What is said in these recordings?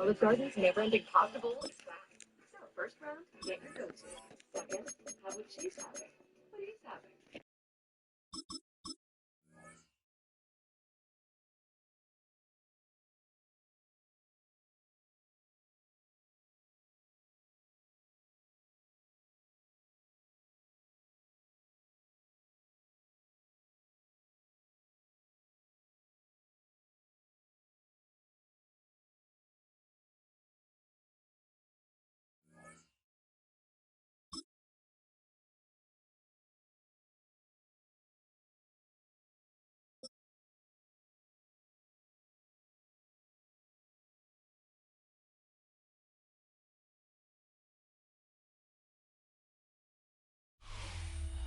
Olive Garden's never-ending pasta bowl is back. So, first round, get your go-to. Second, have what she's having. What he's having.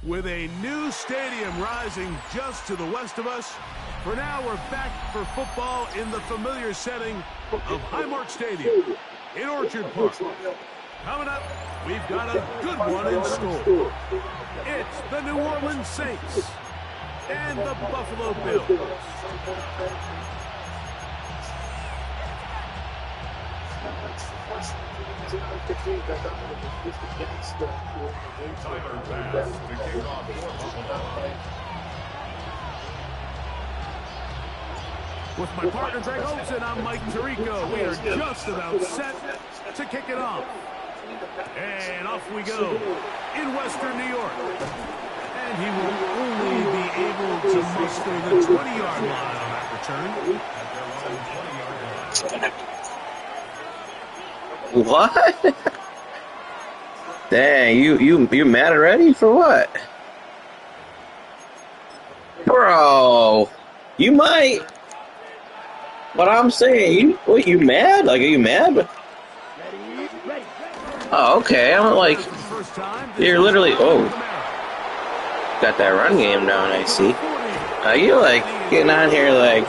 With a new stadium rising just to the west of us, for now we're back for football in the familiar setting of Highmark Stadium in Orchard Park. Coming up, we've got a good one in store. It's the New Orleans Saints and the Buffalo Bills. With my partner Greg Oates and I'm Mike Tirico, we are just about set to kick it off. And off we go in Western New York. And he will only be able to muster the 20-yard line on that return. What? Dang, you mad already? For what? Bro, you might. What I'm saying, you mad? Like, are you mad? Oh, okay. I'm like, you're literally, got that run game down, I see. You're like getting on here like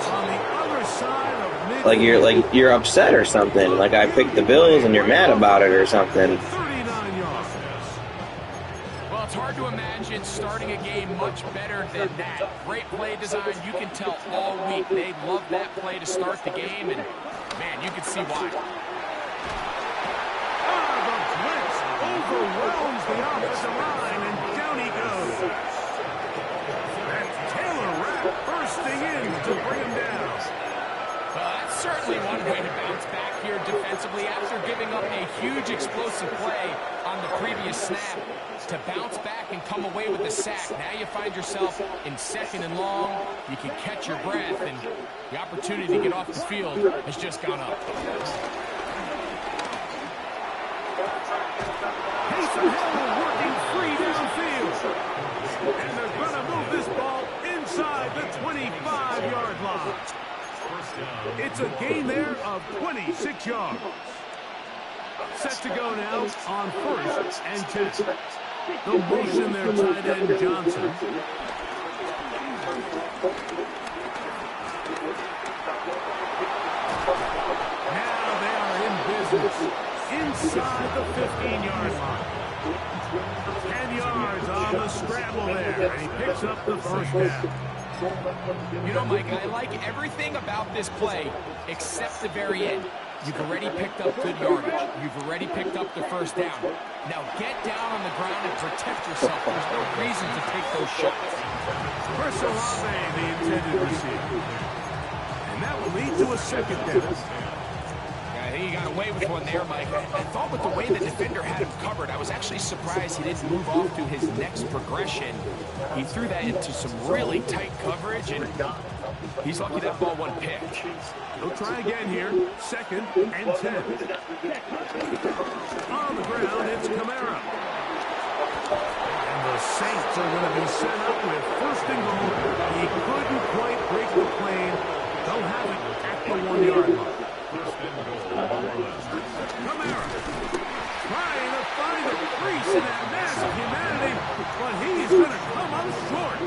you're upset or something. Like I picked the Bills and you're mad about it or something. Well, it's hard to imagine starting a game much better than that. Great play design. You can tell all week they love that play to start the game, and man, you can see why. The blitz overwhelms the offensive line, and down he goes. That's Taylor Rapp bursting in to bring him down. That's certainly one way to bounce back here defensively after giving up a huge explosive play on the previous snap. To bounce back and come away with a sack. Now you find yourself in second and long. You can catch your breath, and the opportunity to get off the field has just gone up. Taysom Hill working free downfield. And they're going to move this ball inside the 25-yard line. It's a gain there of 26 yards. Set to go now on 1st and 10. The motion there, tight end Johnson. Now they are in business inside the 15-yard line. 10 yards on the scramble there, and he picks up the first down. You know, Mike, I like everything about this play except the very end. You've already picked up good yardage. You've already picked up the first down. Now get down on the ground and protect yourself. There's no reason to take those shots. Chris Olave, the intended receiver. And that will lead to a second down. I think he got away with one there, Mike. I thought with the way the defender had him covered, I was actually surprised he didn't move off to his next progression. He threw that into some really tight coverage, and he's lucky that ball wasn't picked. He'll try again here. 2nd and 10. On the ground, it's Kamara. And the Saints are going to be set up with 1st and goal. He couldn't quite break the plane. They'll have it at the 1-yard line. Kamara trying to find a crease in that mass of humanity, but he's going to come up short.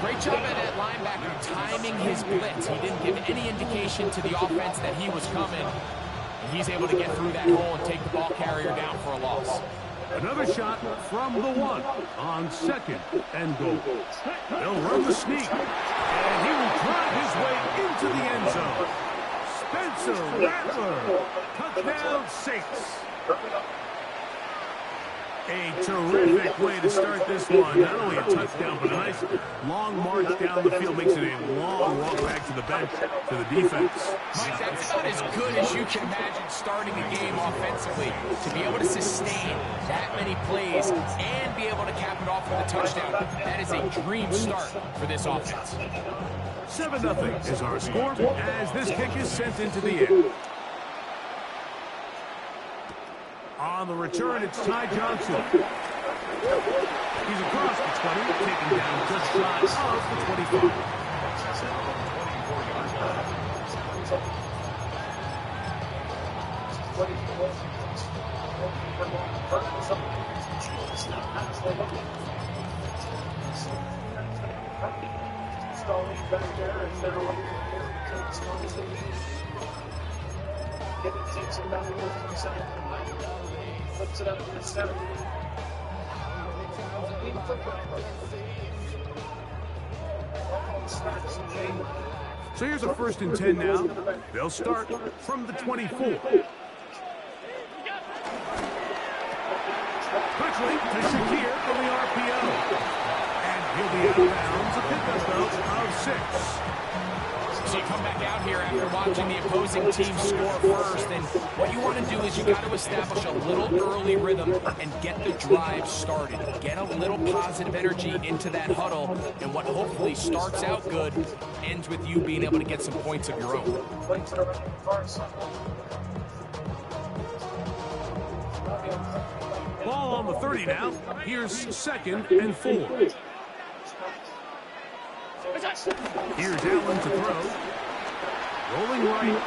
Great job at that linebacker timing his blitz. He didn't give any indication to the offense that he was coming. And he's able to get through that hole and take the ball carrier down for a loss. Another shot from the 1 on 2nd and goal. They'll run the sneak, and he will drive his way into the end zone. Spencer Rattler. Touchdown, Saints. A terrific way to start this one. Not only a touchdown, but a nice long march down the field. Makes it a long walk back to the bench to the defense. Mike, that's about as good as you can imagine starting a game offensively. To be able to sustain that many plays and be able to cap it off with a touchdown, that is a dream start for this offense. 7-0 is our score as this kick is sent into the air. On the return, it's Ty Johnson. He's across the 20, taken down just shy of the 25. Flips it up to the center. So here's a 1st and 10 now. They'll start from the 24. Quickly to Shakir from the RPO. And he'll be out of bounds. A pickup though of 6. So you come back out here after watching the opposing team score first, and what you want to do is you got to establish a little early rhythm and get the drive started. Get a little positive energy into that huddle, and what hopefully starts out good ends with you being able to get some points of your own. Ball on the 30 now. Here's 2nd and 4. Here's Allen to throw. Rolling right.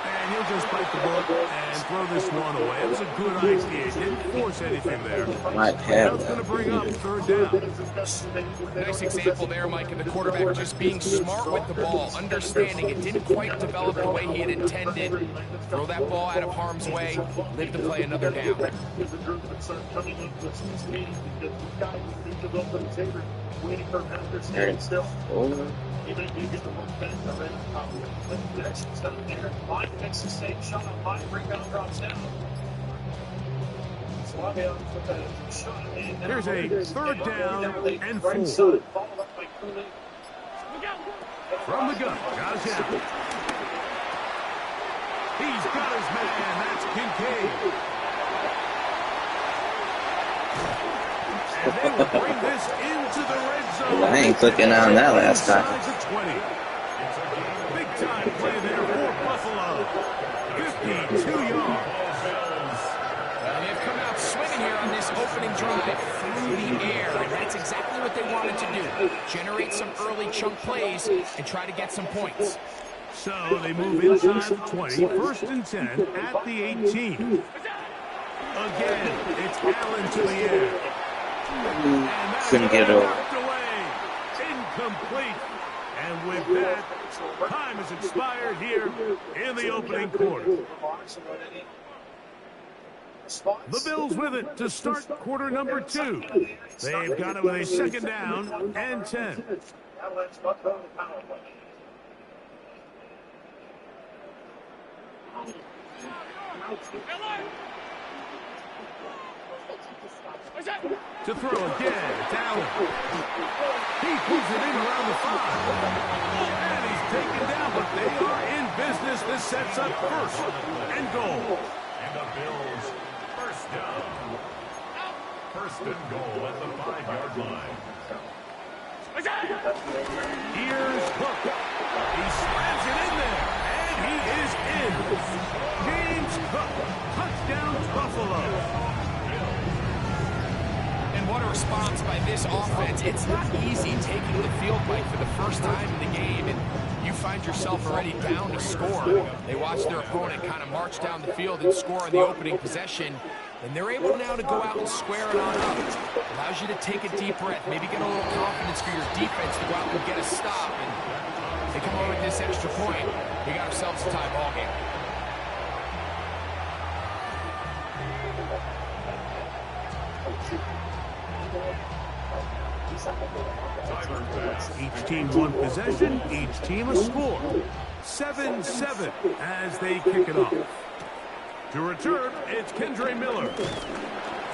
And he'll just bite the bullet and throw this one away. It was a good idea. Didn't force anything there. Now it's going to bring up 3rd down. Nice example there, Mike, of the quarterback just being smart with the ball, understanding it didn't quite develop the way he had intended. Throw that ball out of harm's way, live to play another down. There's a 3rd down and 4. From the gun, Josh Allen. He's got his man, that's Kincaid. And they will bring this into the red zone. I ain't clicking on that last time. Big time play there for Buffalo. 52 yards. They've come out swinging here on this opening drive through the air, and that's exactly what they wanted to do. Generate some early chunk plays and try to get some points. So they move inside the 20, 1st and 10 at the 18. Again, it's Allen to the air. Couldn't get over. Incomplete. And with that, time has expired here in the opening quarter. The Bills with it to start quarter number 2. They've got it with a 2nd down and 10. To throw again, it's Allen. He pulls it in around the 5. And he's taken down, but they are in business. This sets up 1st and goal. And the Bills, 1st down. 1st and goal at the 5-yard line. Here's Cook. He slams it in there, and he is in. James Cook, touchdown Buffalo. What a response by this offense. It's not easy taking the field, Mike, for the first time in the game, and you find yourself already down to score. They watch their opponent kind of march down the field and score on the opening possession, and they're able now to go out and square it on up. Allows you to take a deep breath, maybe get a little confidence for your defense to go out and get a stop, and they come over with this extra point. We got ourselves a tie ball game. Each team one possession, each team a score. 7-7 as they kick it off. To return, it's Kendra Miller.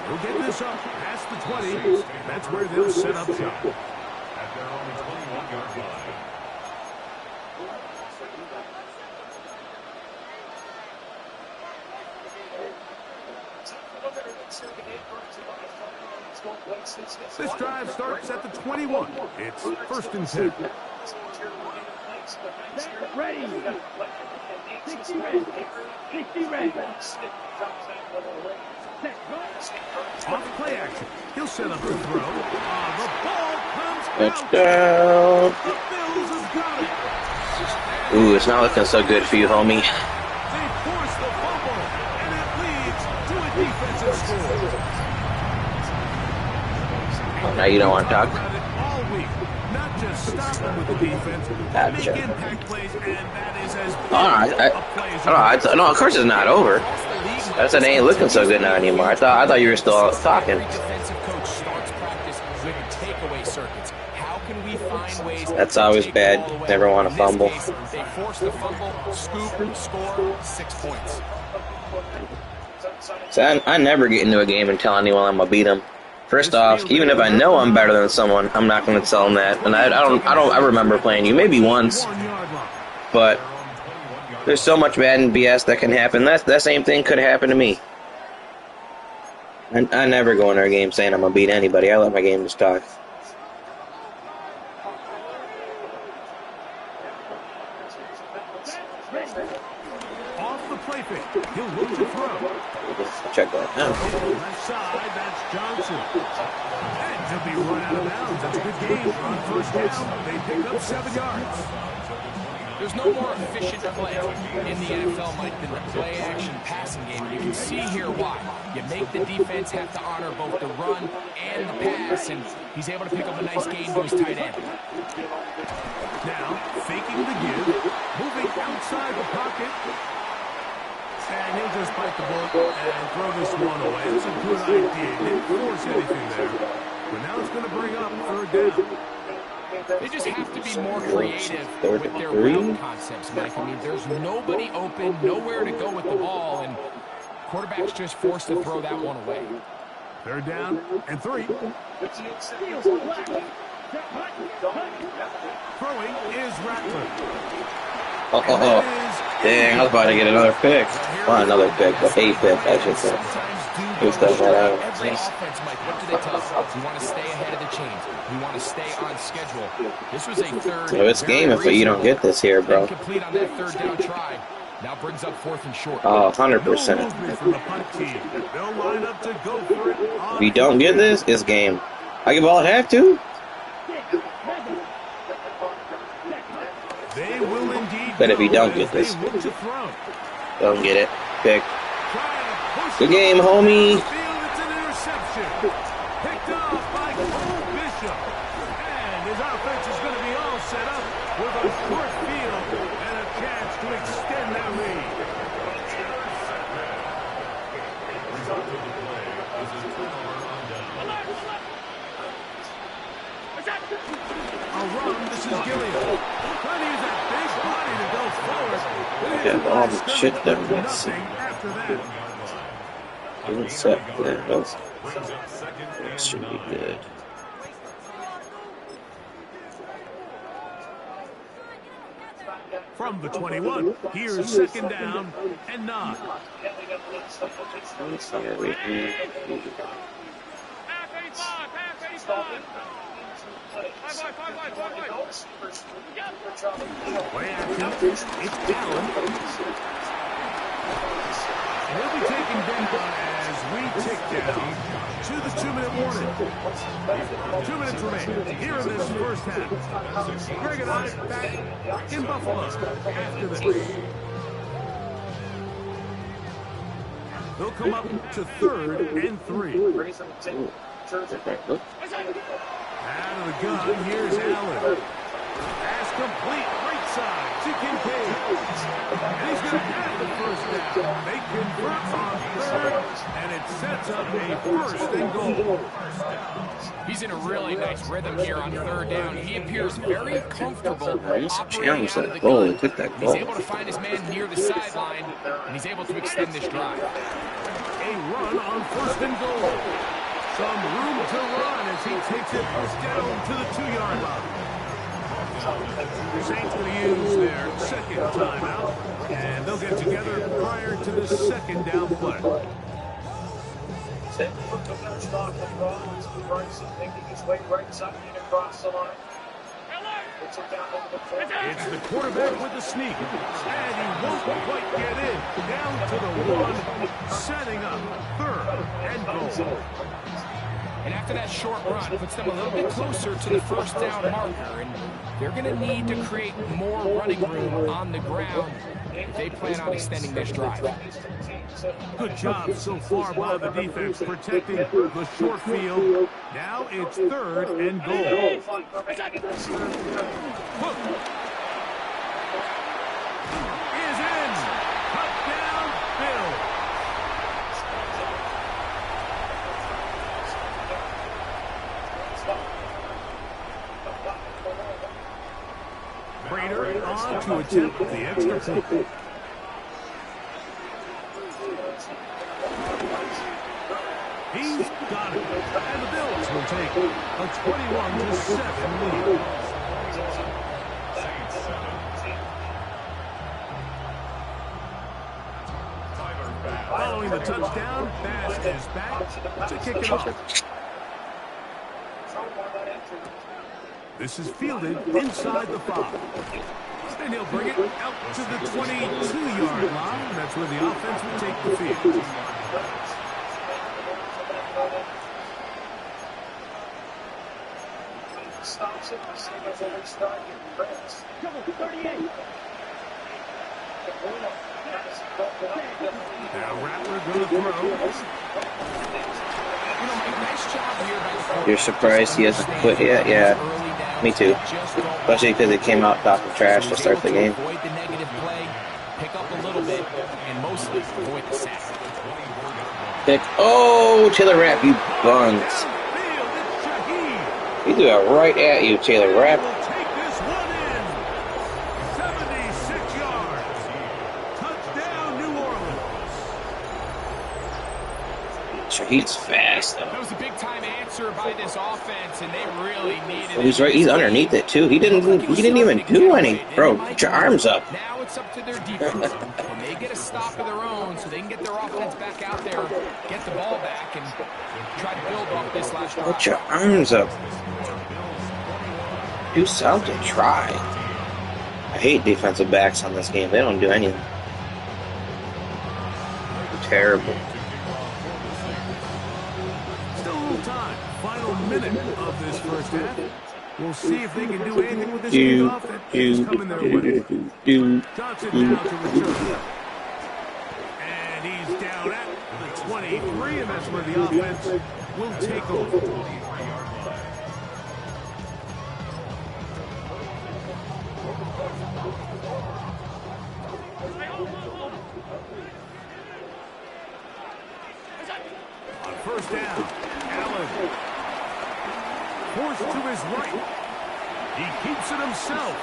We'll get this up past the 20. That's where they'll set up shop. At their own 21-yard line. This drive starts at the 21. It's 1st and 10. Ready. 60 ready. 60 ready. Off play action. He'll set up the throw. The ball comes Touchdown. out. The Bills have got it. Ooh, it's not looking so good for you, homie. They force the fumble, and it leads to a defensive score. Now you don't want to talk. All week, not just stopping with the defense, but make impact plays, and that is as big No, of course it's not over. I said it ain't looking so good now anymore. I thought you were still talking. Defensive coach starts practice with takeaway circuits. How can we find ways? That's always bad. Never want to fumble. They force the fumble, scoop, score 6 points. So I never get into a game and tell anyone I'm gonna beat them. First off, even if I know I'm better than someone, I'm not going to tell them that. And I remember playing you maybe once, but there's so much Madden BS that can happen. That same thing could happen to me. I never go into a game saying I'm going to beat anybody. I let my game just talk. Off the play fake. He'll look to throw. Check that out. Left side, that's Johnson. And he'll be run out of bounds. That's a good game. On 1st down, they pick up 7 yards. There's no more efficient play in the NFL, Mike, than the play-action passing game. You can see here why. You make the defense have to honor both the run and the pass, and he's able to pick up a nice gain to his tight end. Now, faking the give, moving outside the pocket. And he'll just bite the bullet and throw this one away. It's a good idea. Didn't force anything there. But now it's going to bring up 3rd down. They just have to be more creative with their route concepts, Mike. I mean, there's nobody open, nowhere to go with the ball, and quarterback's just forced to throw that one away. 3rd down and 3. Throwing is Ratcliffe. Dang, I was about to get another pick. Well, another pick, but a pick, I should say. Who's that out? Every offense, Mike, what do they tell us? We want to stay ahead of the chains. We want to stay on schedule. This was a 3rd. So it's game if you don't get this here, bro. Complete on that 3rd down try. Now brings up 4th and short. Oh, 100%. If you don't get this, it's game. I give all at half too. They will indeed. But if you don't get this, don't get it. Pick. Good game, homie. It's an interception. Picked off by Cole Bishop. And his offense is going to be all set up with a short field and a chance to extend their lead. A run, this is Gilliam. Trying to use that big body to go forward. Yeah, all the shit that we see. After that. Didn't set that should be good. From the 21, here's 2nd down and 9. Let's see how we do. Play action. It's Allen. He'll be taken down as we tick down to the 2-minute warning. 2 minutes remain here in this 1st half. Greg and I back in Buffalo after this. They'll come up to 3rd and 3. Out of the gun, here's Allen. Pass complete, right side to Kincaid. And he's going to have the 1st down. They convert on 3rd, and it's sets up a first and goal. He's in a really nice rhythm here on third down. He appears very comfortable operating out of the gun. He's able to find his man near the sideline, and he's able to extend this drive. A run on first and goal. Some room to run as he takes it down to the 2-yard line. Saints going to use their second timeout, and they'll get together prior to the second down play. Making his way right side and across the line. It's the quarterback with the sneak, and he won't quite get in. Down to the 1, setting up third and goal. And after that short run, puts them a little bit closer to the first down marker. And they're going to need to create more running room on the ground if they plan on extending this drive. Good job so far by the defense protecting the short field. Now it's third and goal. Hook is in. Touchdown, Bill. Prater on to attempt the extra point. He's got it. And the Bills will take a 21-7 lead. Following the touchdown, Bass is back to kick it off. This is fielded inside the 5. And he'll bring it out to the 22-yard line. That's where the offense will take the field. Stops it, the same as every start in France. 38. Now Rattler going to throw. Nice job here by the You're surprised he hasn't quit yet? Yeah, me too. Especially because it came out talking trash to start the game. Avoid the negative play, pick up a little bit, and mostly avoid the sack. Oh, Taylor Rapp, you buns. He threw it right at you, Taylor Rapp. Take this one in. 76 yards. Touchdown, New Orleans. Shahid's fast, though. That was a big-time answer by this offense, and they really needed it. He's right. He's underneath it, too. He didn't even do anything. Bro, put your arms up. Now it's up to their defense. Can they get a stop of their own so they can get their offense back out there, get the ball back, and try to build off this last drive? Put your arms up. Do something. Try. I hate defensive backs on this game. They don't do anything. Terrible. Still a little time. Final minute of this first half. We'll see if they can do anything with this kickoff that is coming their way. Johnson now to return. And he's down at the 23, and that's where the offense will take over. On first down, Allen forced to his right. He keeps it himself.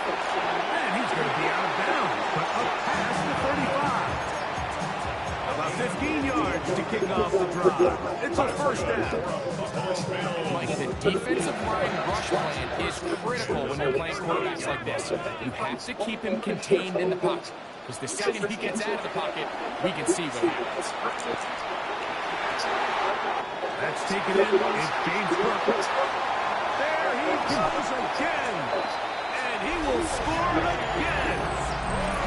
And he's going to be out of bounds, but up past the 35. About 15 yards to kick off the drive. It's a first down. Mike, the defensive line rush plan is critical when you're playing quarterbacks like this. You have to keep him contained in the pocket, because the second he gets out of the pocket, we can see what happens. That's taken in. It's James Cook. There he goes again. And he will score again.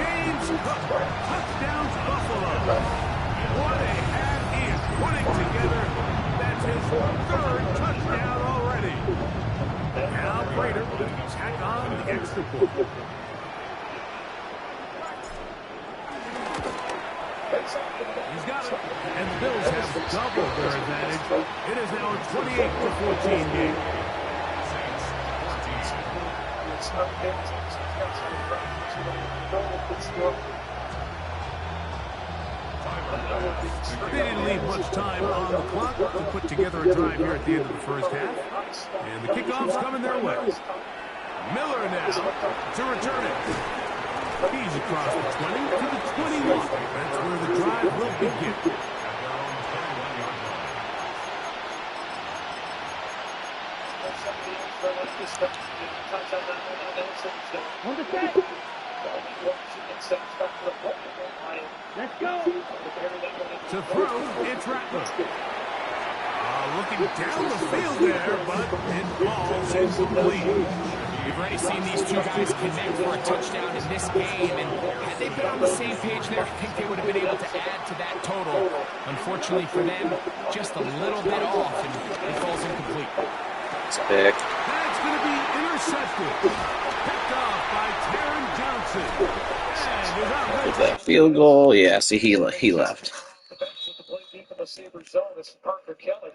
James Cook. Touchdowns Buffalo. What a half he is putting together. That's his third touchdown already. Now Prater tack on the extra point. He's got it. And the Bills have doubled their advantage. It is now a 28-14 game. They didn't leave much time on the clock to put together a drive here at the end of the first half. And the kickoff's coming their way. Miller now to return it. He's across the 20 to the 21. That's where the drive will begin. On the set. Let's go. To throw, it's Rattler. Looking down the field there, but it falls incomplete. You've already seen these two guys connect for a touchdown in this game, and had they been on the same page there, I think they would have been able to add to that total. Unfortunately for them, just a little bit off, and it falls incomplete. It's big. That's going to be intercepted. Picked off by Taron Johnson. And is out With that field goal, yeah, see, he left.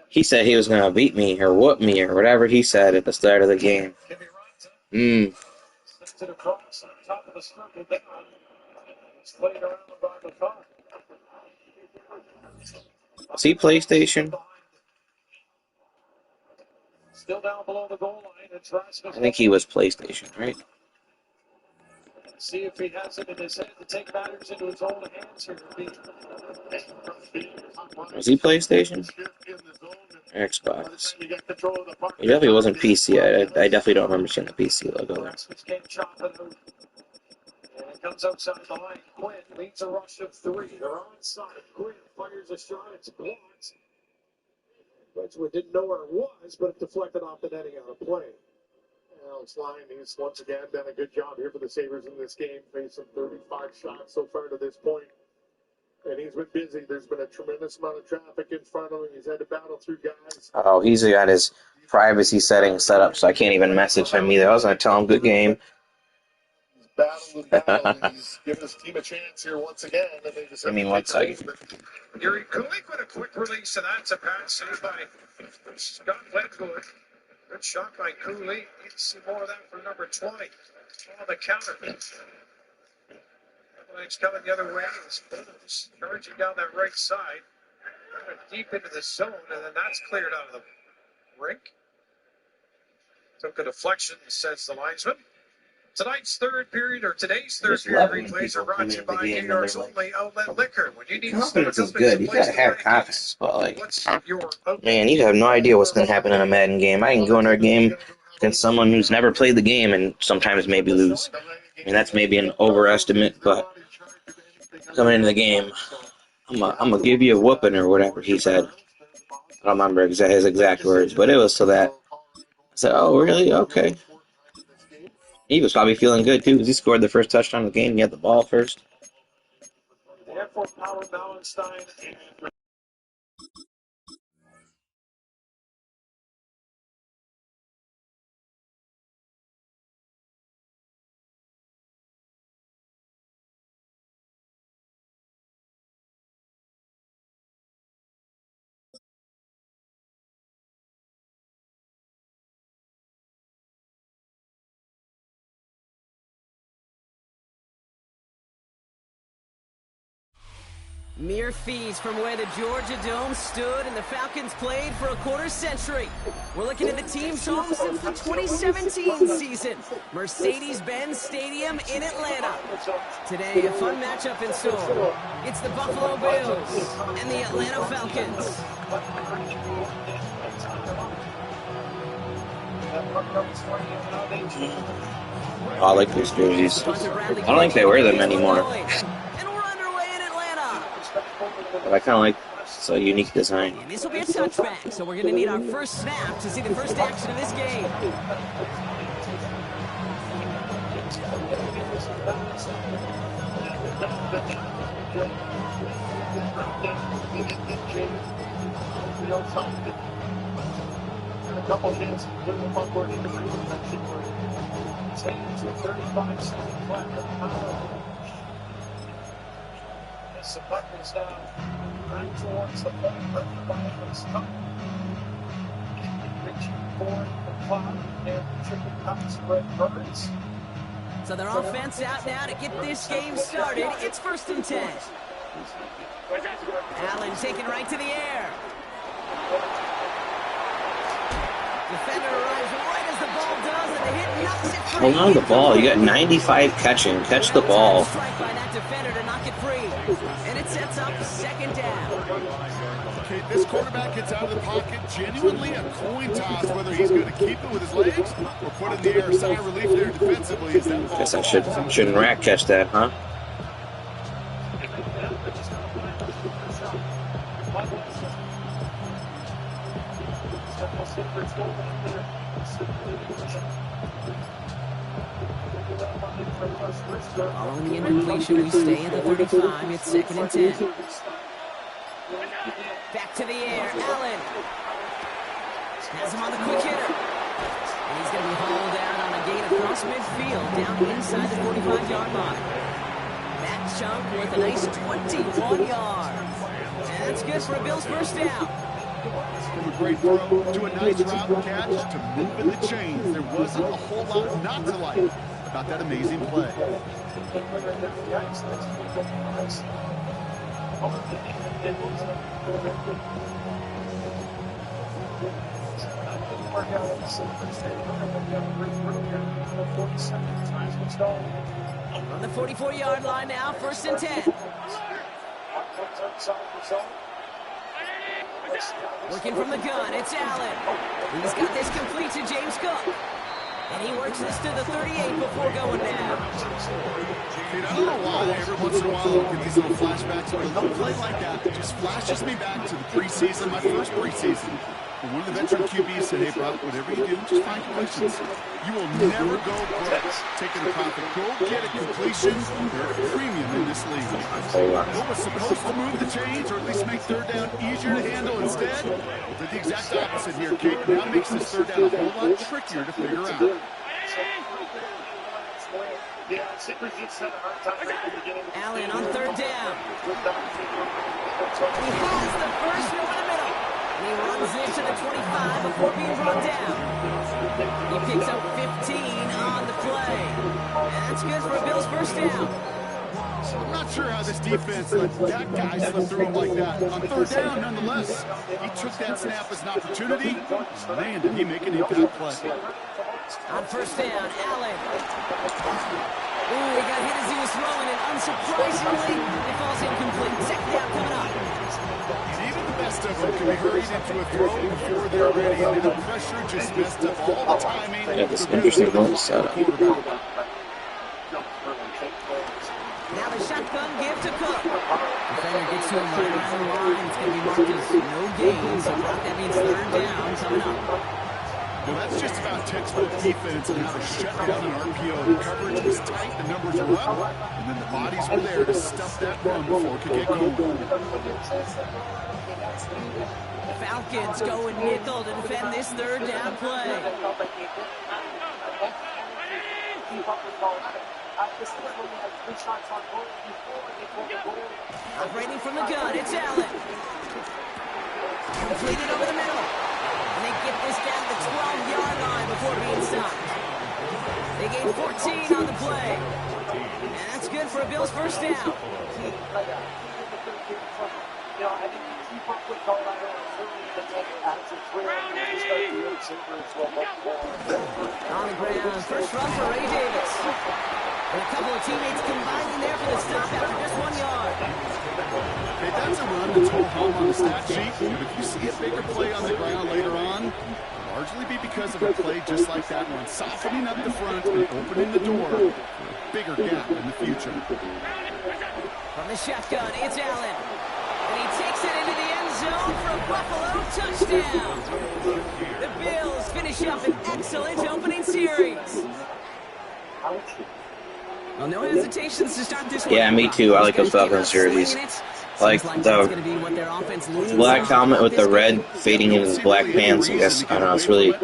He said he was going to beat me or whoop me or whatever he said at the start of the game. See PlayStation? Still down below the goal line. I think he was PlayStation, right? See if he has it in his head to take matters into his own hands here. Was he PlayStation? Xbox. He definitely wasn't PC. I definitely don't remember seeing the PC logo there. And it comes outside the line. Quinn leads a rush of 3. They're onside. Quinn fires a shot. It's blocked. Wedgwood didn't know where it was, but it deflected off the netting out of play. Alex Lyon, he's once again done a good job here for the Sabres in this game, facing 35 shots so far to this point. And he's been busy. There's been a tremendous amount of traffic in front of him. He's had to battle through guys. Oh, he's got his privacy settings set up, so I can't even message him either. I was going to tell him good game. He's battled and battled, and he's given his team a chance here once again. And they just Give me 1 second. Yuri Kulik with a quick release, and that's a pass saved by Scott Wedgwood. Good shot by Cooley. Need to see more of that from number 20. On the counter. He's coming the other way. He's charging down that right side. Deep into the zone, and then that's cleared out of the rink. Took a deflection, says the linesman. Today's third period replays are brought to you by New York's only outlet liquor. When you need Confidence is good. You gotta have confidence, but like, man, you have no idea what's gonna happen in a Madden game. I can go into a game against someone who's never played the game and sometimes maybe lose. I mean, that's maybe an overestimate, but coming into the game, I'm gonna give you a whooping or whatever he said. I don't remember his exact words, but it was so that I said, "Oh, really? Okay." He was probably feeling good, too, because he scored the first touchdown of the game. He had the ball first. Airport Power Ballenstein and Mere fees from where the Georgia Dome stood and the Falcons played for a quarter century. We're looking at the team's home since the 2017 season, Mercedes-Benz Stadium in Atlanta. Today, a fun matchup in store. It's the Buffalo Bills and the Atlanta Falcons. I like these jerseys. I don't think they wear them anymore. But I kind of like it's a unique design. And this will be a touchback, so we're going to need our first snap to see the first action of this game. A couple hits, putting them on board. 35 seconds left. Some buckles down, right towards the point, left by Alex Tuck. Reaching for the clock, and chicken cups, Brett Burns. So their offense out now to get this game started. It's 1st and 10. Allen taken right to the air. Defender arrives right as the ball does, and the hit knocks it free. Hold on to the ball. You got 95 catching. Catch the ball. Strike by that defender to knock it free. And it sets up second down. Okay, this quarterback gets out of the pocket. Genuinely a coin toss whether he's going to keep it with his legs or put it in the air. Sigh of relief there defensively. Is that ball? Guess I shouldn't rack catch that, huh? Following the incompletion, we stay at the 35. It's 2nd and 10. Back to the air. Allen has him on the quick hitter. And he's going to be hauled down on a gain across midfield, down inside the 45-yard line. That chunk with a nice 21 yards. And that's good for a Bills first down. From a great throw to a nice route catch to moving the chains. There wasn't a whole lot not to like about that amazing play. On the 44-yard line now, 1st and 10. Working from the gun, it's Allen. He's got this complete to James Cook. And he works this to the 38 before going down. Dude, I don't know why every once in a while I'll get these little flashbacks, but a little play like that just flashes me back to the preseason, my first preseason. When one of the veteran QBs said, hey, bro, whatever you do, just find completions. You will never go broke taking a profit. Go get a completion. They're a premium in this league. What was supposed to move the chains, or at least make 3rd down easier to handle instead, did the exact opposite here, Kate. Now makes this 3rd down a whole lot trickier to figure out. Allen on 3rd down. He has the first one in the middle. And he runs into the 25 before being brought down. He picks up 15 on the play. And that's good for a Bills first down. I'm not sure how this defense let that guy slip through him like that. On 3rd down, nonetheless, he took that snap as an opportunity. Man, did he make an impact play. On 1st down, Allen. Ooh, he got hit as he was throwing, and unsurprisingly, it falls incomplete. 2nd down coming up. And even the best of them can be hurried into a throw before they're ready. And the pressure just messed up all the timing. Yeah, this interesting little setup. Now the shotgun give to Cook. Defender gets to him right around the line. It's going to be marked as no gain, so that means 3rd down coming up. Well, that's just about textbook defense and how to shut down an RPO. The coverage was tight, the numbers were up, and then the bodies were there to stuff that run before it could get going. Falcons going nickel to defend this 3rd down play. Operating from the gun, it's Allen. Completed over the middle. And they get this down to the 12-yard line before being stopped. They gain 14 on the play. And that's good for a Bills first down. On the ground, first run for Ray Davis. And a couple of teammates combining there for the stop after just 1 yard. Hey, that's a run that's home on the stat sheet. But if you see a bigger play on the ground later on, it'll largely be because of a play just like that one, softening up the front and opening the door for a bigger gap in the future. From the shotgun, it's Allen. And he takes it into the end zone for a Buffalo touchdown. The Bills finish up an excellent opening series. Well, no hesitations to start this one. Yeah, me too. I like those Falcons jerseys. Like the black helmet with the red fading into his black pants. I guess I don't know.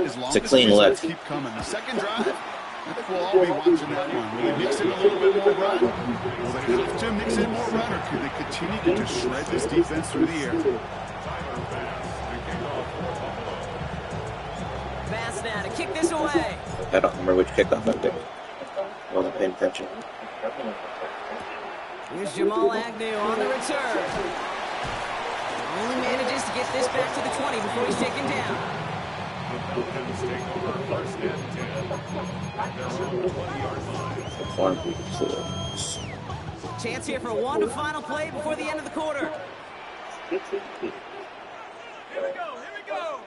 It's a clean look. Keep coming. The second drive, I think we'll all be watching that one. Will they mix in a little bit more run? Will they have to mix in more run, or could they continue to just shred this defense through the air? Pass now to kick this away. I don't remember which kickoff I picked. I wasn't paying attention. Here's Jamal Agnew on the return. Only manages to get this back to the 20 before he's taken down. Falcons take over first and 10. Their own 20-yard line. Chance here for one final play before the end of the quarter. Here we go.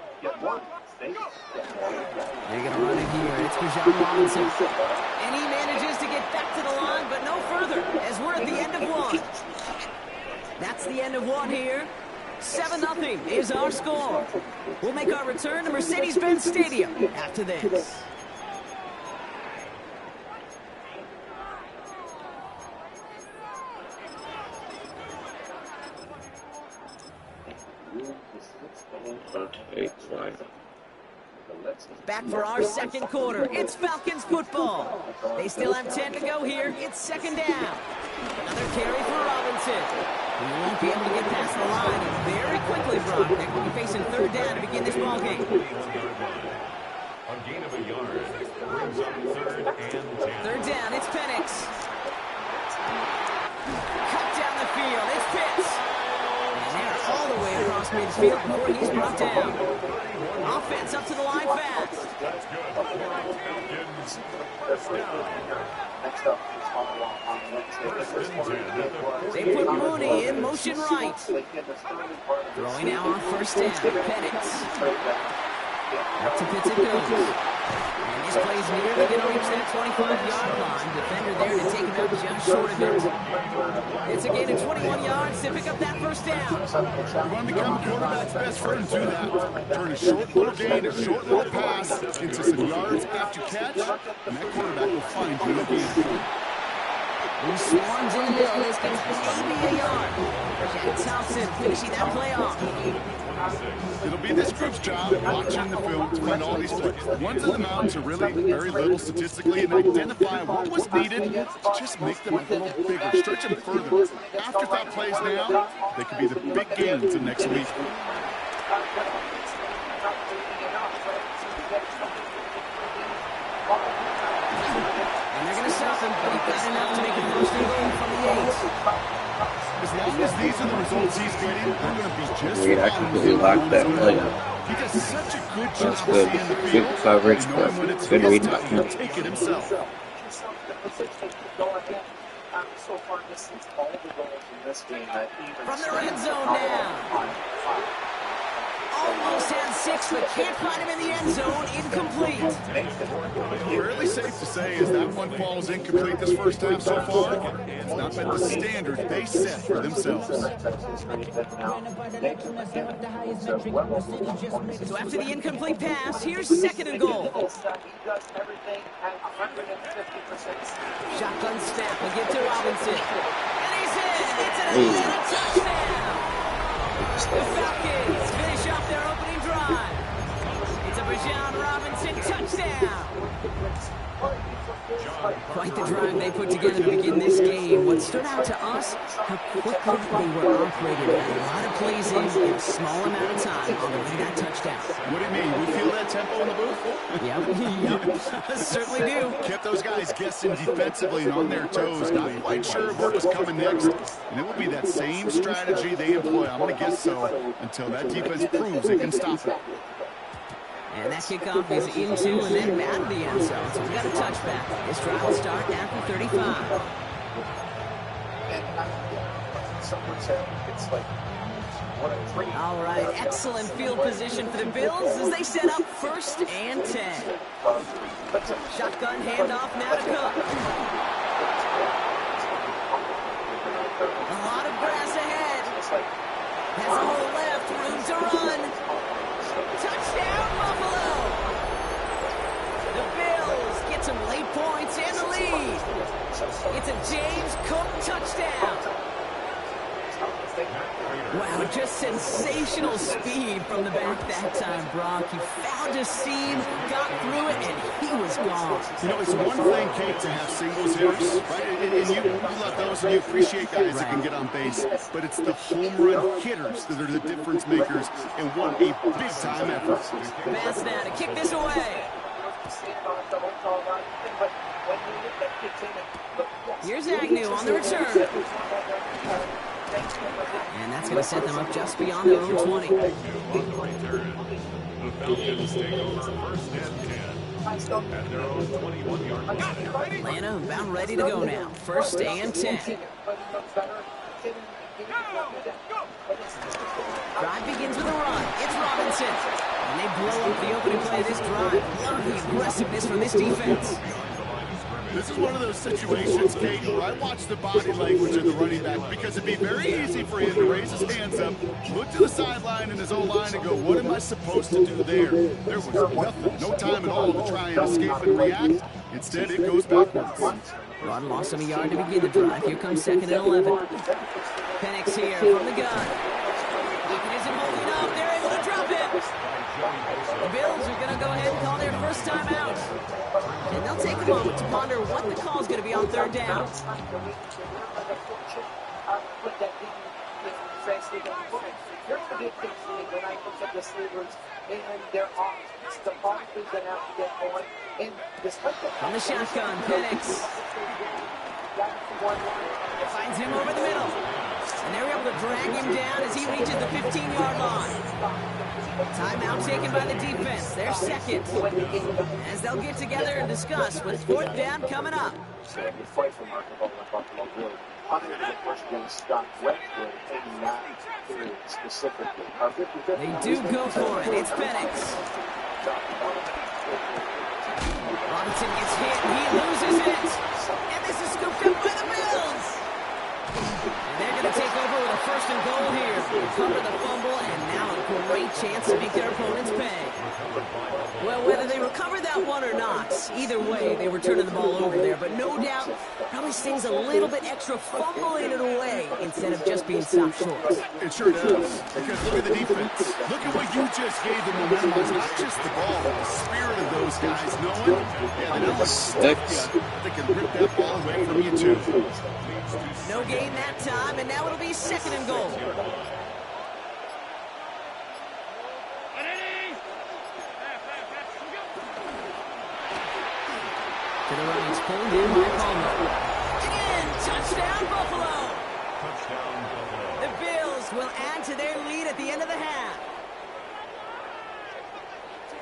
They're going to run it here. It's Bijan Robinson. And he manages to get back to the line, but no further, as we're at the end of one. That's the end of one here. 7-0 is our score. We'll make our return to Mercedes-Benz Stadium after this. Back for our second quarter. It's Falcons football. They still have 10 to go here. It's second down. Another carry for Robinson. He won't be able to get past the line. And very quickly, Brock, they will be facing third down to begin this ballgame. A gain of a yard brings up third and 10. Third down, it's Penix. Cut down the field. It's Pitts. And they're all the way across midfield before he's brought down. Offense up to the line fast. That's good. Falcons first down. They put Mooney in motion right. Throwing now on first down. Penix. Up to Pitts it goes. And this play's nearly going to reach that 25-yard line. Defender there to take him out just short of it. It's a gain of 21 yards to pick up that first down. You want to become a quarterback's best friend, do that. Turn a short little gain, a short little pass into some yards after catch, and that quarterback will find you again. He swarms in the middle. This gets maybe a yard. Jack Thompson finishing that play off. It'll be this group's job watching the film to find all these plays. Ones in the mountains are really very little statistically and identify what was needed to just make them a little bigger, stretch them further. Afterthought plays now, they could be the big gains of next week. And they're going to stop him, but he got enough to make a first and goal from the 8. As long as these are the results he's getting, they're going to be just Wait, I completely locked that play up. He does such a good job That's good. seeing the Good field, coverage, and knowing when it's good his read. time to take it himself. From the red zone now. Almost had 6, but can't find him in the end zone. Incomplete. Fairly safe to say is that one falls incomplete this first half so far. It's not been the standard they set for themselves. So after the incomplete pass, here's second and goal. Shotgun snap will get to Robinson. And he's in. It's an Atlanta touchdown. The Falcons finish off their opening drive. It's a Bijan Robinson touchdown. Quite the drive they put together to begin this game. What stood out to us, how quickly they were operating. A lot of plays in a small amount of time on the way to that touchdown. What do you mean? We feel that tempo in the booth? Yep, certainly do. Kept those guys guessing defensively and on their toes, not quite sure of what was coming next. And it will be that same strategy they employ, I'm going to guess so, until that defense proves they can stop it. And that kickoff is into and then out of the end zone. So we've got a touchback. This drive will start after 35. All right, excellent field position for the Bills as they set up first and 10. Shotgun handoff now to Cook. A lot of grass ahead. Has a hole left, room to run. Touchdown, Buffalo! The Bills get some late points and the lead. It's a James Cook touchdown. Wow, just sensational speed from the back that time, Brock. He found a seam, got through it, and he was gone. You know, it's one thing, Kate, to have singles hitters, right? And you love those and you appreciate guys that can get on base. But it's the home run hitters that are the difference makers and won a big-time effort. Pass now to kick this away. Here's Agnew on the return. And that's going to set them up just beyond their own 20. The Falcons take over first and 10 at their own 21-yard line. Atlanta about ready to go now. First and 10. Drive begins with a run. It's Robinson. And they blow up the opening play of this drive. Love the aggressiveness from this defense. This is one of those situations, Kate, where I watch the body language of the running back because it'd be very easy for him to raise his hands up, look to the sideline in his own line and go, what am I supposed to do there? There was nothing, no time at all to try and escape and react. Instead, it goes backwards. Rod lost him a yard to begin the drive. Here comes 2nd and 11. Penix here from the gun. Lockett isn't holding up. They're able to drop it. The Bills are going to go ahead and call their first time out. And they'll take a moment to ponder what the call is going to be on 3rd down. From the shotgun, Penix finds him over the middle. And they're able to drag him down as he reaches the 15-yard line. Timeout taken by the defense. They're second. As they'll get together and discuss with 4th down coming up. They do go for it. It's Penix. Robinson gets hit and he loses it. And this is scooped up by the Bills. And they're going to take over with a 1st and goal here. Recover the fumble and now a great chance to make their opponents pay. Well, whether they recover that one or not, either way, they were turning the ball over there. But no doubt, probably stings a little bit extra fumbling it away instead of just being stopped short. It sure does. Because look at the defense. Look at what you just gave them momentum on. Not just the ball, but the spirit of those guys knowing, yeah, they know Sticks. they can rip that ball away from you too. No gain that time, and now it'll be 2nd and goal. To the right, it's pulled in by Palmer. Again, touchdown Buffalo. The Bills will add to their lead at the end of the half.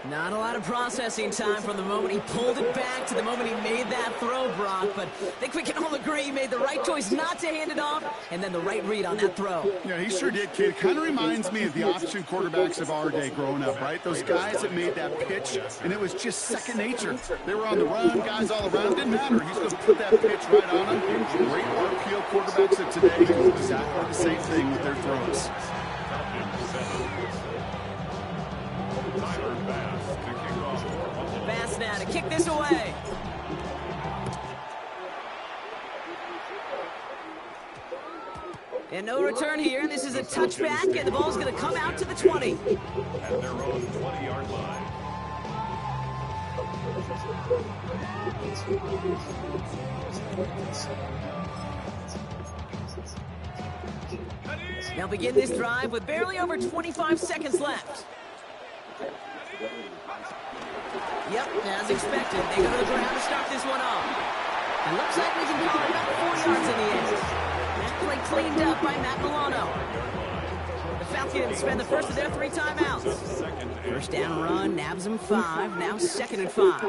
Not a lot of processing time from the moment he pulled it back to the moment he made that throw, Brock. But I think we can all agree he made the right choice not to hand it off, and then the right read on that throw. Yeah, he sure did, kid. Kind of reminds me of the option quarterbacks of our day growing up, right? Those guys that made that pitch, and it was just second nature. They were on the run, guys all around. Didn't matter. He's going to put that pitch right on them. Great RPO quarterbacks of today do exactly the same thing with their throws. Bass now to kick this away. And no return here. This is a touchback, and the ball's going to come out to the 20. At their own 20-yard line. They'll begin this drive with barely over 25 seconds left. Yep, as expected, they go to the ground to start this one off. And looks like we can call it about 4 yards in the end. That play cleaned up by Matt Milano. The Falcons spend the first of their 3 timeouts. First down run, nabs them 5, now 2nd and 5.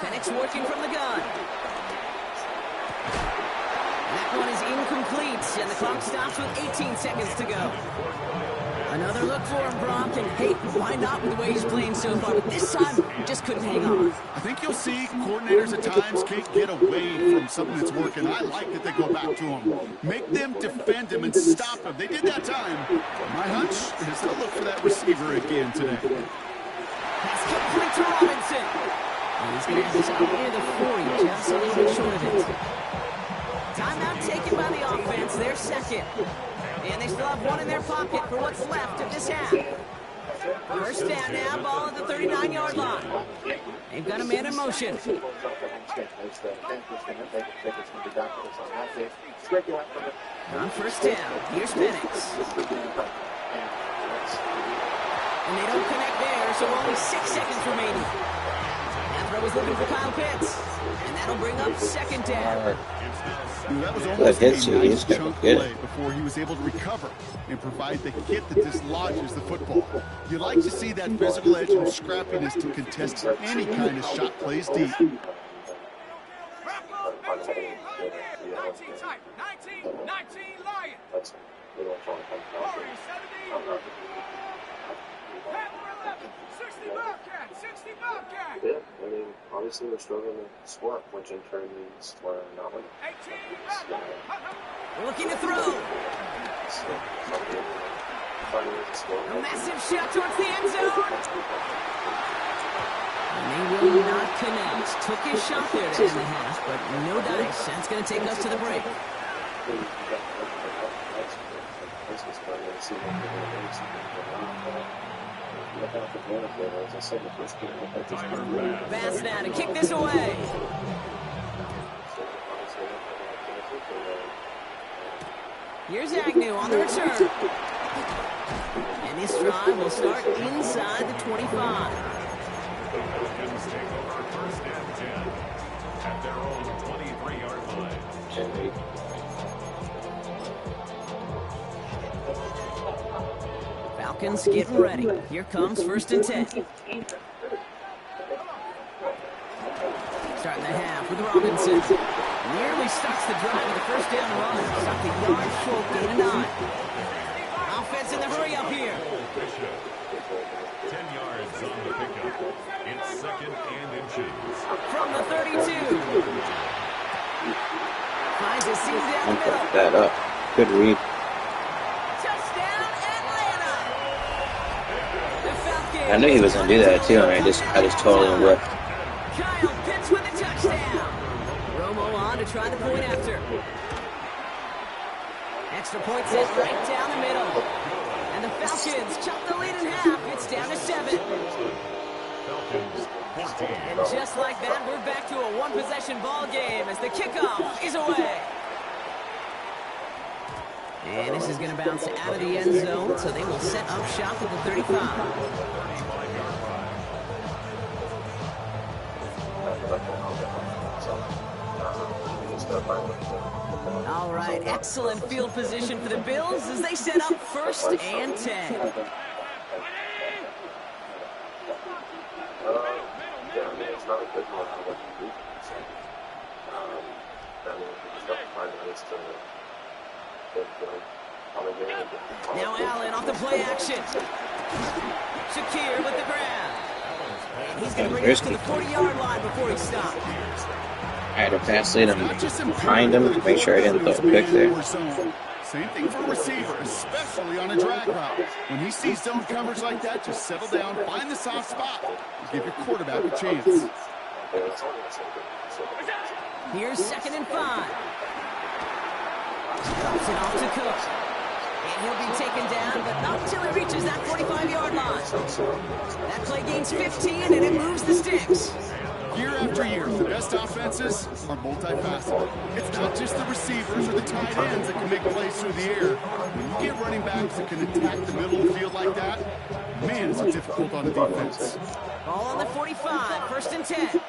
Penix working from the gun. That one is incomplete, and the clock stops with 18 seconds to go. Another look for him, Brock, and hey, why not with the way he's playing so far? But this time, just couldn't hang on. I think you'll see coordinators at times can't get away from something that's working. I like that they go back to him. Make them defend him and stop him. They did that time. My hunch is they'll look for that receiver again today. Pass complete to Robinson. And he's going to have this out near the 40, just a little bit short of it. Timeout taken by the offense. They're second. And they still have one in their pocket for what's left of this half. First down now, ball at the 39-yard line. They've got a man in motion. On first down, here's Penix. And they don't connect there, so only 6 seconds remaining. That throw is looking for Kyle Pitts. And that'll bring up second down. That was almost Good a hit, nice he's chunk good. play before he was able to recover and provide the hit that dislodges the football. You like to see that physical edge and scrappiness to contest any kind of shot plays deep. 19 Lions. Warriors 17. 60 Bobcats. 60 Bobcats. Yeah, I mean, obviously we're struggling to score, which in turn means we're not winning. 18 Bobcats. Looking to throw. A massive shot towards the end zone. And they will not connect. Took his shot there to end the half, but no dice. That's going to take us to the break. Bass now to kick this away. Here's Agnew on the return. And this drive will start inside the 25. Falcons take over first and 10 at their own 23-yard line. Falcons getting ready. Here comes first and 10. Starting the half with Robinson. Nearly starts the drive with a first down run. Stopped a yard short, gain of 9. Offense in the hurry up here. 10 yards on the pickup. It's second and inches. From the 32. Finds a seam down the middle. That up. Good read. Touchdown, Atlanta. The Falcons. I knew he was gonna do that too, and I just totally whipped. Kyle Pitts with a touchdown. Romo on to try the point after. Extra point set right down the middle. And the Falcons chop the lead in half. It's down to 7. Falcons 14. And just like that, we're back to a one-possession ball game as the kickoff is away. And this is going to bounce out of the end zone, so they will set up shop at the 35. 35-yard line. All right, excellent field position for the Bills as they set up first and 10. Now Allen off the play action. Shakir with the grab. And he's going to bring it to the 40-yard line before he stops. I had to pass lead him behind him to make sure I didn't throw a pick there. Same thing for a receiver, especially on a drag route. When he sees zone coverage like that, just settle down, find the soft spot, and give your quarterback a chance. Here's second and 5. Drops it off to Cook. And he'll be taken down, but not until he reaches that 45-yard line. That play gains 15, and it moves the sticks. Year after year, the best offenses are multifaceted. It's not just the receivers or the tight ends that can make plays through the air. When you get running backs that can attack the middle of the field like that, man, it's difficult on the defense. Ball on the 45, first and 10.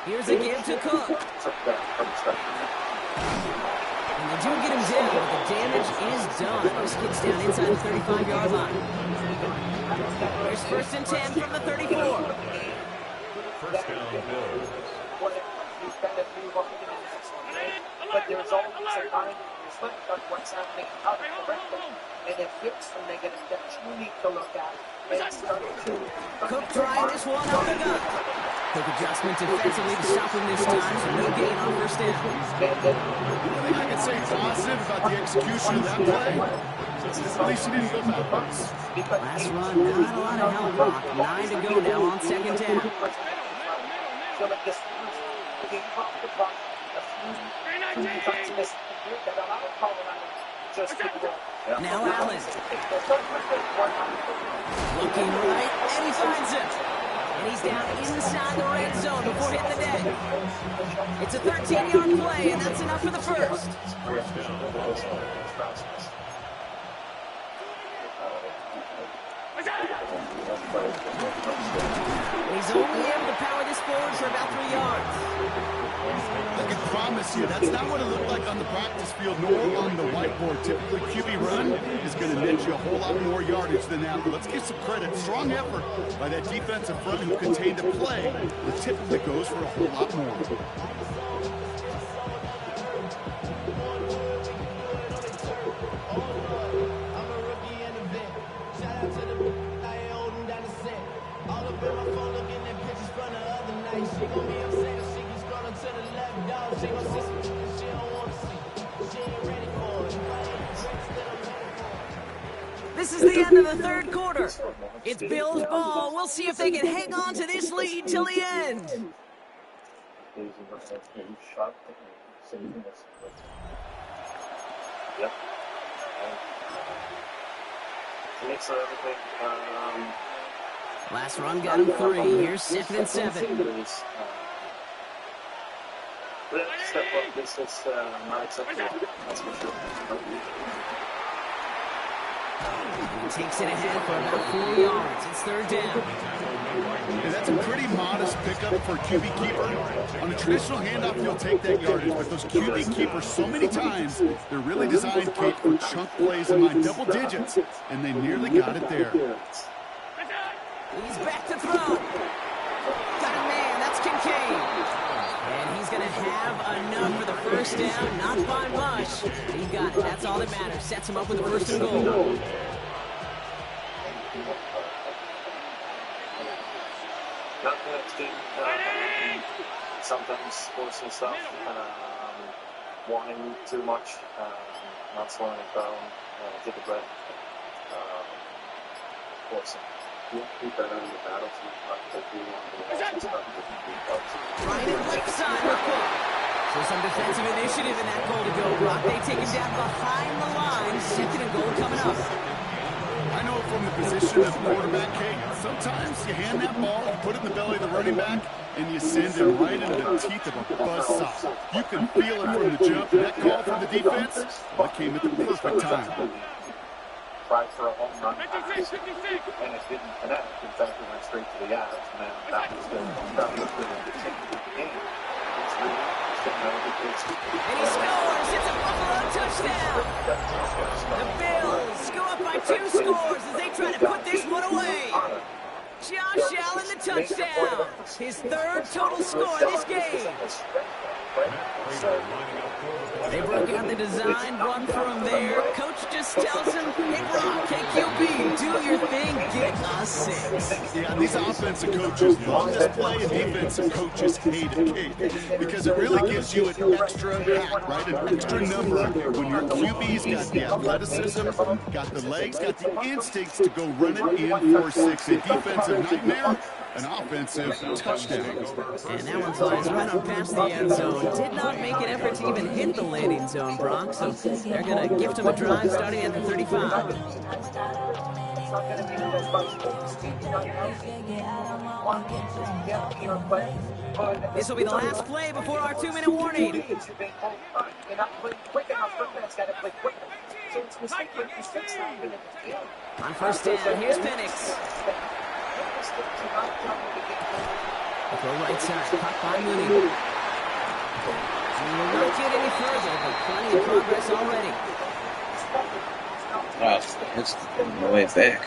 Here's a give to Cook. And they do get him down, but the damage is done. This kid's down inside the 35-yard line. There's first and 10 from the 34. First down, Bills. But there's always a time you're looking at what's happening out of the record. And if it's a negative that you need to look at and start to... Cook trying this one up the gut. Quick adjustment defensively to stop him this time, so no gain on first down. The thing I can say positive about the execution of that play is at least he didn't go backwards. Last run, not a lot of help, Brock. 9 to go now on second down. Now Allen. Looking right, and he finds it. And he's down inside the red zone before hitting the deck. It's a 13-yard play, and that's enough for the first. He's only able to power this forward for about 3 yards. I can promise you, that's not what it looked like on the practice field nor on the whiteboard. Typically, QB run is going to net you a whole lot more yardage than that. But let's give some credit. Strong effort by that defensive front who contained the play. It typically goes for a whole lot more. This is the end of the third quarter. It's Bills ball. We'll see if they can hang on to this lead till the end. Yep. Makes everything. Last run got him 3. Here's 2nd and 7. Step up, this is not acceptable. That's for sure. He takes it ahead for about 4 yards. It's 3rd down. Yeah, that's a pretty modest pickup for a QB keeper. On a traditional handoff, you'll take that yardage, but those QB keepers, so many times, they're really designed, Kate, for chunk plays in my double digits, and they nearly got it there. He's back to throw. Got a man. That's Kincaid. And he's going to have enough for the first down. Not by much. He got it. That's all that matters. Sets him up with the 1st and goal. Sometimes forcing stuff, wanting too much, not slowing it down, take a breath, forcing. Keep that on the battlefield, Right in left side with Cook. So some defensive initiative in that goal to go, Brock. They take him down behind the line. 2nd and goal coming up. I know from the position of quarterback, Kate, sometimes you hand that ball, you put it in the belly of the running back, and you send him right into the teeth of a buzzsaw. You can feel it from the jump. That call from the defense, that came at the perfect time. Tried for a home run pass, and it didn't connect. In fact, it went straight to the edge, and that was going to change the game. And he scores! It's a Buffalo touchdown! The Bills go up by 2 scores as they try to put this one away. Josh Allen the touchdown. His 3rd total score this game. They broke out the design run for him there. Coach just tells him, hey, Brock, KQB, do your thing, get us 6. Yeah, these offensive coaches love this play, and defensive coaches hate it, because it really gives you an extra hack, right? An extra number when your QB's got the athleticism, got the legs, got the instincts to go run it in for 6. A defensive nightmare, an offensive touchdown. And that one flies right on past the end zone. Did not make an effort to even hit the landing zone, Brock, so they're going to gift him a drive starting at the 35. This will be the last play before our 2-minute warning. On 1st down, here's Penix. Go right side, caught by Mooney. We will not get any further, but plenty of progress already. Oh, it's on the way back.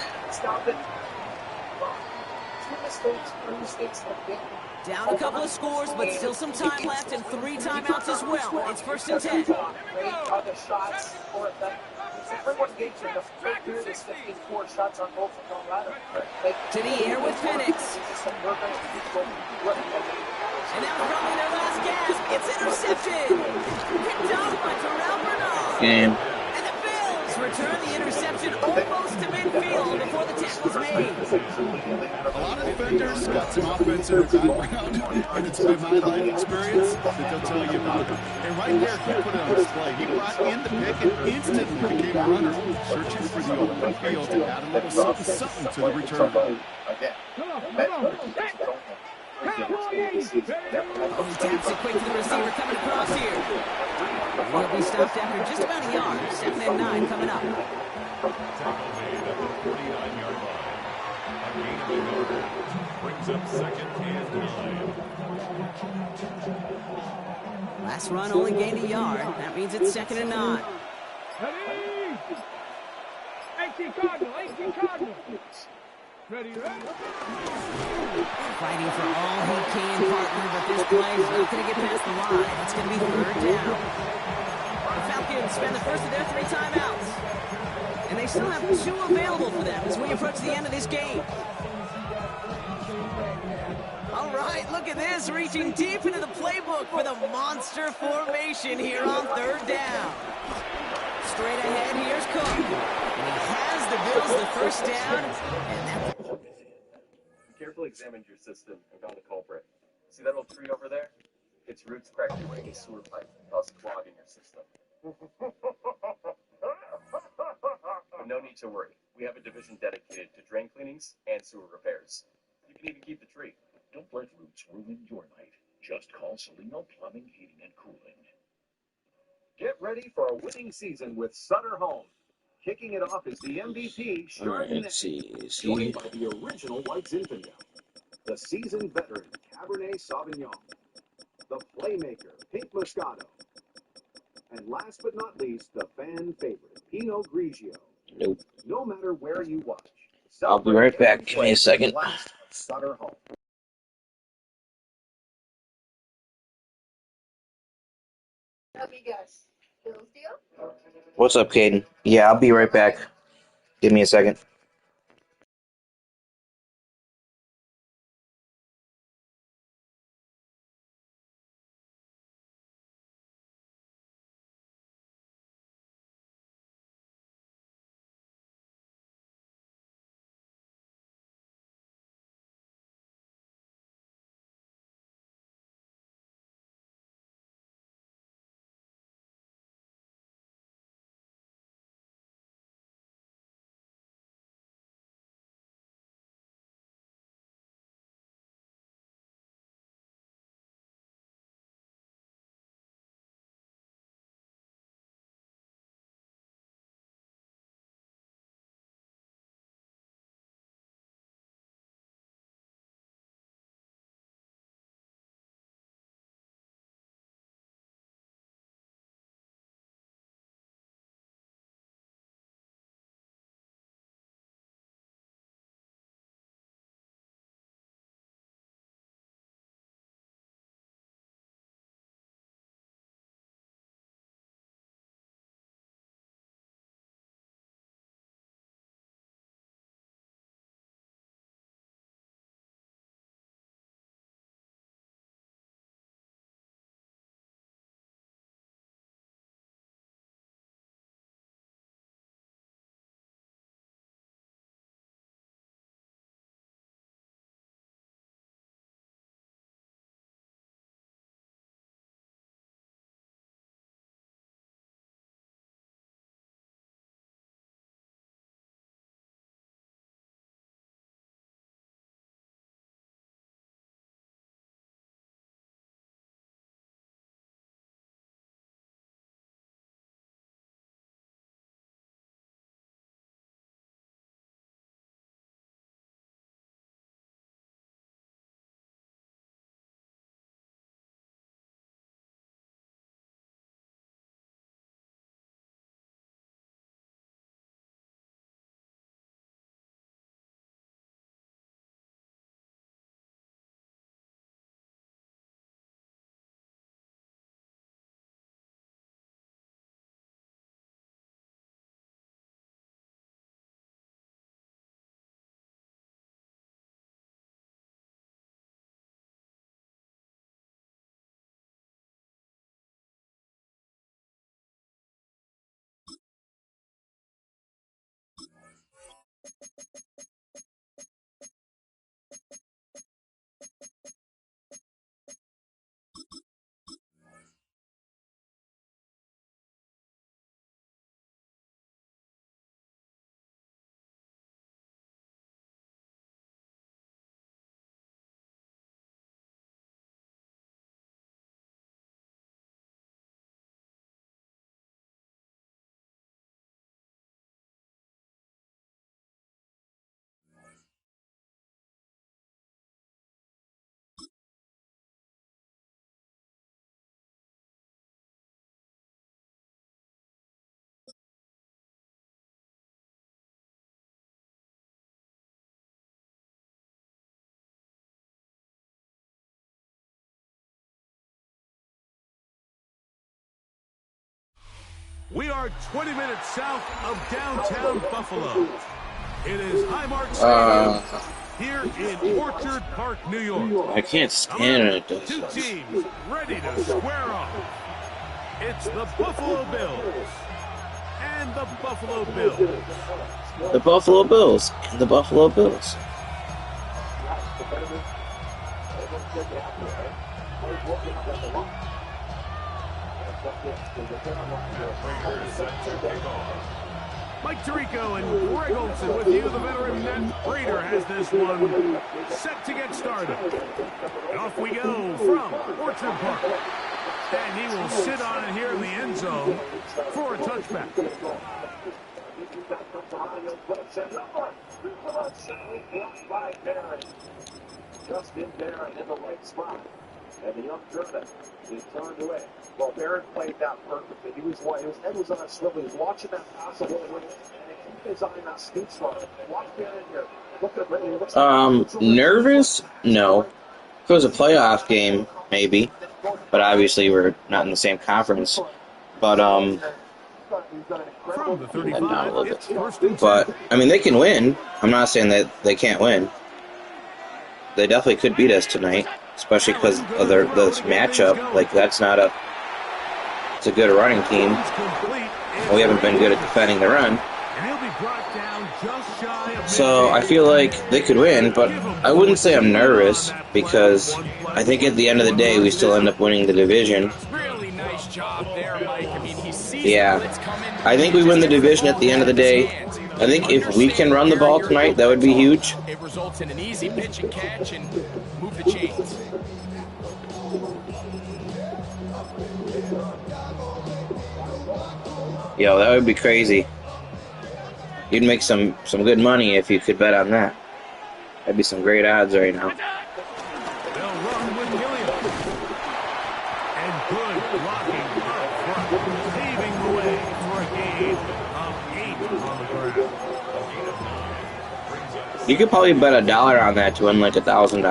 Down a couple of scores, but still some time left and 3 timeouts as well. It's 1st and 10. To the air with Penix. And that was probably their last gasp. It's intercepted. Picked up by Terrell Bernard. Game. And the Bills return the interception almost to midfield before the tackle's made. A lot of defenders got some offense in their background, and it's been my life experience that they'll tell you about it. And right there, he put it on display. He brought in the pick and instantly became a runner, searching for the open field to add a little something to the return. Jones into the season. Oh, he taps it quick to the receiver coming across here. And he'll be stopped after just about a yard. 2nd and 9 coming up. Tackle made at the 49-yard line. A gain of a yard. Brings up 2nd and 9. Last run only gained a yard. That means it's 2nd and 9. Ready, ready. Fighting for all he can, partner, but this play is not going to get past the line. It's going to be 3rd down. The Falcons spend the first of their 3 timeouts. And they still have 2 available for them as we approach the end of this game. All right, look at this, reaching deep into the playbook for the monster formation here on 3rd down. Straight ahead, here's Cook. And he has the Bills the first down, and that's... Carefully examined your system and found the culprit. See that little tree over there? Its roots cracked your a sewer pipe, thus clogging your system. But no need to worry. We have a division dedicated to drain cleanings and sewer repairs. You can even keep the tree. Don't let roots ruin your night. Just call Salino Plumbing, Heating, and Cooling. Get ready for a winning season with Sutter Home. Kicking it off is the MVP, Chardonnay, joined by the original White Zinfandel, the seasoned veteran, Cabernet Sauvignon, the playmaker, Pink Moscato, and last but not least, the fan favorite, Pinot Grigio. Nope. No matter where you watch, I'll be right back. Give me a second. Sutter Home. Love you guys. Bills deal? What's up, Caden? Yeah, I'll be right back. Give me a second. We are 20 minutes south of downtown Buffalo. It is Highmark Stadium here in Orchard Park, New York. I can't stand it. Two teams ready to square off. It's the Buffalo Bills and the Buffalo Bills. The Buffalo Bills and the Buffalo Bills. Mike Tirico and Greg Olson with you. The veteran Matt Prater has this one set to get started. And off we go from Orchard Park. And he will sit on it here in the end zone for a touchback. Just in there and in the right spot. And the young German is turned away. Well, Barrett played that perfectly. His head was on a swivel. He was watching that pass a little bit, and he kept his eye on that scoot spot. Watch Barrett here. Look at Brady. Nervous? No. If it was a playoff game, maybe. But obviously we're not in the same conference. But, From the 35, it's first and 10. but, I mean, they can win. I'm not saying that they can't win. They definitely could beat us tonight, especially because of this matchup. Like, that's not a... It's a good running team. We haven't been good at defending the run. So I feel like they could win, but I wouldn't say I'm nervous because I think at the end of the day we still end up winning the division. Really nice job there, Mike. I mean, he sees Yeah, the blitz coming. I think we win the division at the end of the day. I think if we can run the ball tonight, that would be huge. It results in an easy pitch and catch and move the chains. Yo, that would be crazy. You'd make some good money if you could bet on that. That'd be some great odds right now. They'll run with Gilliam. And good blocking up front, paving the way for a gain of 8 on the ground. You could probably bet $1 on that to win like $1,000.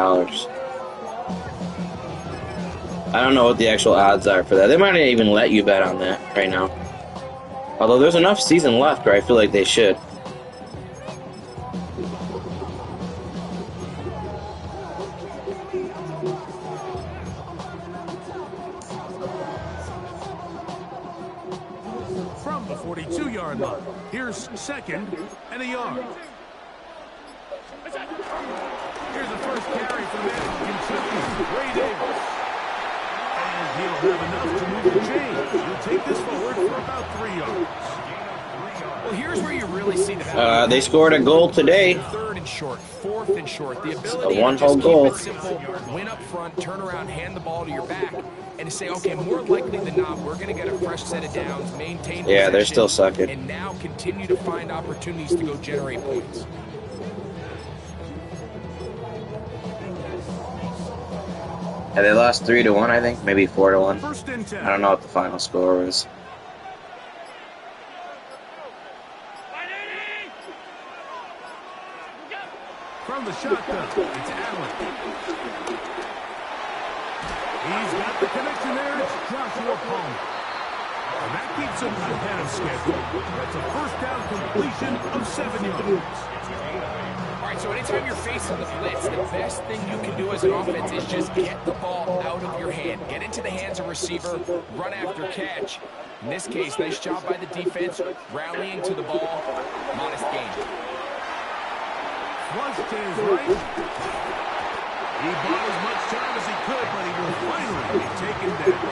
I don't know what the actual odds are for that. They might not even let you bet on that right now. Although there's enough season left where I feel like they should. From the 42-yard line, here's second and a yard. Here's the first carry for Madden. Ray Davis. And he'll have enough to move the chains. He'll take this forward for about 3 yards. Well, here's where you really see the They scored a goal today. Third and short, fourth and short. The ability A one-hole to just goal. keep it simple, win up front, turn around, hand the ball to your back, and to say, okay, more likely than not, we're going to get a fresh set of downs, maintain Yeah, they're possession, still sucking. and now continue to find opportunities to go generate points. Yeah, they lost 3-1, I think, maybe 4-1. First and 10. I don't know what the final score was. From the shotgun, it's Allen. He's got the connection there. It's Joshua Palmer. And that keeps him ahead of schedule. That's a first down completion of 7 yards. All right, so anytime you're facing the blitz, the best thing you can do as an offense is just get the ball out of your hand. Get into the hands of receiver, run after catch. In this case, nice job by the defense, rallying to the ball. Modest gain. Flush to his right. He bought as much time as he could, but he will finally be taken down.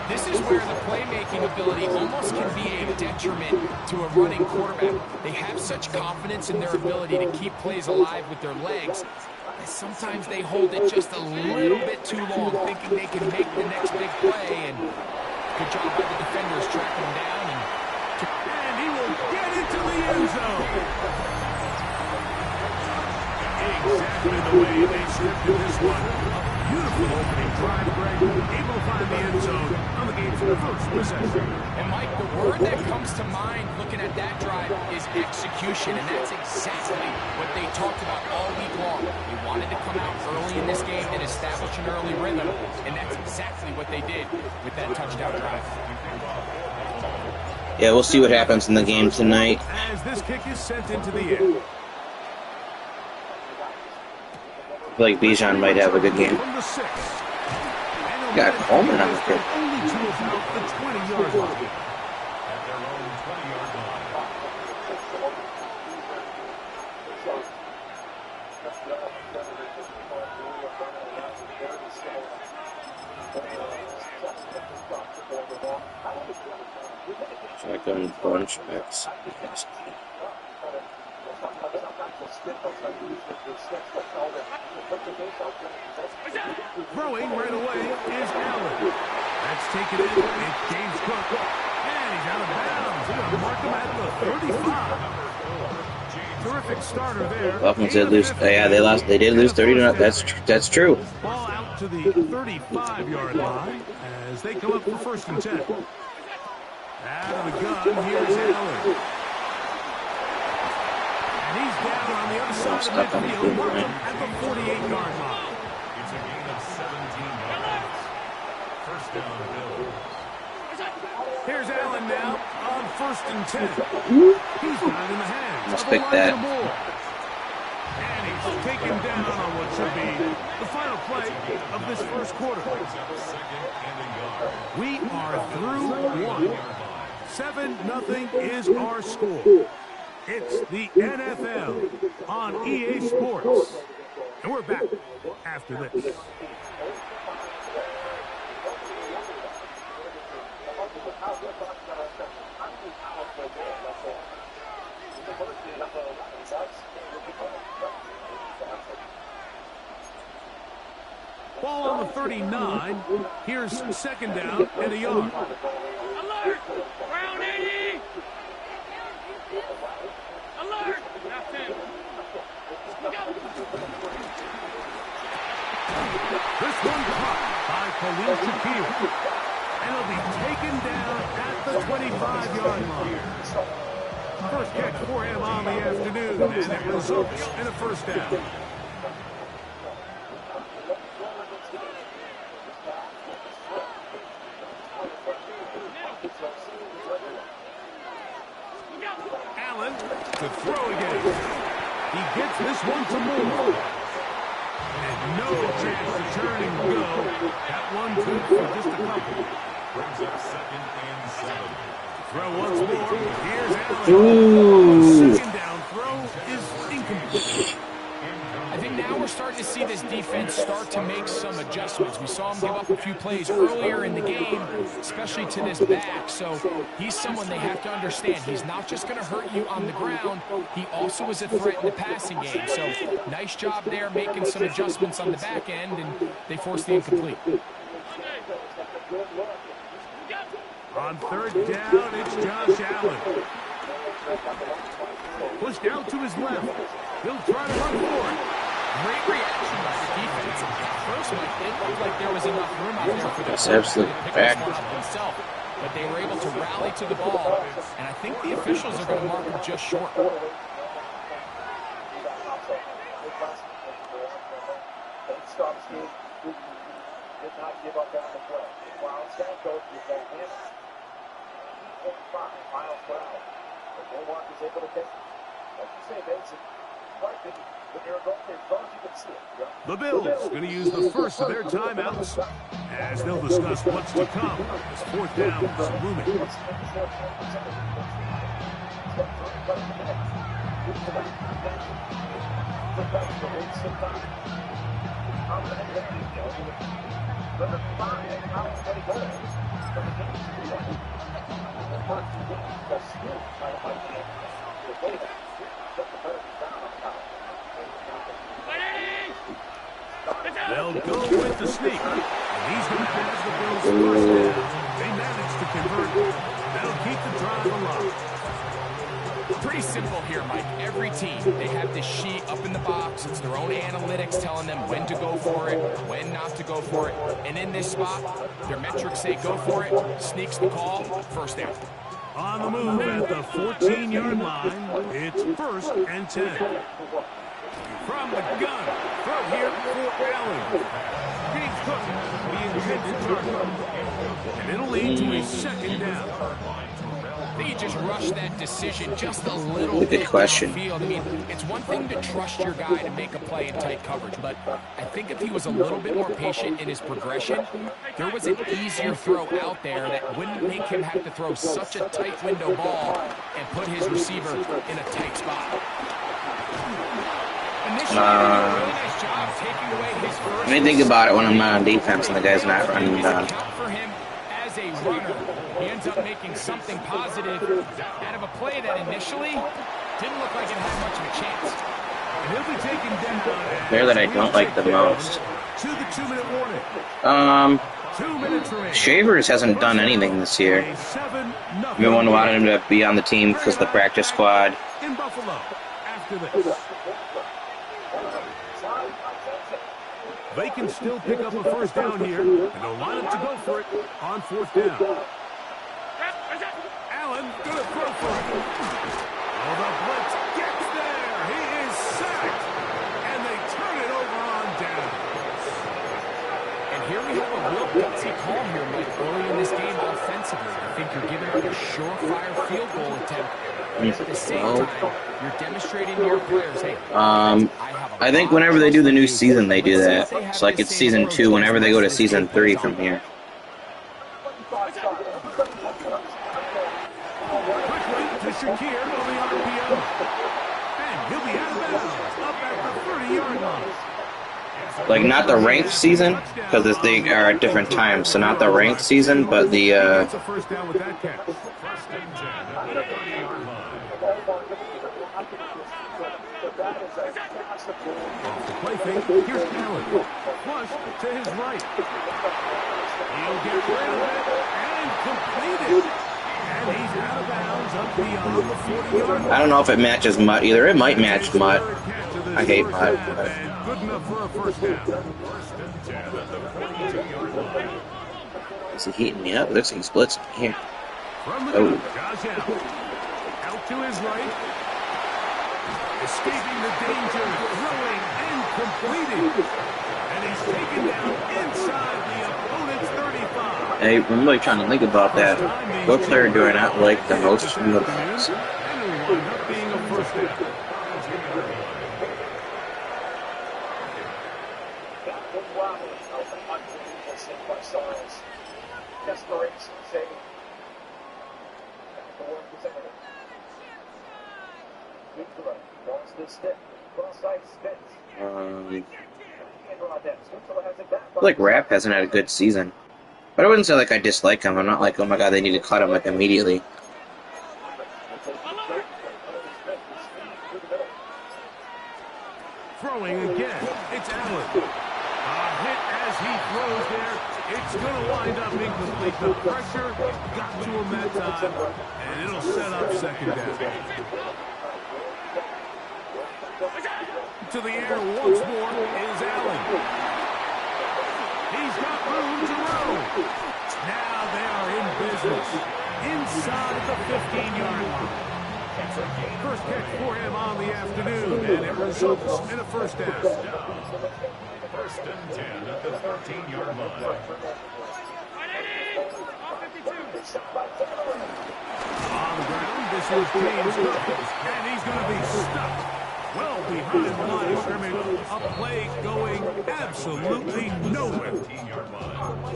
This is where the playmaking ability almost can be a detriment to a running quarterback. They have such confidence in their ability to keep plays alive with their legs that sometimes they hold it just a little bit too long, thinking they can make the next big play. And good job by the defenders tracking him down. And he will get into the end zone. Exactly the way they scripted this one. A beautiful opening drive, Greg. Able to find the end zone on the game's first possession. And Mike, the word that comes to mind looking at that drive is execution, and that's exactly what they talked about all week long. They wanted to come out early in this game and establish an early rhythm, and that's exactly what they did with that touchdown drive. Yeah, we'll see what happens in the game tonight. As this kick is sent into the air. I feel like Bijan might have a good game. Got Coleman on the kick. Only to about the 20-yard line. At their own 20-yard line. Shotgun bunch X. Throwing right away is Allen. That's taken in. It's James Cook. And he's out of bounds. He's going to mark him at the 35. Terrific starter there. Dolphins did lose. Yeah, they lost. They did lose 30-0. That's true. Ball out to the 35-yard line as they come up for 1st and 10. Out of the gun, here's Allen. And he's down on the other side of midfield, marked him at the 48-yard line. It's a gain of 17 yards. 1st down, Bills. Here's Allen now on 1st and 10. He's got it in the hands. Let's pick that. And he's taken down on what should be the final play of this 1st quarter. We are through 1. 7-0 is our score. It's the NFL on EA Sports. And we're back after this. Ball on the 39. Here's 2nd down and a yard. Alert! Round 80! Alert! That's it. This one caught by Khalil Shakir. And it'll be taken down at the 25-yard line. First catch for him on the afternoon, and it results in a 1st down. Allen to throw again. He gets this one to Moore. And no chance to turn and go. That one good for just a couple. Brings up 2nd and 7. Throw once more. Here's Allen. Ooh. 2nd down throw is incomplete. I think now we're starting to see this defense start to make some adjustments. We saw him give up a few plays earlier in the game, especially to this back. So he's someone they have to understand. He's not just going to hurt you on the ground. He also is a threat in the passing game. So nice job there making some adjustments on the back end, and they forced the incomplete. On 3rd down, it's Josh Allen. Pushed out to his left. He'll try to run for it. Great reaction by the defense. At first, Mike, it looked like there was enough room out there for the That's absolute fact. himself, but they were able to rally to the ball, and I think the officials are going to mark him just short. Did not give up on the play. While Stan goes with that hit, 8.5 miles per hour. But Milwaukee's able to take it. Like you say, Benson, when you're a goalkeeper, as long as you can see it. Yeah. The Bills going to use the first of their timeouts as they'll discuss what's to come as 4th down is looming. They'll go with the sneak, and he's going to pass the Bills first down. They managed to convert. That'll keep the drive alive. Pretty simple here, Mike. Every team, they have this sheet up in the box. It's their own analytics telling them when to go for it, when not to go for it. And in this spot, their metrics say go for it, sneaks the call, 1st down. On the move at the 14-yard line, it's 1st and 10. From the gun, throw here for Allen. James Cook, the intended target. And it'll lead to a 2nd down. I think he just rushed that decision just a little bit Good question. downfield. I mean, it's one thing to trust your guy to make a play in tight coverage, but I think if he was a little bit more patient in his progression, there was an easier throw out there that wouldn't make him have to throw such a tight window ball and put his receiver in a tight spot. I mean, think about it when I'm not on defense and the guy's not running down. For him as a runner, he ends up making something positive out of a play that initially didn't look like it had much of a chance. And he'll be taken down. Player that I don't like the most. To the 2-minute warning. 2 minutes remaining. Shavers hasn't done anything this year. Everyone wanted him to be on the team because of the practice squad. In Buffalo, after this. They can still pick up a first down here, and they'll line up to go for it on 4th down. Allen gonna throw for it. Oh, the blitz gets there. He is sacked, and they turn it over on down. And here we have a real gutsy call here, Mike, early in this game offensively. I think you're giving up a surefire field goal attempt. At the same time, you're demonstrating to your players, hey, I think whenever they do the new season, they do that. It's like it's season 2, whenever they go to season 3 from here. Like, not the ranked season, because they are at different times, so not the ranked season, but the, play fake. Here's Allen. Flush to his right. He'll get rid of it and complete it. And he's out of bounds up beyond the 40-yard line. I don't know if it matches Mutt either. It might match Mutt. I hate Mutt. Good enough for a first down. Is he heating me up? Looks like he's blitzing me here. Oh. Josh Allen. Out to his right. Escaping the danger, throwing and completing. And he's taken down inside the opponent's 35. Hey, I'm really trying to think about that. What player do I not like the most from the Bucs? And it'll wind up being a first down. I feel like Rapp hasn't had a good season. But I wouldn't say like I dislike him. I'm not like, oh my god, they need to cut him like immediately. Throwing again. It's Allen. A hit as he throws there. It's going to wind up incomplete. The pressure got to him that time, and it'll set up second down. To the air once more is Allen. He's got room to roam. Now they are in business inside the 15-yard line. First catch for him on the afternoon, and it results in a first down. First and 10 at the 13-yard line. On the ground, this is James Cook, and he's going to be stuck well behind the line of scrimmage. A play going absolutely nowhere.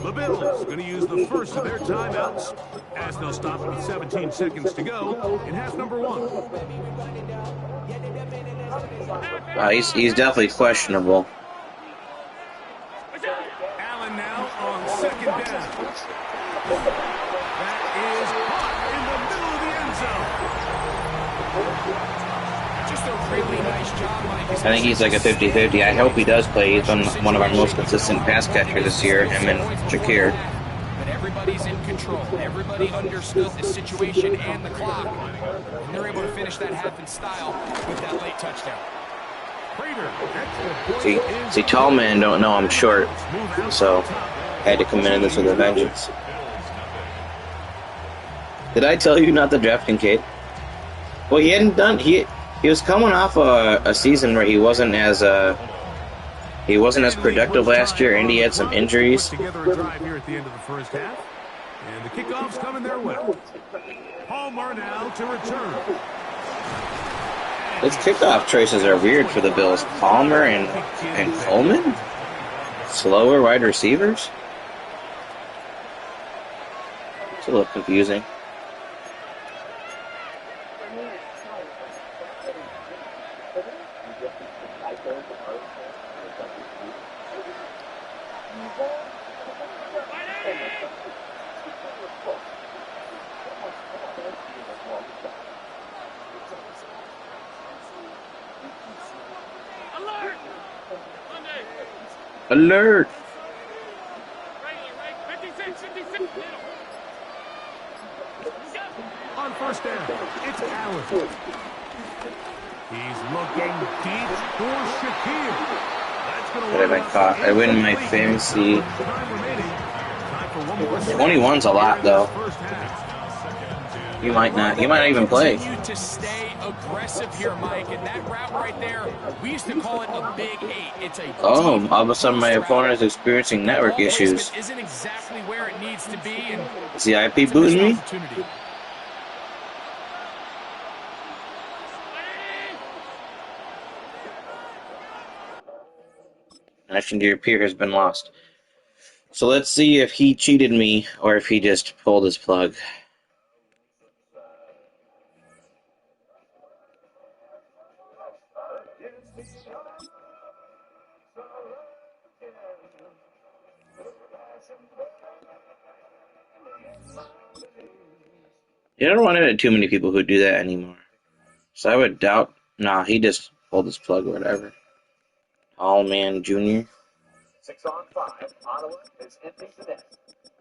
The Bills going to use the first of their timeouts as they'll stop it with 17 seconds to go in half number 1. He's definitely questionable. Allen now on second down. That is caught in the middle of the end zone. Just a really nice job, Mike. I think he's like a 50-50. I hope he does play. He's been one of our most consistent pass catchers this year, him and Shakir. But everybody's in control. Everybody understood the situation and the clock. And they're able to finish that half in style with that late touchdown. See, tall men don't know I'm short, so I had to come in this with a vengeance. Did I tell you not to draft Kincaid? Well, he hadn't done. He was coming off a season where he wasn't as productive last year, and he had some injuries. Together a drive here at the end of the first half, and the kickoff's coming their way. Palmer now to return. These kickoff choices are weird for the Bills. Palmer and Coleman? Slower wide receivers? It's a little confusing. Alert! On first down, it's Allen. He's looking deep for Shakir. That's going to Could have been caught. I win my fantasy. 21's a lot, though. You might not even play. Continue to stay aggressive here, Mike, and that route right there, we used to call it a big 8. It's a Oh, all of a sudden my opponent is experiencing network issues. Isn't exactly where it needs to be, and is the IP booting me? Connection to your peer has been lost. So let's see if he cheated me or if he just pulled his plug. You don't want to have too many people who do that anymore. So I would doubt. Nah, he just pulled his plug or whatever. Allman Jr. 6 on 5. Ottawa is empty to net.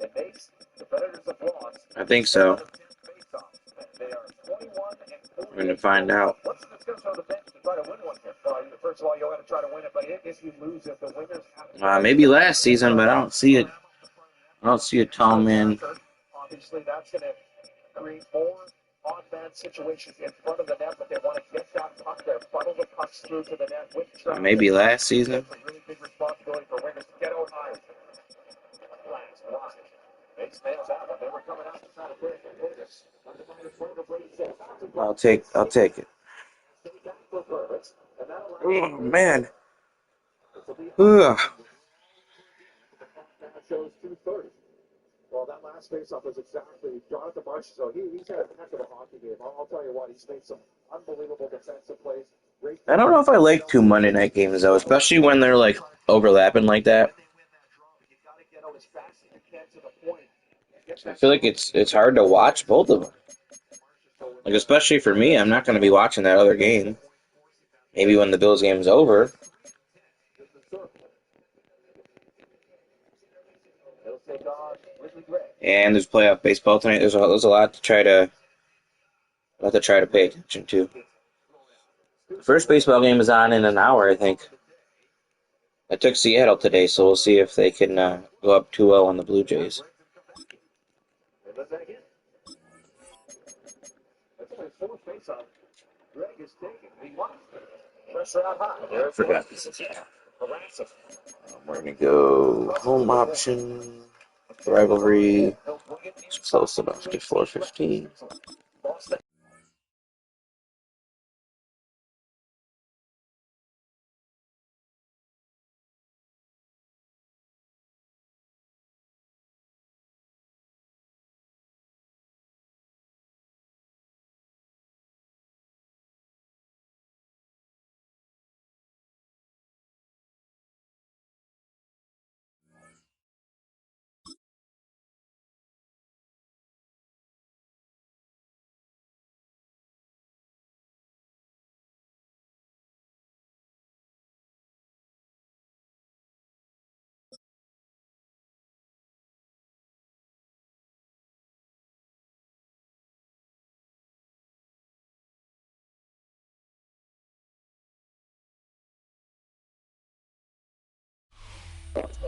It makes the Predators have lost. I think so. They are 21 and 4. We're gonna find out. What's the discussion on the bench to try to win one here? First of all, you want to try to win it, but if you lose, if the winners Maybe last season, but I don't see it. I don't see a tall man. Obviously, that's going to create more odd-man situations in front of the net, but they want to get that puck there, funnel the pucks through to the net with traffic. Maybe last season. It's a really big responsibility for wingers to get out high. Last block. Makes nails out, but they were coming out to try to break it. I'll take it. Oh man. Ugh. Shows 2:30. Well, that last face-off was exactly Jonathan Marsh. So he's had a heck of a hockey game. I'll tell you what, he's made some unbelievable defensive plays. I don't know if I like 2 Monday night games though, especially when they're like overlapping like that. I feel like it's hard to watch both of them. Like especially for me, I'm not going to be watching that other game. Maybe when the Bills game's over. And there's playoff baseball tonight. There's a lot to try to pay attention to. The first baseball game is on in an hour, I think. I took Seattle today, so we'll see if they can go up 2-0 on the Blue Jays. I forgot this is we're going to go home option, rivalry. It's close enough to 4:15.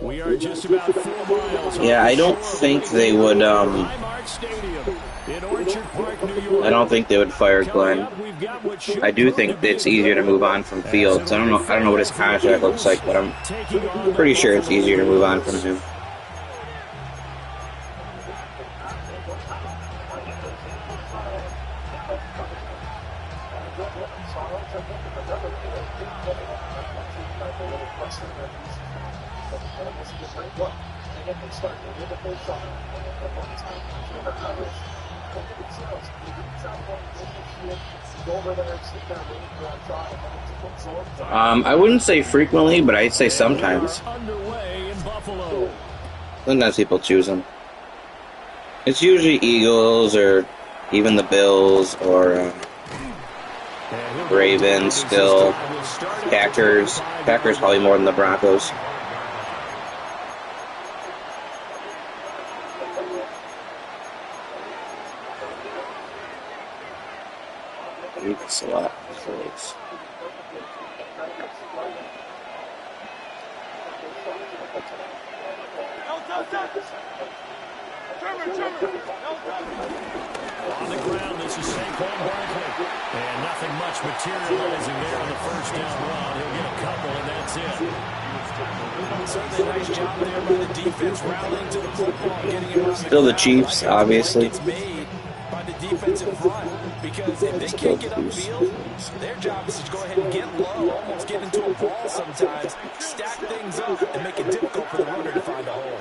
We are just about 4 miles. Yeah, I don't think they would. I don't think they would fire Glenn. I do think it's easier to move on from Fields. I don't know what his contract looks like, but I'm pretty sure it's easier to move on from him. I wouldn't say frequently, but I'd say sometimes. Sometimes people choose them. It's usually Eagles or even the Bills or Ravens still. Packers. Packers probably more than the Broncos. It's a lot. On the ground, this is Saquon Barkley. And nothing much materializing there on the first down run. He'll get a couple, and that's it. Certainly a nice job there by the defense, rallying to the football, getting it around Still the Chiefs, obviously. It's made by the defensive front, because if they can't get upfield, their job is to go ahead and get low, almost get into a ball sometimes, stack things up, and make it difficult for the runner to find a hole.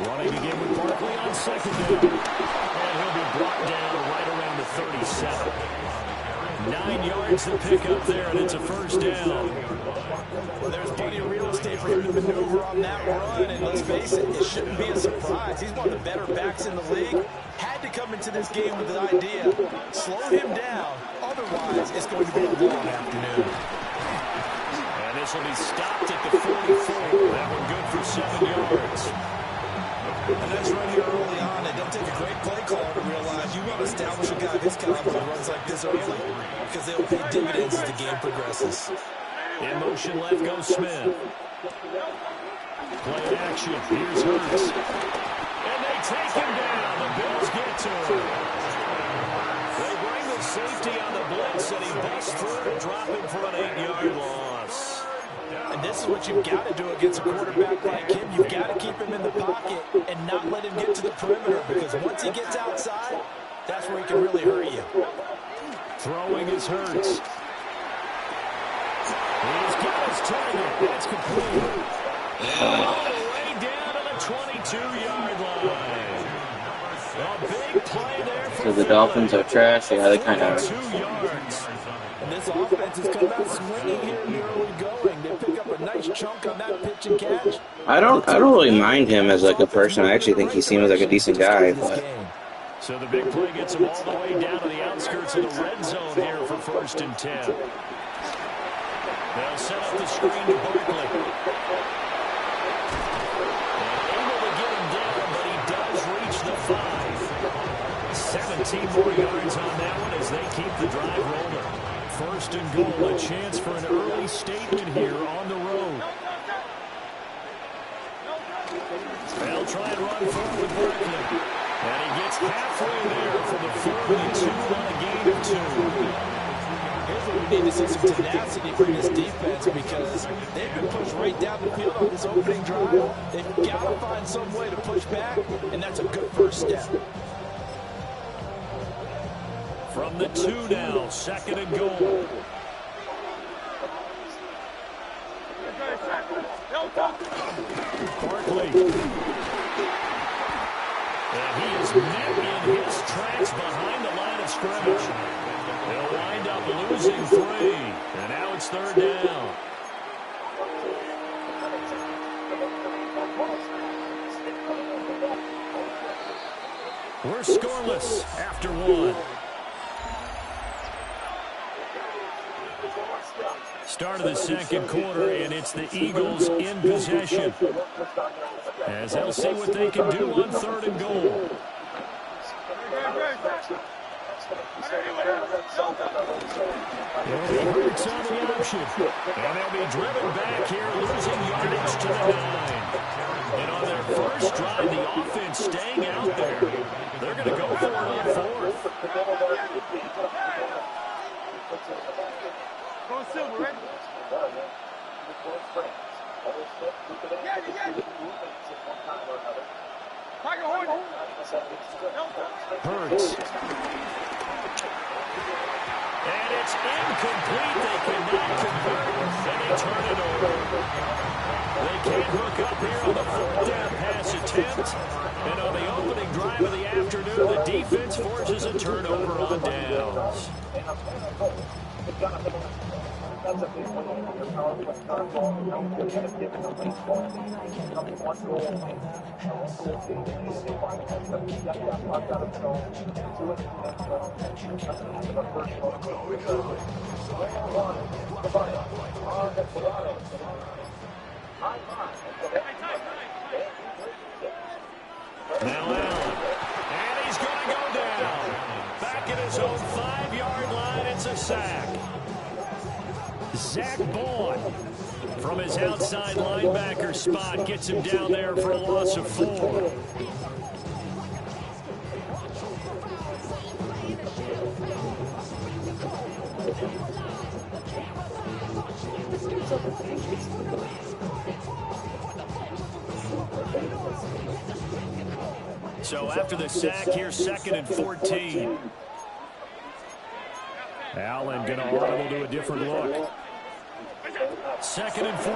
Running again with Barkley on second down. And he'll be brought down right around the 37. 9 yards to pick up there, and it's a first down. Well, there's plenty of real estate for him to maneuver on that run, and let's face it, it shouldn't be a surprise. He's one of the better backs in the league. Had to come into this game with the idea, slow him down, otherwise it's going to be a long afternoon. And this will be stopped at the 44. That one good for 7 yards. And that's right here early on. It don't take a great play caller to realize you want to establish a guy this caliber who runs like this early, because they'll pay dividends as the game progresses. In motion left goes Smith. Play action. Here's Hurts. And they take him down. The Bills get to him. They bring the safety on the blitz, and he busts through to drop him for an 8-yard loss. And this is what you've got to do against a quarterback like him. You've got to keep him in the pocket and not let him get to the perimeter, because once he gets outside, that's where he can really hurt you. Throwing is Hurts. He's got his target. That's complete. All the way down to the 22-yard line. A big play there for So the Dolphins are trash. Yeah, they kind of are. 2 yards. And this offense has come out swinging here in the early going. They pick up a nice chunk on that pitch and catch. I don't really mind him as like a person. I actually think he seems like a decent guy, but So the big play gets him all the way down to the outskirts of the red zone here for 1st and 10. They'll set up the screen to Barkley. And able to get him down, but he does reach the 5. 17 more yards on that one as they keep the drive rolling. 1st and goal, a chance for an early statement here on the road. They'll try and run forward with Barkley. And he gets halfway there for the 4-2 on a gain of 2. Here's what we need to see some tenacity from this defense, because they've been pushed right down the field on this opening drive. They've got to find some way to push back, and that's a good first step. From the 2 now, 2nd and goal. Barkley. And he is met in his tracks behind the line of scrimmage. They'll wind up losing 3. And now it's 3rd down. We're scoreless after 1. Start of the 2nd quarter, and it's the Eagles in possession, as they'll see what they can do on 3rd and goal. Hurts on the option, and they'll be driven back here, losing yardage to the 9. And on their first drive, the offense staying out there. They're going to go for it on 4th. Go Silver, ready? Hurts. And it's incomplete. They cannot convert, and they turn it over. They can't hook up here on the fourth down pass attempt. And on the opening drive of the afternoon, the defense forces a turnover on downs. That's a big one. Your power play third ball. Don't forget to give it a late ball. Number one goal. They find it. Get that puck out of the zone. Do it. Doesn't have the first one. Now Allen. And he's going to go down. Back at his own 5-yard line. It's a sack. Zach Bourne from his outside linebacker spot gets him down there for a loss of 4. So after the sack, here's 2nd and 14. Allen going to audible to a different look. 2nd and 14.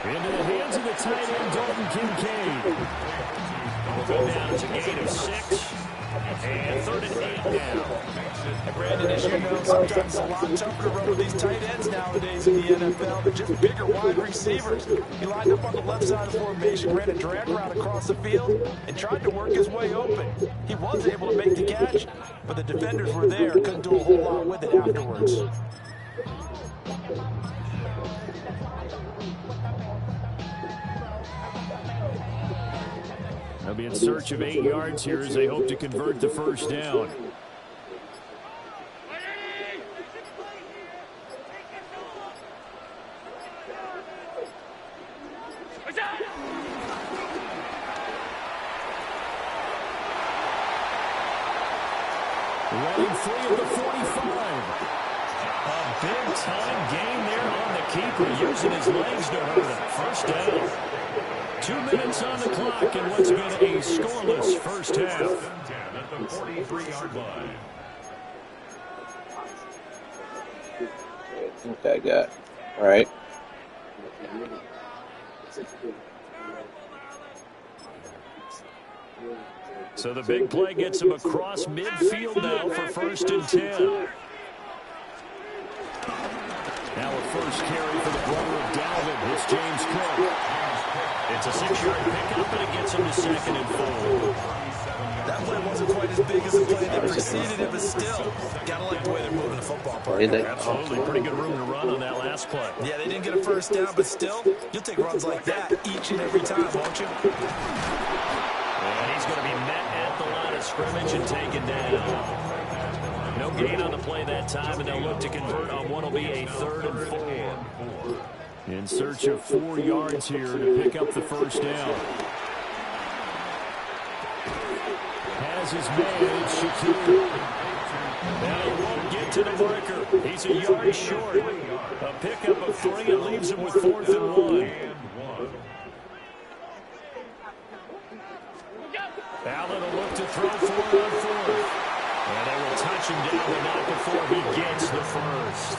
Into the hands of the tight end, Dalton Kincaid. Will go down as a gain of 6. And 3rd and 8 now. Brandon, as you know, sometimes it's a lot tougher to run with these tight ends nowadays in the NFL. They're just bigger wide receivers. He lined up on the left side of the formation, ran a drag route across the field, and tried to work his way open. He was able to make the catch, but the defenders were there, couldn't do a whole lot with it afterwards. They'll be in search of 8 yards here as they hope to convert the first down. Running free at the 45. A big-time gain there on the keeper, using his legs to hurt him. First down. 2 minutes on the clock in what's been a scoreless first half. At the 43-yard line. I think I got. All right. So the big play gets him across midfield now for 1st and 10. Now a first carry for the brother of Dalvin. It's James Cook. It's a 6-yard pickup, and it gets him to 2nd and 4. That play wasn't quite as big as the play that preceded it, but still, gotta like the way they're moving the football part. Absolutely, pretty good room to run on that last play. Yeah, they didn't get a first down, but still, you'll take runs like that each and every time, won't you? And he's going to be met at the line of scrimmage and taken down. No gain on the play that time, and they'll look to convert on what will be a 3rd and 4. In search of 4 yards here to pick up the first down. Has his man, Shakir. Now he won't get to the marker. He's a yard short. A pickup of 3. It leaves him with 4th and 1. Allen will look to throw for it on 4th. And they will touch him down, but not before he gets the first.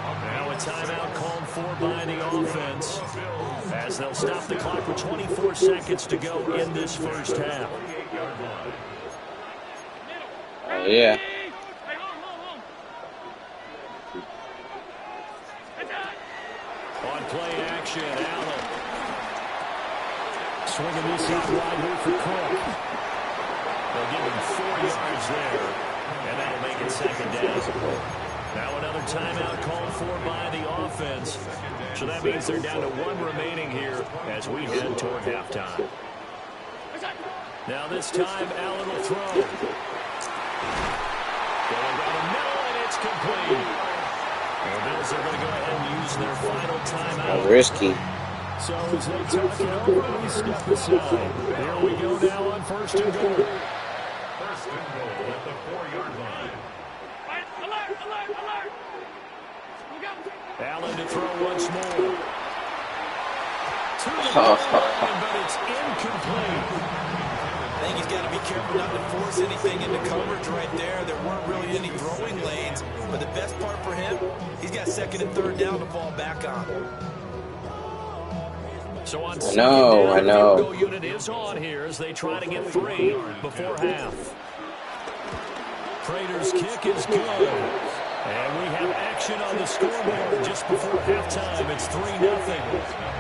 Now a timeout called for by the offense, as they'll stop the clock with 24 seconds to go in this first half. Yeah. On play action, Allen. Swinging this out wide here for Cook. They'll give him 4 yards there, and that'll make it 2nd down. Now another timeout called for by the offense. So that means they're down to 1 remaining here as we head toward halftime. Now this time, Allen will throw. Going down the middle, and it's complete. The Bills are going to go ahead and use their final timeout. Risky. So as they talk it over, we step aside. Here we go now on 1st and goal. 1st and goal at the 4-yard line. Allen to throw once more. To the goal line, but it's incomplete. I think he's got to be careful not to force anything into coverage right there. There weren't really any throwing lanes, but the best part for him, he's got second and third down to fall back on. So on I know. field goal unit is on here as they try to get 3 before half. Prater's kick is good. And we have action on the scoreboard just before halftime. It's 3-0.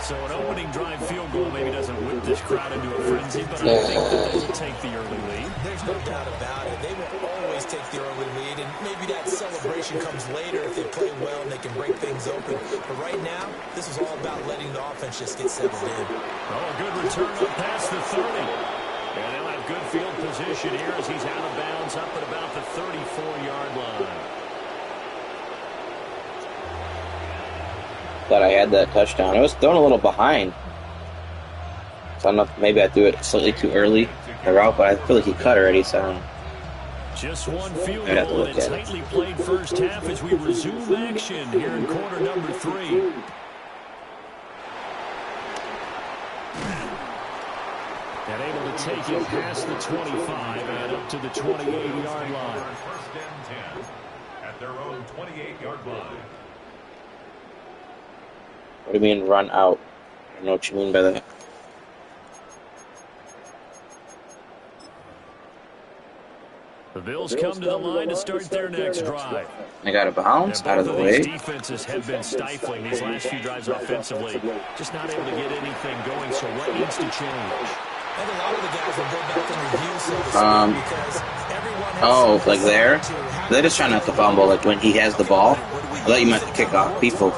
So an opening drive field goal maybe doesn't whip this crowd into a frenzy, but I think that they will take the early lead. There's no doubt about it. They will always take the early lead, and maybe that celebration comes later if they play well and they can break things open. But right now, this is all about letting the offense just get settled in. Oh, a good return up past the 30. And they'll have good field position here as he's out of bounds up at about the 34-yard line. Thought I had that touchdown. I was thrown a little behind. So I don't know if maybe I threw it slightly too early, the route, but I feel like he cut already, so I don't know. Just one field goal and a tightly played first half as we resume action here in quarter number 3. And able to take it past the 25 and up to the 28-yard line. First and 10 at their own 28-yard line. What do you mean run out? I don't know what you mean by that. The Bills come to the line to start their next drive. They got a bounce out of the way. These defenses have been stifling these last few drives offensively. Just not able to get anything going, so what needs to change? And a lot of the guys will go back and review, so to speak, because everyone has like there? They're just trying not to fumble. Like when he has the ball, I thought you meant to kick off people.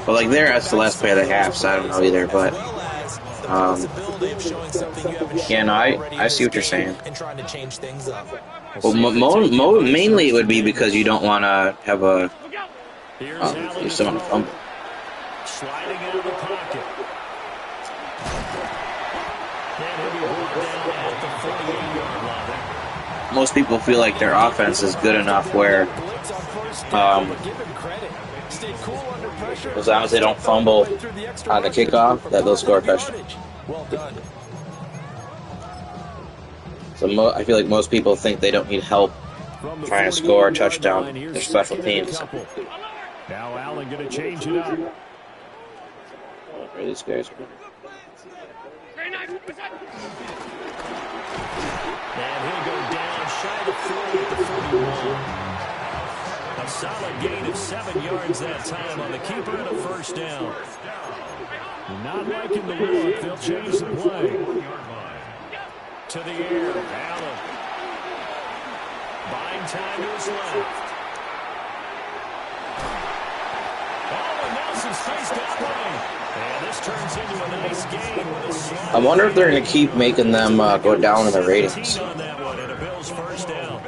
But like there, that's the last play of the half, so I don't know either. But yeah, no, I see what you're saying. Well, mainly it would be because you don't want to have a someone fumble. Sliding out of the pocket. Most people feel like their offense is good enough where, as long as they don't fumble on the kickoff, that they'll score a touchdown. So I feel like most people think they don't need help trying to score a touchdown. They're special teams. Now Allen going to change it up. Where are these guys? And he'll go down shy of 40 at the 41. A solid gain of 7 yards that time on the keeper and a first down. Not liking the look. They'll change the play. To the air. Allen. Buying time to his left. Oh, and Nelson stays down. And this turns into a nice game with a slide. I wonder if they're going to keep making them go down in the ratings. On that one, and a Bills first down.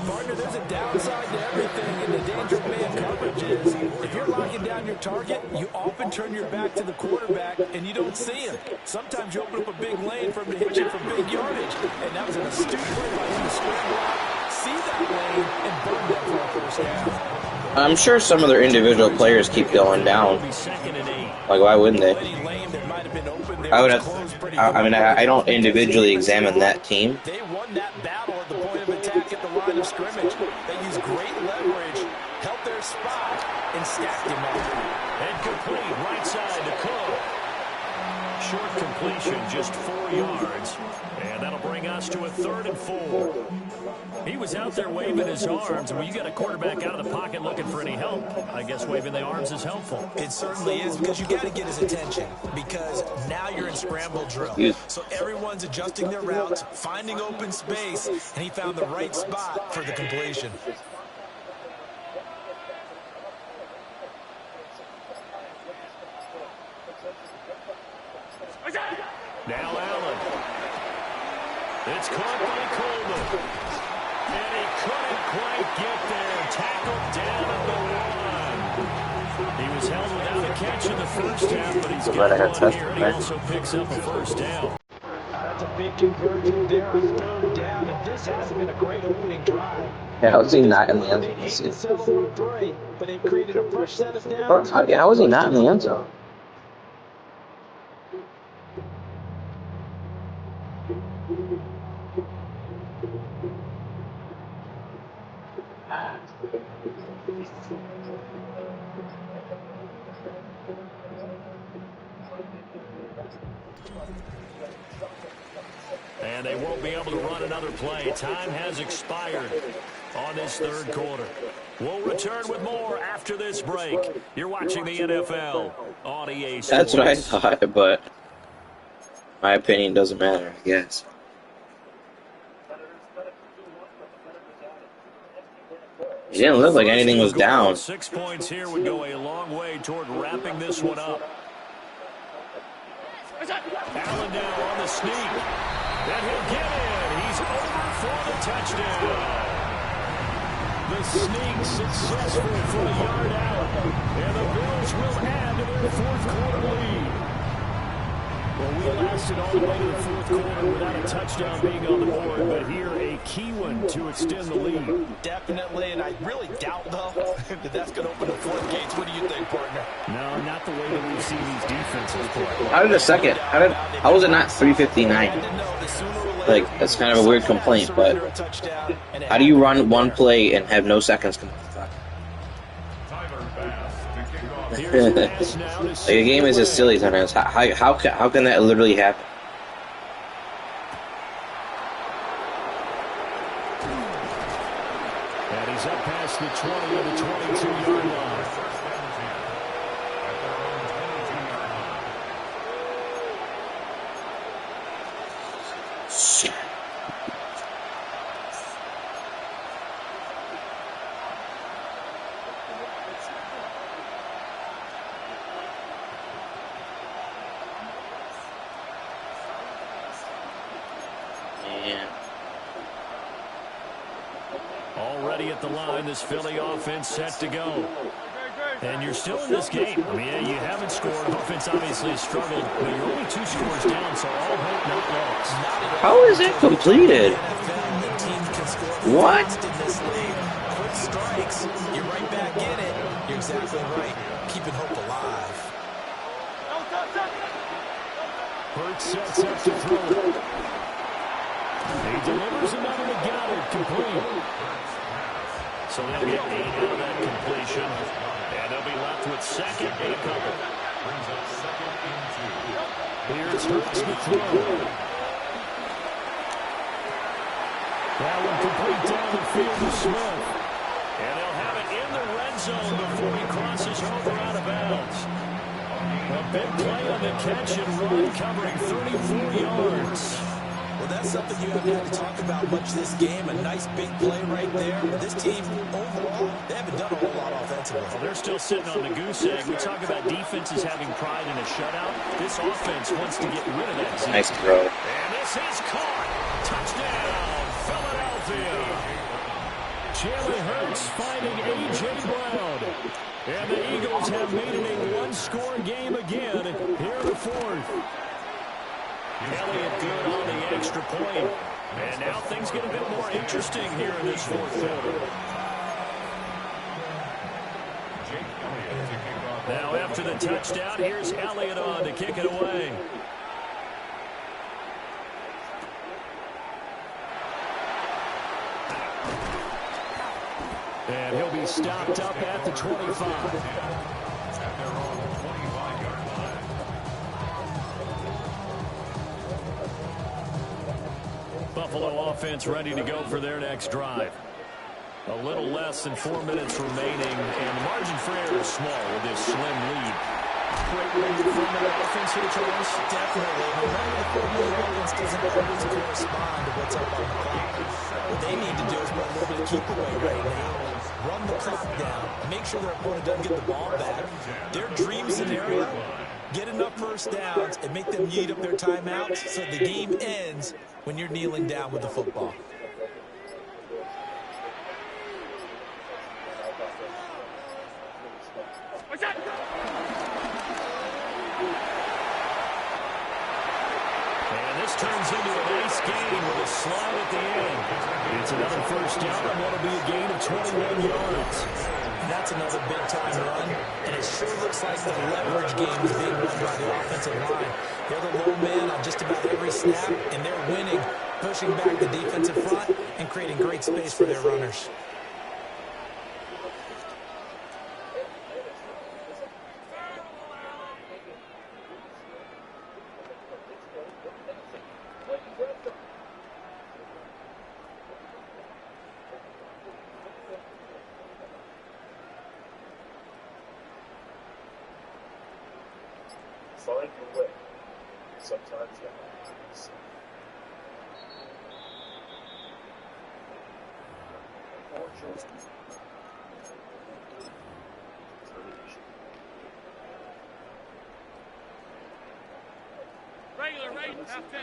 Partner, there's a downside to everything, and the danger of man coverage is if you're locking down your target, you often turn your back to the quarterback, and you don't see him. Sometimes you open up a big lane for him to hit you for big yardage, and that was an astute play by him to scramble out, see that lane, and burn that for a first down. I'm sure some of their individual players keep going down. Like, why wouldn't they? I would have. I mean, I don't individually examine that team. They won that battle at the point of attack at the line of scrimmage. They used great leverage, held their spot, and stacked him up. And complete right side to Cook. Short completion, just 4 yards. And that'll bring us to a 3rd and 4. He was out there waving his arms, and when you got a quarterback out of the pocket looking for any help, I guess waving the arms is helpful. It certainly is, because you got to get his attention, because now you're in scramble drill. So everyone's adjusting their routes, finding open space, and he found the right spot for the completion. Now Allen. It's caught by Coleman. And he couldn't quite get there. Tackled down at the 1. He was held without a catch in the first half, but he's got one here, and he also picks up a first down. That's a big conversion there on 3rd down, and this has been a great opening drive. Yeah, how was he not in the end zone? But they created a fresh set of downs. Yeah, how was he not in the end zone? And they won't be able to run another play. Time has expired on this third quarter. We'll return with more after this break. You're watching the NFL on EA Sports. That's what I thought, but my opinion doesn't matter, I guess. It didn't look like anything was down. 6 points here would go a long way toward wrapping this one up. Allen now on the sneak. And he'll get in. He's over for the touchdown. The sneak successful for the yard out. And the Bills will add to their fourth quarter lead. Well, we lasted all the way to the fourth quarter without a touchdown being on the board, but here a key one to extend the lead. Definitely, and I really doubt, though, that that's going to open the floodgates. What do you think, partner? No, not the way that we've seen these defenses play. How did a second? How was it not 3:59? Like, that's kind of a weird complaint, but how do you run one play and have no seconds come off the clock? Like, a game is just silly sometimes. How can that literally happen? And he's up past the 20 of the 22-yard line. Already at the line, this Philly offense set to go. And you're still in this game. I mean, you haven't scored. Offense obviously has struggled, but you're only 2 scores down, so all hope not lost. How is it completed? What? Quick strikes. You're right back in it. You're exactly right. Keeping hope alive. Hurts sets up to throw. He delivers another to Goddard, complete. So they'll get 8 out of that completion. And they'll be left with second and a couple. Brings up second and 2. Here's Hurts to throw. That one complete down the field to Smith. And they'll have it in the red zone before he crosses over out of bounds. A big play on the catch and run, covering 34 yards. Well, that's something you haven't had to talk about much this game. A nice big play right there. But this team, overall, they haven't done a whole lot offensively. Well, they're still sitting on the goose egg. We talk about defenses having pride in a shutout. This offense wants to get rid of that. Nice throw. And this is caught. Touchdown, Philadelphia. Jalen Hurts finding A.J. Brown. And the Eagles have made it a one-score game again here in the fourth. Elliott good on the extra point. And now things get a bit more interesting here in this fourth quarter. Now after the touchdown, here's Elliott on to kick it away. And he'll be stopped up at the 25. Buffalo offense ready to go for their next drive. A little less than 4 minutes remaining, and the margin for error is small with this slim lead. Great way to form the offense here, Charles. Definitely. Remember, the formula offense doesn't always correspond to what's up on the clock. What they need to do is run a little bit of keep away right now. Run the clock down. Make sure their opponent doesn't get the ball back. Their dream scenario, get enough first downs and make them eat up their timeouts so the game ends when you're kneeling down with the football. What's that? And this turns into a nice game with a slide at the end. It's another first down, and that'll be a gain of 21 yards. That's another big-time run, and it sure looks like the leverage game is being run by the offensive line. They're the low man on just about every snap, and they're winning, pushing back the defensive front and creating great space for their runners. Find your way. Sometimes you have to. Regular rate, half 10.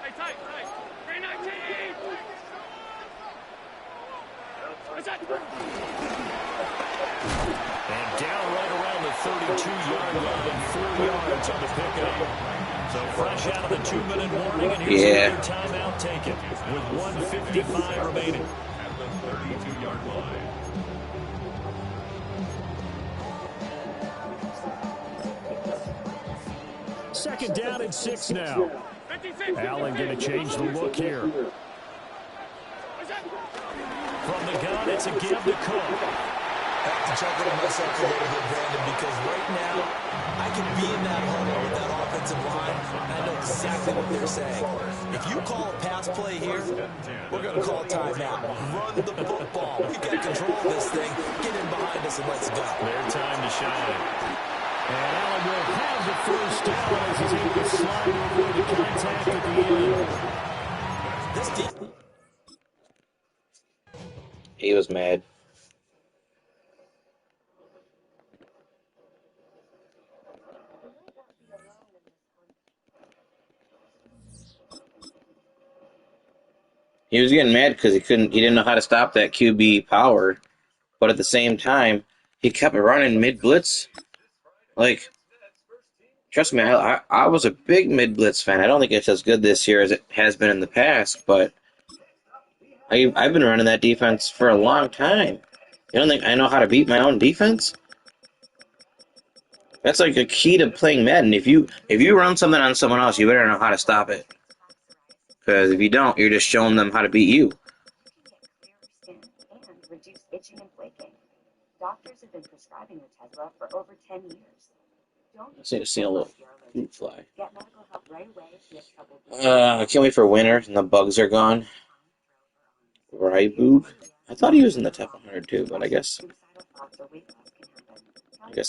Hey, tight. 319! What's that? And down right around the 32-yard line, 4 yards on the pickup. So fresh out of the 2-minute warning, and here's another timeout taken with 1:55 remaining. At the 32-yard line. Second down and 6 now. Allen going to change the look here. From the gun, it's a give to Cook. I have to chuckle to myself a little bit, Brandon, because right now I can be in that huddle with that offensive line, and I know exactly what they're saying. If you call a pass play here, we're going to call a timeout. Run the football. We got control of this thing. Get in behind us and let's go. Their time to shine. And Allen will have the first down as he's able to slide over the contact at the end. This deep. He was mad. He was getting mad because he didn't know how to stop that QB power, but at the same time, he kept running mid-blitz. Like, trust me, I was a big mid-blitz fan. I don't think it's as good this year as it has been in the past, but I've been running that defense for a long time. You don't think I know how to beat my own defense? That's like a key to playing Madden. If you run something on someone else, you better know how to stop it. Because if you don't, you're just showing them how to beat you. Reduce itching and flaking. Doctors have been prescribing Otezla for over 10 years. Don't See a little fruit fly. get medical help right away if you have trouble. I can't wait for winter and the bugs are gone. Ryboog? I thought he was in the top 100 too, but I guess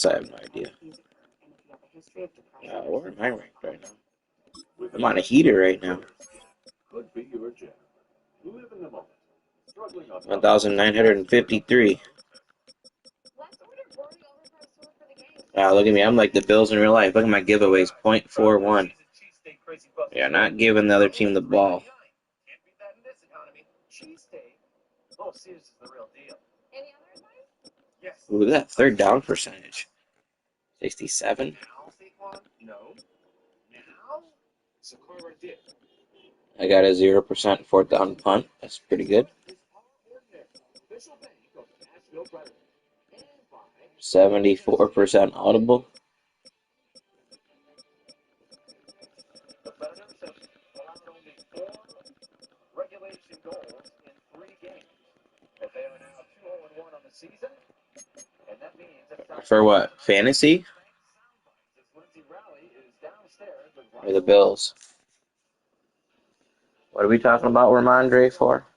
I have no idea. Where am I ranked right now? I'm on a heater right now. Could be your gym. Live in the moment. Struggling on 1,953. Look at me. I'm like the Bills in real life. Look at my giveaways. 0.41. Yeah, not giving the other team the ball. Can't beat that in this economy. Cheesesteak. Oh, Sears is the real deal. Any other advice? Yes. Look at that third down percentage. 67. Now, Saquon? No. Now? Sequoia did. I got a 0% fourth down punt. That's pretty good. 74% audible. The Predators have allowed only 4 regulation goals in 3 games. But they are now 2-1 on the season. And that means that For what? Fantasy? Or the Bills? What are we talking about Ramondre for?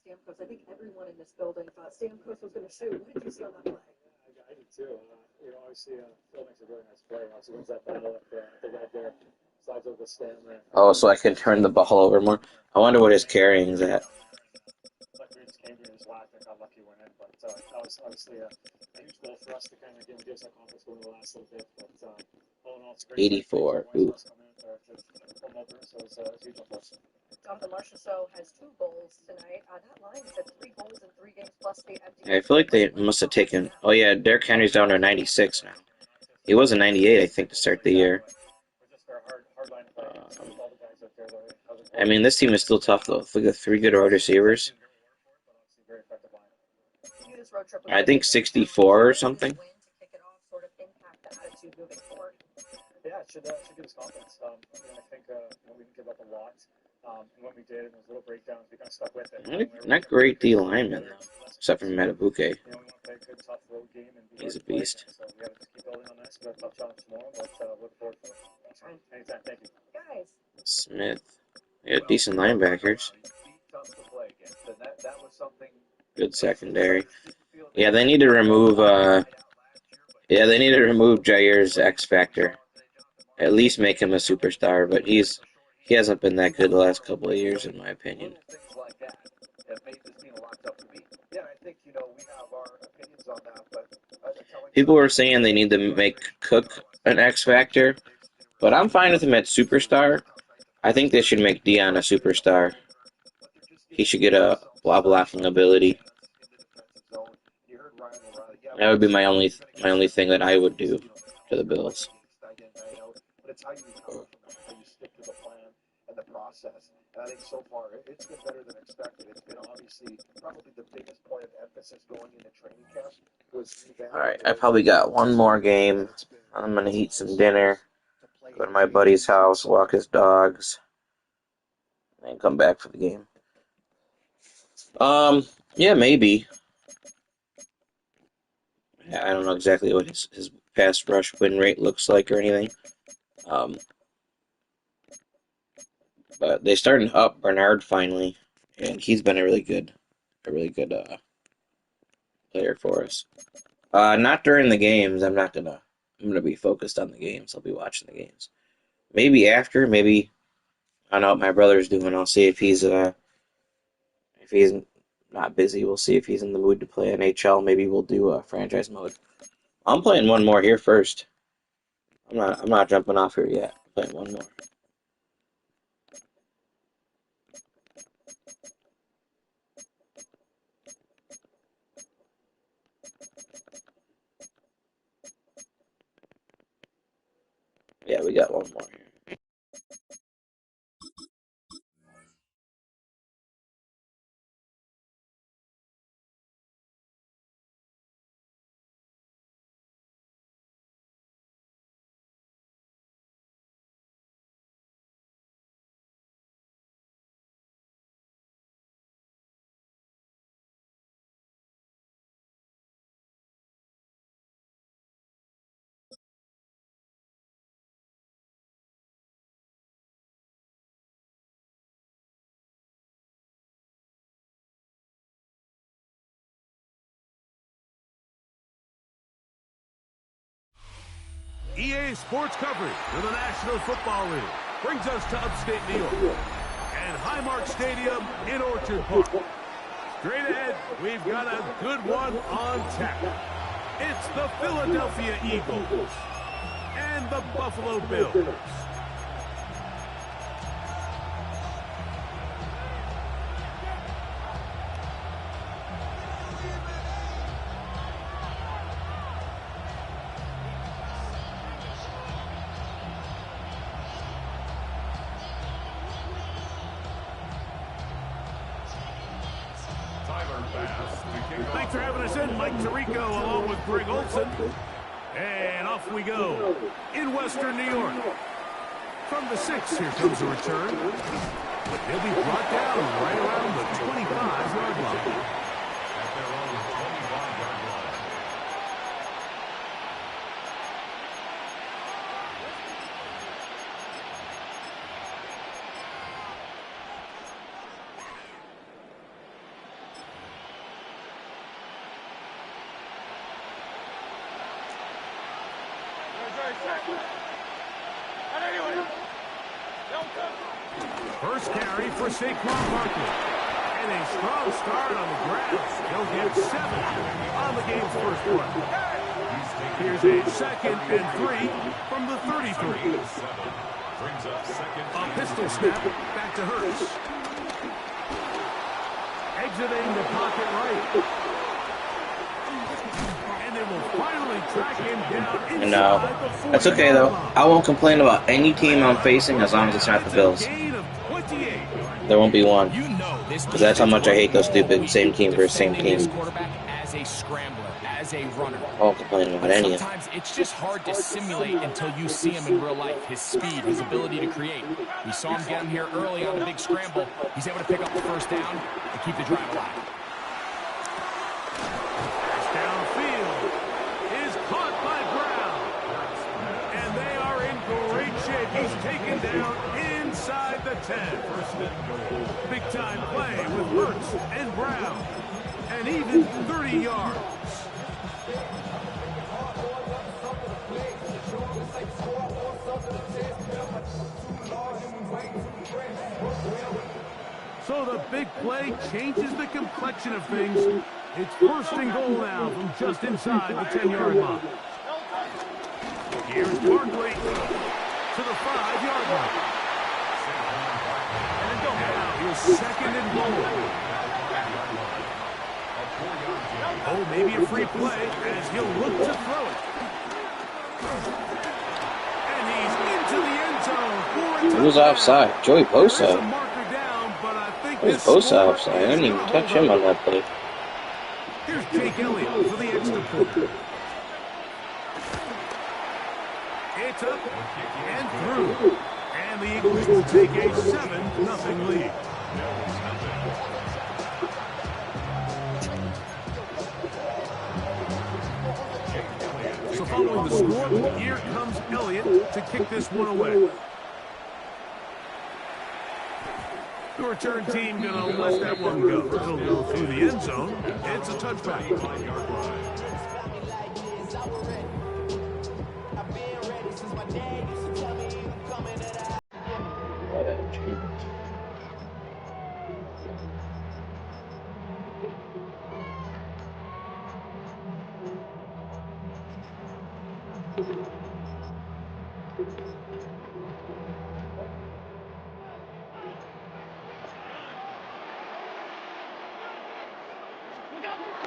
I think everyone in this building thought Stamkos was going to shoot. What did you see on that play? I did too. I see Phil makes a really nice play. He wins that battle up there. The guy there slides over the stand there. Oh, so I can turn the ball over more. I wonder what his carrying is at. Luckily, just came here and just laughed and got lucky winning. But that was obviously a huge goal for us to kind of give us that confidence going the last little bit. But all in all, it's a great 84. Ooh. Jonathan Marchessault has 2 goals tonight. That line is at 3 goals in 3 games plus the empty. I feel like they must have taken... Oh, yeah, Derrick Henry's down to 96 now. He was a 98, I think, to start the year. I mean, this team is still tough, though. Look at 3 good wide receivers. I think 64 or something. Yeah, it should give us confidence. I think we didn't give up a lot. And when we did, and those little breakdowns, we kind of stuck with it. Not great D lineman, though, except for Metabuke. We want to play a good, tough road game and be He's a ready to play. beast. So we got to just keep building on this. We got a tough challenge tomorrow, but look forward to it. Anytime. Thank you. Guys. Smith. They got decent linebackers. Good secondary. Yeah, they need to remove. They need to remove Jair's X Factor. At least make him a superstar, but he hasn't been that good the last couple of years, in my opinion. People were saying they need to make Cook an X Factor, but I'm fine with him at superstar. I think they should make Dion a superstar. He should get a blocking ability. That would be my only thing that I would do to the Bills. It's how you recover from that, how you stick to the plan and the process. And I think so far, it's been better than expected. It's been obviously probably the biggest point of emphasis going into training camp. Alright, I probably got one more game. I'm going to eat some dinner, go to my buddy's house, walk his dogs, and come back for the game. Yeah, maybe. I don't know exactly what his pass rush win rate looks like or anything. But they started up Bernard finally, and he's been a really good player for us. Not during the games. I'm gonna be focused on the games. I'll be watching the games. Maybe after. Maybe I don't know what my brother's doing. I'll see if he's not busy. We'll see if he's in the mood to play NHL. Maybe we'll do a franchise mode. I'm playing one more here first. I'm not jumping off here yet. I'm playing one more. Yeah, we got one more here. EA Sports coverage for the National Football League brings us to upstate New York and Highmark Stadium in Orchard Park. Straight ahead, we've got a good one on tap. It's the Philadelphia Eagles and the Buffalo Bills. Thanks for having us in, Mike Tirico, along with Greg Olson. And off we go in Western New York. From the 6, here comes a return. But he'll be brought down right around the 25-yard line. At their own 25-yard line. First carry for Saquon Barkley. And a strong start on the ground. He'll get 7 on the game's first one. Here's a 2nd and 3 from the 33. A pistol snap back to Hurts. Exiting the pocket right. And they will finally track him down inside No, that's okay though. I won't complain about any team I'm facing as long as it's not the Bills. There won't be one. Because that's how much I hate those stupid same team versus same team. Quarterback as a scrambler, as as a runner. All complaining about But any of sometimes it's just hard to simulate until you see him in real life. His speed, his ability to create. We saw him get him here early on a big scramble. He's able to pick up the first down and keep the drive alive. Downfield is caught by Brown. And they are in great shape. He's taken down inside the 10. Big time play with Hurts and Brown. And even 30 yards. So the big play changes the complexion of things. It's first and goal now from just inside the 10-yard line. Here's Barkley to the 5-yard line. And now here's second and goal. Oh, maybe a free play as he'll look to throw it. And he's into the end zone. Who was offside? Joey Bosa. Where's Bosa offside? I didn't even touch him on that play. Here's Jake Elliott for the extra point. It's up and through. And the Eagles will take a 7-0 lead. So following the score, here comes Elliott to kick this one away. The return team going to let that one go. It'll go through the end zone. It's a touchback.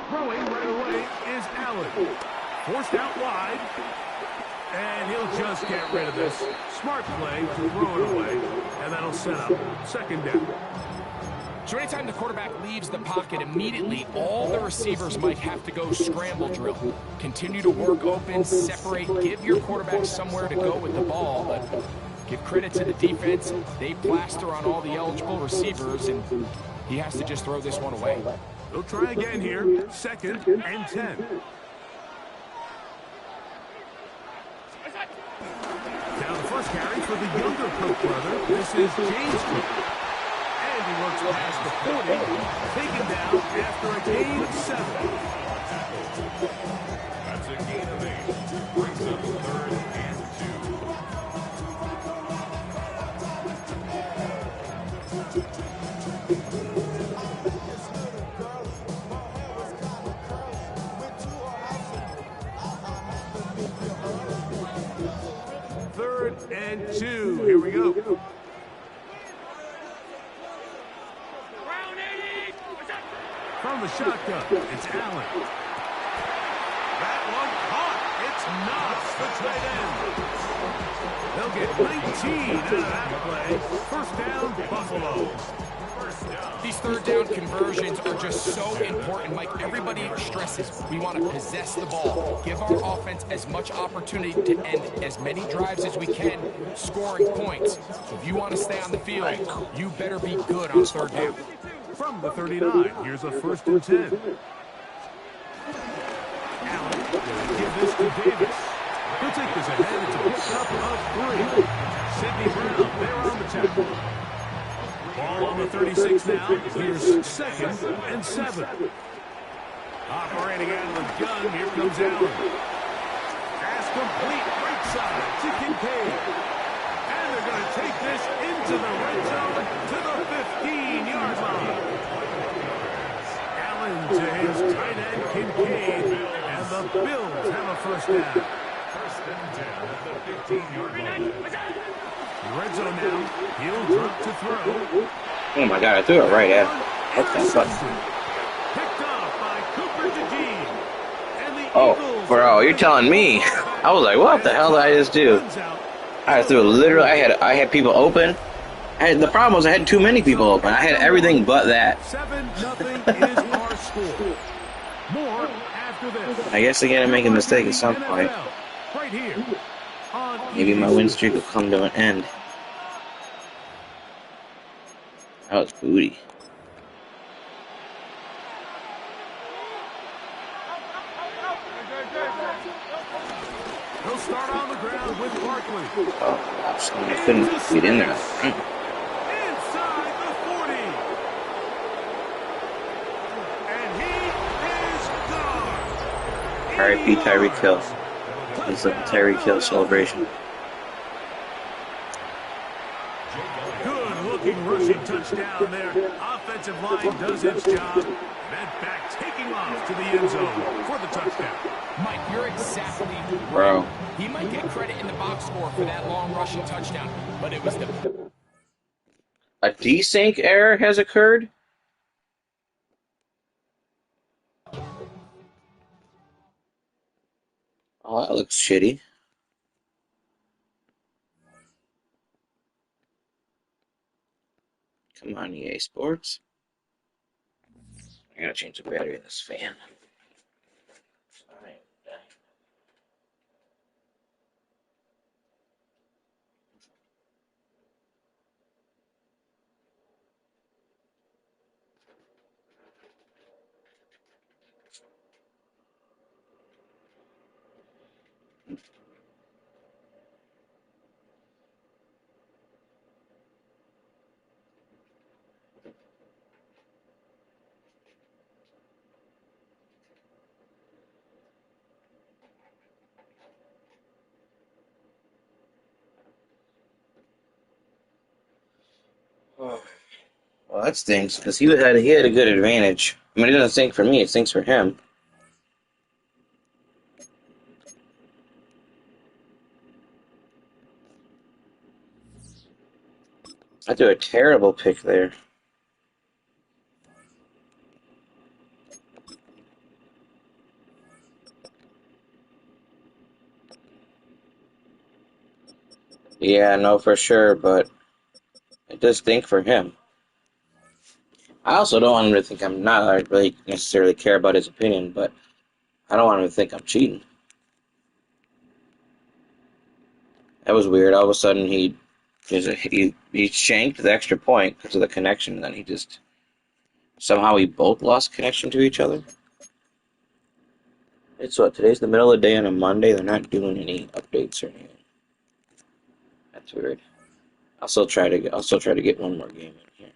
Throwing right away is Allen. Forced out wide. And he'll just get rid of this. Smart play to throw it away. And that'll set up second down. So anytime the quarterback leaves the pocket, immediately all the receivers might have to go scramble drill. Continue to work open, separate, give your quarterback somewhere to go with the ball. But give credit to the defense. They plaster on all the eligible receivers, and he has to just throw this one away. They'll try again here. Second and 10. Now the first carry for the younger Cook brother. This is James Cook. And he works past the 40. Taken down after a gain of 7. That's a gain of 8. Brings up 3rd and 3rd and 2. Here we go. From the shotgun, it's Allen. That one caught. It's Knox, the tight end. They'll get 19 out of that play. First down, Buffalo. These third down conversions are just so important. Mike, everybody stresses we want to possess the ball. Give our offense as much opportunity to end as many drives as we can, scoring points. So if you want to stay on the field, you better be good on third down. From the 39, here's a 1st and 10. Allen will give this to Davis. He'll take this ahead. It's a pickup of 3. Sidney Brown there on the tackle. Ball on the 36 now. Here's 2nd and 7. Operating out of the gun. Here comes Allen. Pass complete right side to Kincaid. And they're going to take this into the red zone to the 15-yard line. Allen to his tight end Kincaid. And the Bills have a first down. 1st and 10 at the 15-yard line. Red zone now. He'll drop to throw. Oh my God, I threw it right at him. What's that button? Picked off by Cooper DeJean. And the Oh, bro, you're telling me. I was like, what the hell did I just do? I threw literally, I had people open. The problem was I had too many people open. I had everything but that. 7-0 is our score. More after after this. I guess I gotta make a mistake at some point. Right here. Maybe my win streak will come to an end. That was booty. He'll start on the ground with Barkley. Oh, I couldn't get in there. Inside the 40. And he is gone. R.I.P. Tyreek Hill. It's like the Tyreek Hill celebration. Good-looking rushing touchdown there. Offensive line does its job. That back taking off to the end zone for the touchdown. Mike, you're exactly right. Bro. He might get credit in the box score for that long rushing touchdown, but it was the... A desync error has occurred? Oh, that looks shitty. Come on, EA Sports. I gotta change the battery in this fan. Well, that stinks, because he had a good advantage. I mean, it doesn't stink for me, it stinks for him. I threw a terrible pick there. Yeah, no, for sure, but it does stink for him. I also don't want him to think I'm not. I really necessarily care about his opinion, but I don't want him to think I'm cheating. That was weird. All of a sudden, he shanked the extra point because of the connection, and then he just somehow we both lost connection to each other. It's what, today's the middle of the day on a Monday. They're not doing any updates or anything. That's weird. I'll still try to get one more game in here.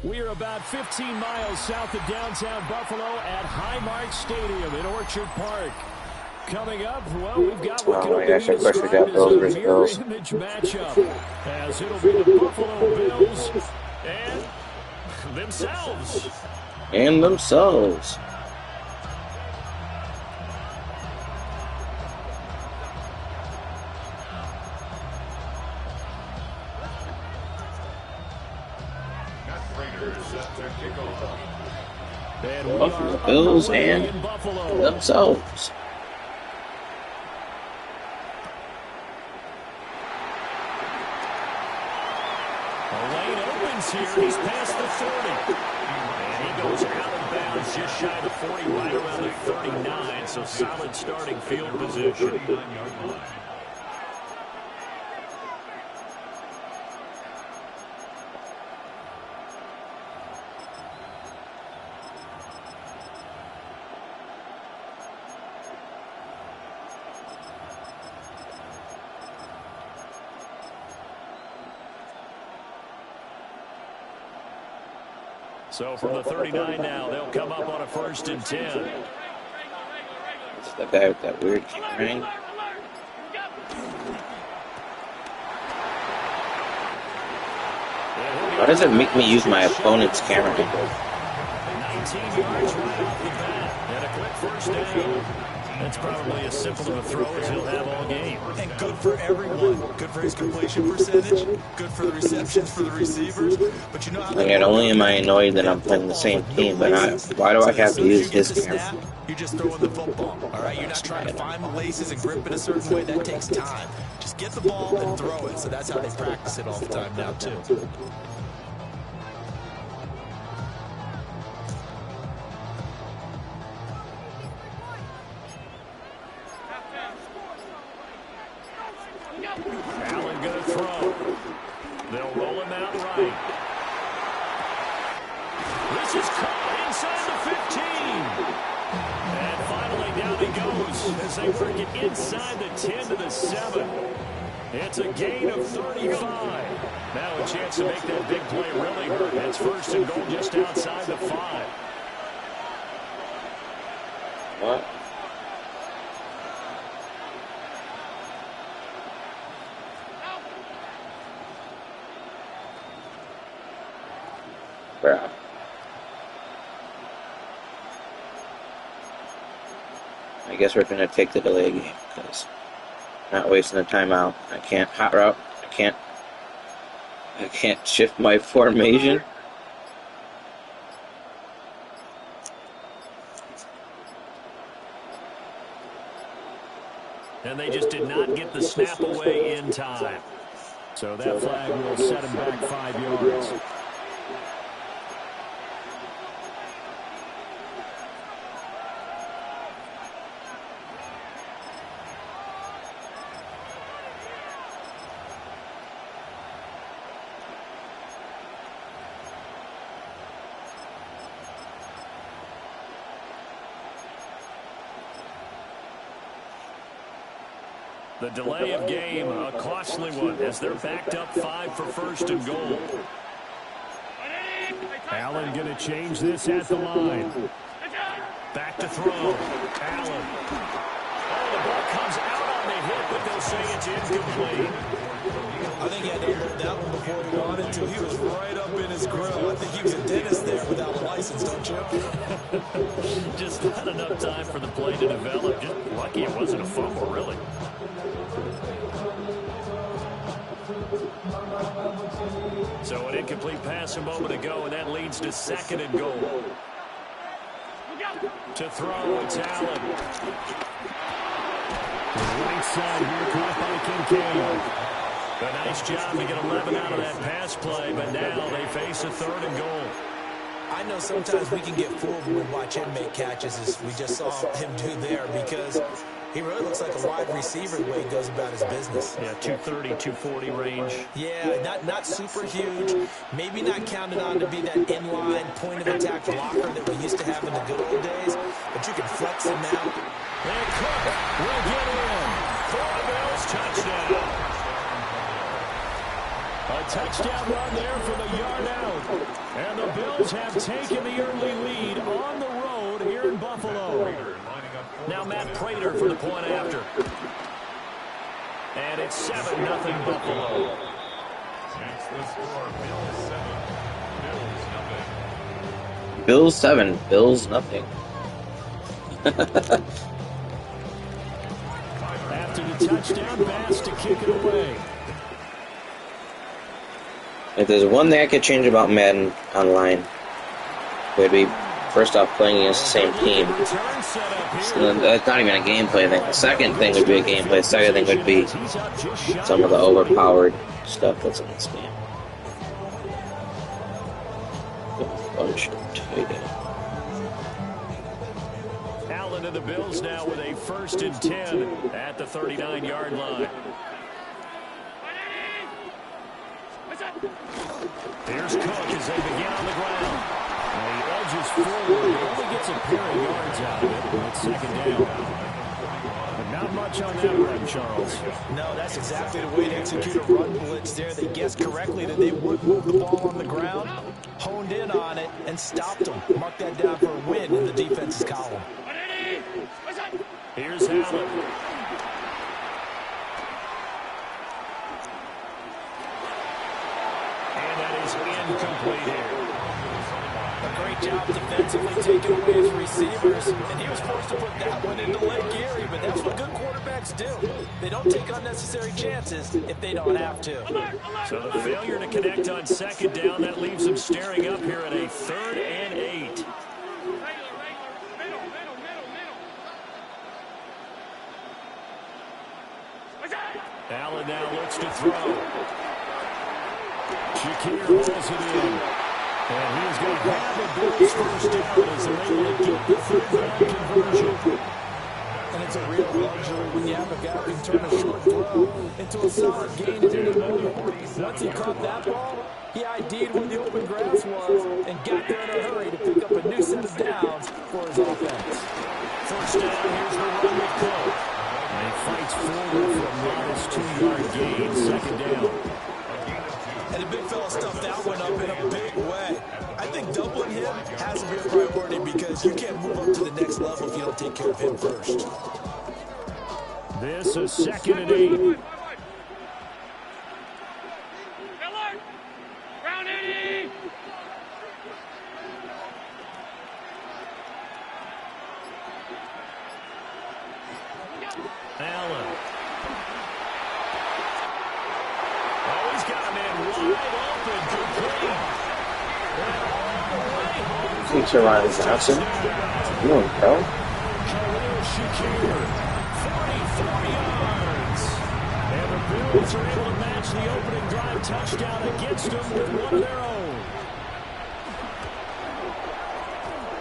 We are about 15 miles south of downtown Buffalo at Highmark Stadium in Orchard Park. Coming up, well, we've got what can only be described as a mirror image matchup, as it'll be the Buffalo Bills and themselves. And themselves. Buffalo Bills and themselves. Lane opens here. He's past the 40. And he goes out of bounds just shy of the 40, right around the 39. So solid starting field position. So from the 39 now, they'll come up on a 1st and 10. It's the guy with that weird ring. Why does it make me use my opponent's camera? 19 yards right off the bat. And a quick 1st down. That's probably as simple of a throw as he'll have all game. And good for everyone. Good for his completion percentage. Good for the receptions for the receivers. But you know how Like, not only am I annoyed that I'm playing the same team, but why do I have to use his camera? You're just throwing the football, all right? You're not trying to find the laces and grip it a certain way. That takes time. Just get the ball and throw it. So that's how they practice it all the time now, too. Allen going to throw. They'll roll him out right. This is caught inside the 15. And finally down he goes as they bring it inside the 10 to the 7. It's a gain of 35. Now a chance to make that big play really hurt. That's 1st and goal just outside the 5. What? Crap. I guess we're going to take the delay game because I'm not wasting a timeout. I can't hot route. I can't shift my formation. And they just did not get the snap away in time. So that flag will set him back 5 yards. The delay of game, a costly one, as they're backed up 5 for 1st and goal. Allen going to change this at the line. Back to throw. Allen. Oh, the ball comes out on the hit, but they'll say it's incomplete. I think he had to hold that one before he got it, too. He was right up in his grill. I think he was a dentist there without a license, don't you? Just not enough time for the play to develop. Just lucky it wasn't a fumble, really. So an incomplete pass a moment ago, and that leads to 2nd and goal. To throw, it's Allen. Right side here, caught by Kincaid. A nice job to get 11 out of that pass play, but now they face a 3rd and goal. I know sometimes we can get fooled when we watch him make catches, as we just saw him do there, because he really looks like a wide receiver the way he goes about his business. Yeah, 230, 240 range. Yeah, not super huge. Maybe not counted on to be that inline point-of-attack blocker that we used to have in the good old days, but you can flex him now. And Cook will get in for a Bills touchdown. A touchdown run there for the yard out. And the Bills have taken the early lead on the road here in Buffalo. Now Matt Prater for the point after. And it's 7-0 Buffalo. Makes the score Bills 7, Bills nothing. After the touchdown pass to kick it away. If there's one thing I could change about Madden Online, it would be first off playing against the same team. That's not even a gameplay thing. The second thing would be a gameplay. The second thing would be some of the overpowered stuff that's in this game. Bunch of tight ends. Allen to the Bills now with a 1st and 10 at the 39-yard line. Here's Cook as they begin on the ground. And he edges forward. He only gets a pair of yards out of it. It's 2nd down. But not much on that run, Charles. No, that's exactly the way to execute a run blitz there. They guessed correctly that they would move the ball on the ground, honed in on it, and stopped them. Mark that down for a win in the defense's column. Here's Allen. Incomplete here. A great job defensively taking away his receivers, and he was forced to put that one into Lake Erie, but that's what good quarterbacks do. They don't take unnecessary chances if they don't have to. So the failure to connect on 2nd down, that leaves them staring up here at a 3rd and 8. Allen now looks to throw. Shakir rolls it in. And he is going to have the Bills 1st down as they're able to get the 3rd down conversion. And it's a real luxury when you have a guy who can turn a short throw into a solid gain in the middle. Once he caught that ball, he ID'd where the open grass was and got there in a hurry to pick up a new set of downs for his offense. 1st down, here's the run with Cook. And he fights forward for a modest 2-yard gain, 2nd down. And the big fella stuffed that one up in a big way. I think doubling him has to be a priority because you can't move up to the next level if you don't take care of him first. This is 2nd and 8. Round 80! Allen. Oh, he's got a man wide open, complete. Feature Ryan Johnson. You want to go? Shakir, 44 yards. And the Bills are able to match the opening drive touchdown against them with one of their own.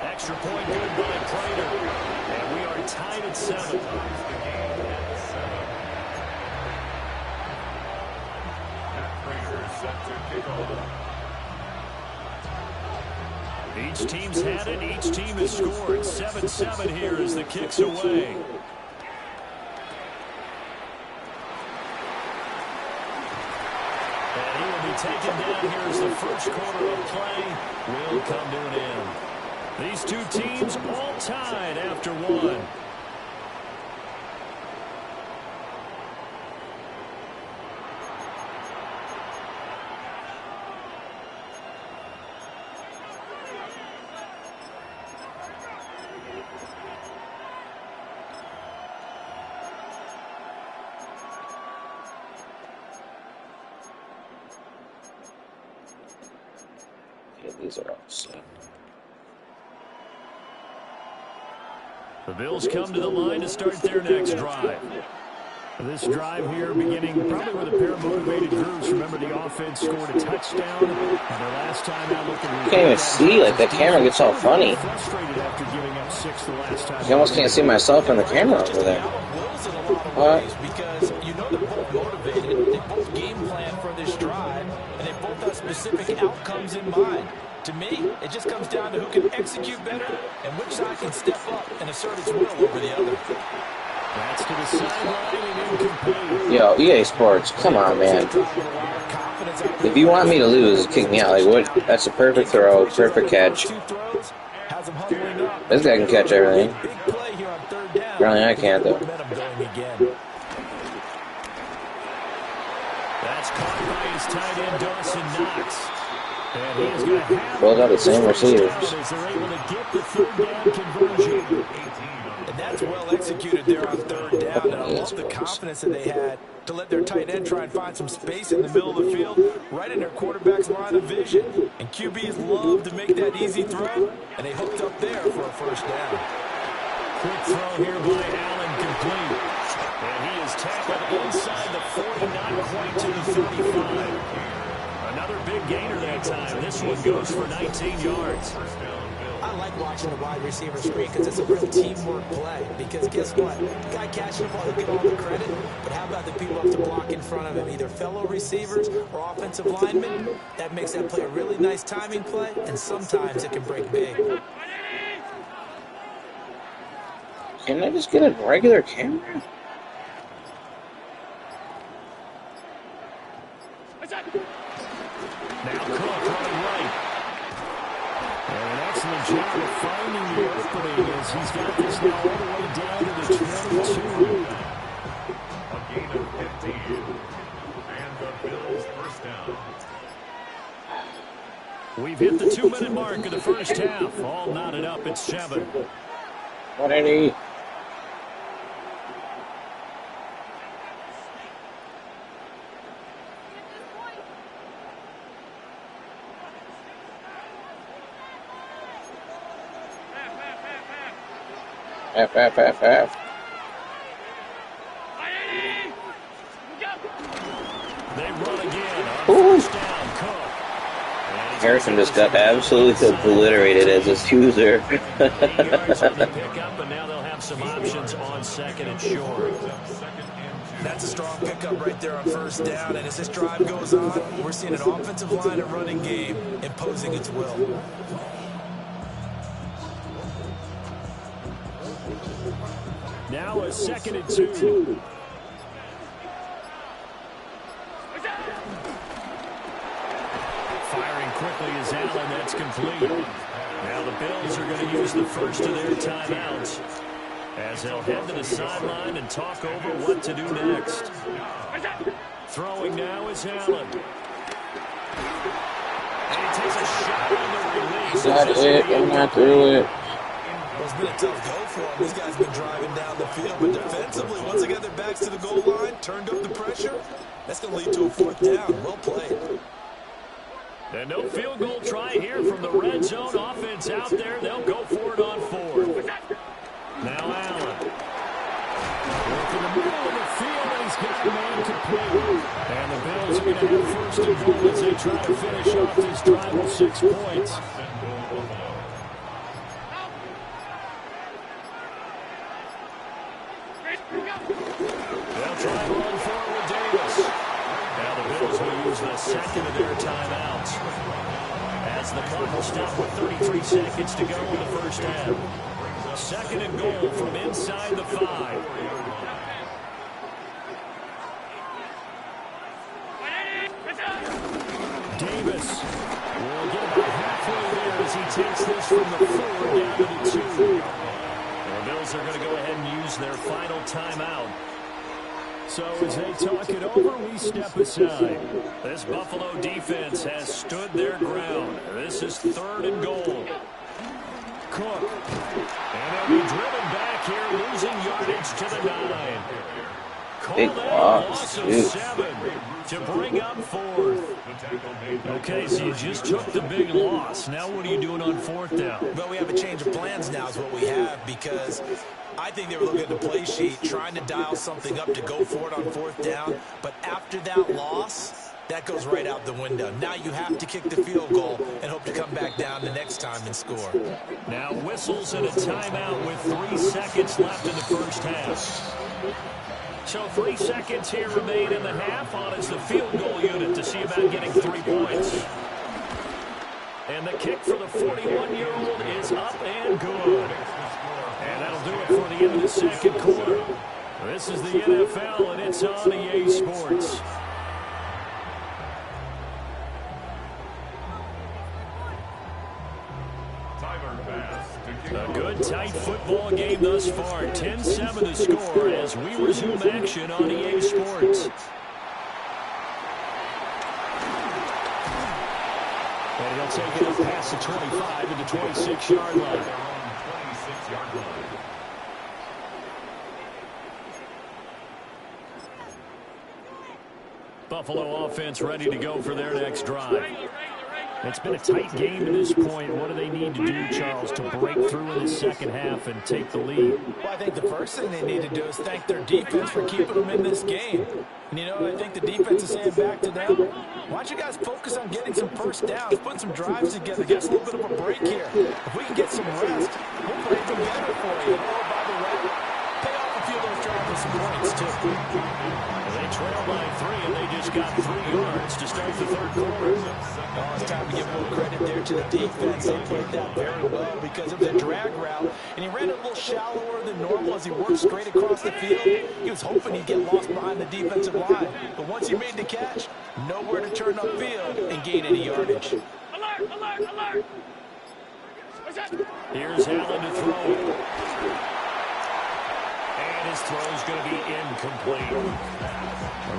Extra point good by Prater. And we are tied at 7. Each team's had it. Each team has scored. 7-7 here as the kick's away. And he will be taken down here as the first quarter of play will come to an end. These two teams all tied after one. These are all set. The Bills come to the line to start their next drive. This drive here beginning probably with a pair of motivated groups. Remember, the offense scored a touchdown. And their last time out looking, you can't even see, like, the camera gets all funny. Frustrated after giving up 6 the last time. You almost can't see myself in the camera over there. What? Because you know they're both motivated, they both game plan for this drive, and they both have specific outcomes in mind. To me, it just comes down to who can execute better and which side can step up and assert its will over the other. That's to the sideline and incomplete. Yo, EA Sports, come on, man. Confidence after If you want me to lose, kick me out. Like, what? That's a perfect throw, perfect catch. This guy can catch everything. Apparently I can't, though. That's caught by his tight end, Dawson Knox. And he is going to have both got the same receivers. As they're able to get the third down conversion. And that's well executed there on third down. And I love the confidence that they had to let their tight end try and find some space in the middle of the field, right in their quarterback's line of vision. And QBs love to make that easy throw, and they hooked up there for a first down. Quick throw here by Allen, complete. And he is tackled inside the 40, not quite to the 35. Another big gainer that time. This one goes for 19 yards. I like watching the wide receiver screen because it's a real teamwork play. Because guess what? The guy catching the ball, he'll get all the credit. But how about the people up to block in front of him? Either fellow receivers or offensive linemen. That makes that play a really nice timing play. And sometimes it can break big. Can I just get a regular camera? Now Cook running right. And an excellent job of finding the opening as he's got this now all the way down to the 22. A gain of 15. And the Bills first down. We've hit the 2-minute mark of the first half. All knotted up at 7. 180. F. They run again. Ooh. Down, Cook. Harrison just got absolutely obliterated as his user. Yards on the pickup, and now they'll have some options on second and short. That's a strong pickup right there on first down. And as this drive goes on, we're seeing an offensive line and running game imposing its will. Now a 2nd and 2. Firing quickly is Allen. That's complete. Now the Bills are going to use the first of their timeouts as they'll head to the sideline and talk over what to do next. Throwing now is Allen. And he takes a shot on the release. Got it. I'm not through it. It's been a tough go for him. These guys been driving down the field, but defensively, once they get their backs to the goal line, turned up the pressure, that's going to lead to a 4th down. Well played. And no field goal try here from the red zone offense out there. They'll go for it on 4th. Now Allen. Working the middle of the field, and he's got a man complete. And the Bills are going to have first and goal as they try to finish off this drive with 6 points. They'll try to run forward with Davis. Now the Bills will use the second of their timeouts as the clock will stop with 33 seconds to go in the first half. 2nd and goal from inside the 5. Davis will get about halfway there as he takes this from the 4 down to the 2. The Bills are going to go ahead and use their final timeout. So as they talk it over, we step aside. This Buffalo defense has stood their ground. This is 3rd and goal. Cook. And they'll be driven back here, losing yardage to the 9. Big loss, of 7 to bring up 4th. Okay, so you just took the big loss. Now what are you doing on 4th down? Well, we have a change of plans now is what we have, because I think they were looking at the play sheet, trying to dial something up to go for it on 4th down. But after that loss, that goes right out the window. Now you have to kick the field goal and hope to come back down the next time and score. Now whistles and a timeout with 3 seconds left in the first half. So 3 seconds here remain in the half on as the field goal unit to see about getting 3 points. And the kick for the 41-year-old is up and good. And that'll do it for the end of the second quarter. This is the NFL, and it's on EA Sports. ball game thus far. 10-7 the score as we resume action on EA Sports. And he'll take it up past the 25 to the 26-yard line. 26-yard line. Buffalo offense ready to go for their next drive. It's been a tight game to this point. What do they need to do, Charles, to break through in the second half and take the lead? Well, I think the first thing they need to do is thank their defense for keeping them in this game. And, you know, I think the defense is saying back to them, why don't you guys focus on getting some first downs, putting some drives together, get us a little bit of a break here. If we can get some rest, we'll play even better for you. Oh, by the way, pay off a few of those drives with some points, too. They trail by 3, and they just got 3 yards to start the third quarter. Oh, it's time to give more credit there to the defense. They played that very well because it was a drag route, and he ran it a little shallower than normal as he worked straight across the field. He was hoping he'd get lost behind the defensive line, but once he made the catch, nowhere to turn upfield and gain any yardage. Alert, alert, alert! Here's Allen to throw. And his throw is going to be incomplete.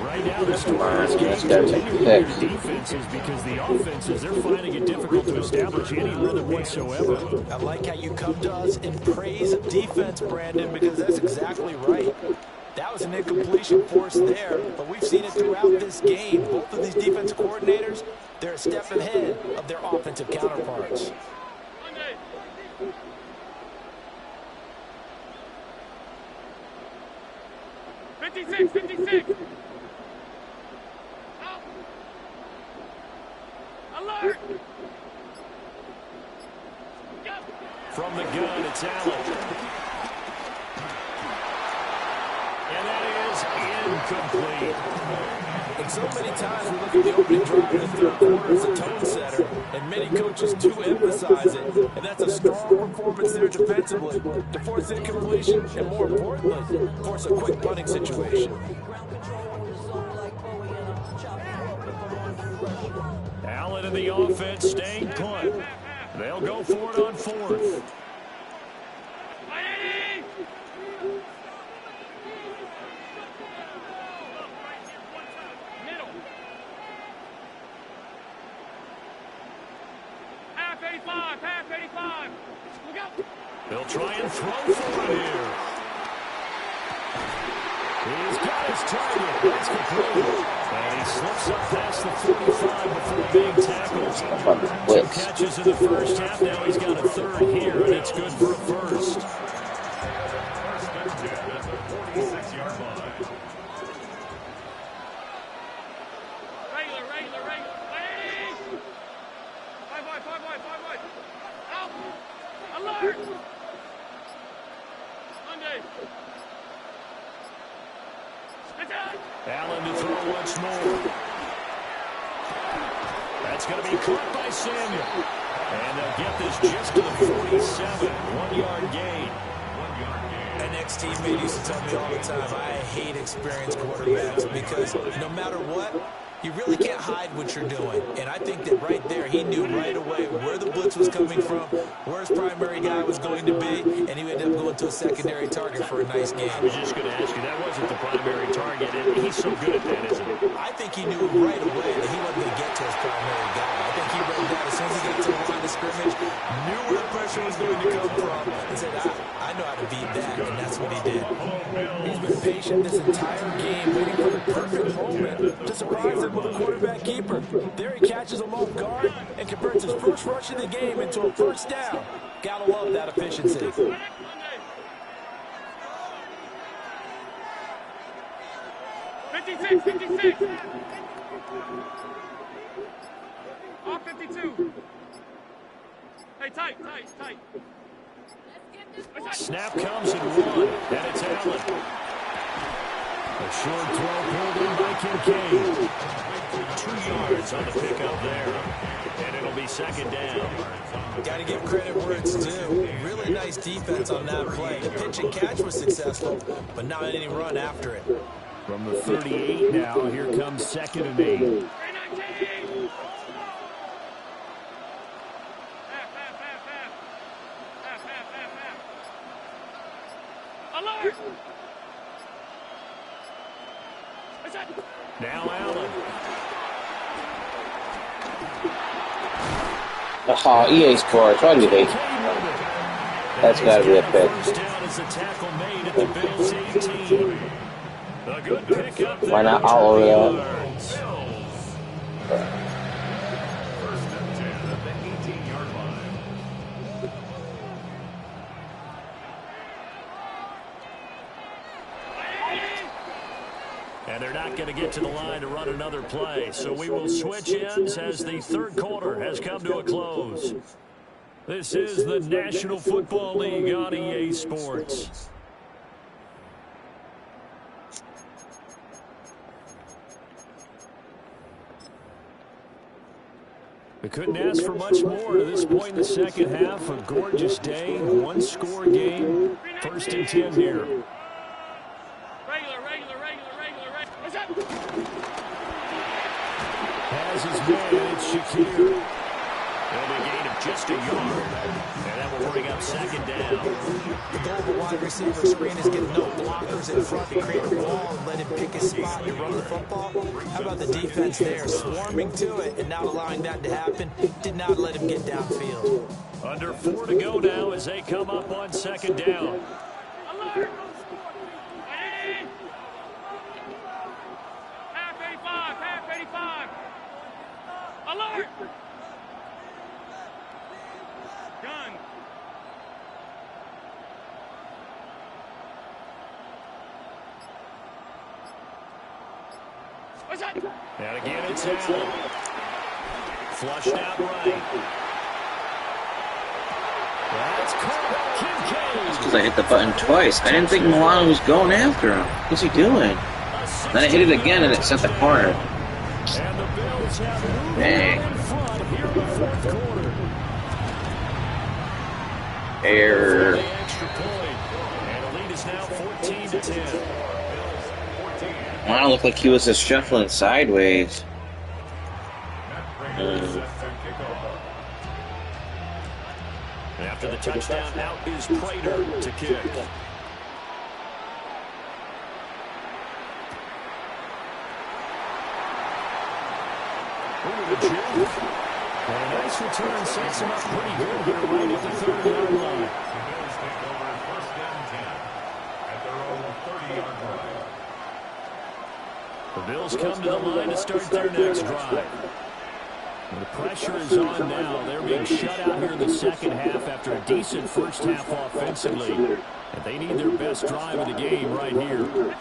Right now, the story of this game continuing their defenses because the offenses, they're finding it difficult to establish any rhythm whatsoever. I like how you come to us and praise defense, Brandon, because that's exactly right. That was an incompletion force there, but we've seen it throughout this game. Both of these defense coordinators, they're a step ahead of their offensive counterparts. 56, 56. Out. Alert. Go. From the gun, it's Allen. And that is incomplete. And so many times we look at the opening drive in the third quarter as a tone setter, and many coaches do emphasize it, and that's a strong performance there defensively to force incompletion and, more importantly, force a quick punting situation. Allen and the offense staying put. They'll go for it on fourth. They'll try and throw for it here. He's got his target. That's complete. And he slips up past the 45 before being tackled. 2 catches in the first half. Now he's got a third here, and it's good for a first. First and 10 at the 46-yard line. Regular. Ready? 5 wide. Out. Alert. Monday. Allen to throw once more. That's going to be caught by Samuel. And they'll get this just to the 47. 1-yard gain. An ex-teammate used to tell me all the time, I hate experienced quarterbacks because no matter what, you really can't hide what you're doing. And I think that right there, he knew right away where the blitz was coming from, where his primary guy was going to be, and he ended up going to a secondary target for a nice game. I was just going to ask you, that wasn't the primary target, and he's so good at that, isn't he? I think he knew right away that he wasn't going to get to his primary guy. I think he read that as soon as he got to the line of scrimmage, knew where the pressure was going to come from, and said, I know how to beat that, and that's what he did. He's been patient this entire game, waiting for the perfect moment to surprise him with a quarterback keeper. There he catches him off guard and converts his first rush of the game into a first down. Gotta love that efficiency. 56. Off 52. Hey, tight. Snap comes and 1, and it's Allen. A short throw pulled in by Kincaid. 2 yards on the pickup there, and it'll be second down. Got to give credit where it's due. Really nice defense on that play. The pitch and catch was successful, but not any run after it. From the 38 now, here comes 2nd and 8. Now Allen. Oh, EA Sports, why do they? That's got to be a pick. First down as the tackle made at the Bills 18. A good pickup there. Why not all over that? First and 10 at the 18-yard line. And they're not going to get to the line to run another play. So we will switch ends as the third quarter has come to a close. This is the National Football League on EA Sports. We couldn't ask for much more to this point in the second half. A gorgeous day, one-score game. First and 10 here. Regular. Has his man, it's Shakir. There'll be a gain of just a yard. And that will bring up second down. The goal of a wide receiver screen is get no blockers in front to create a wall and let him pick his spot to run the football. How about the defense there, swarming to it and not allowing that to happen? Did not let him get downfield. Under 4 to go now as they come up on second down. Alert! Half 85. Alert! Gun. What's that? And again, it's Allen. Flushed out right. That's caught. Kincaid. Because I hit the button twice. I didn't think Milano was going after him. What's he doing? Then I hit it again and it sent the corner. And the Bills have moved Dang. in front here in the fourth quarter. Error. The extra point. And the lead is now 14 to 10. Milano looked like he was just shuffling sideways. After the touchdown, out is Prater to kick. Over the juke. And a nice return sets him up pretty good here right at the 30-yard line. The Bills take over first down 10 at their own 30-yard line. The Bills come to the line to start their next drive. And the pressure is on now. They're being shut out here in the second half after a decent first half offensively. And they need their best drive of the game right here. And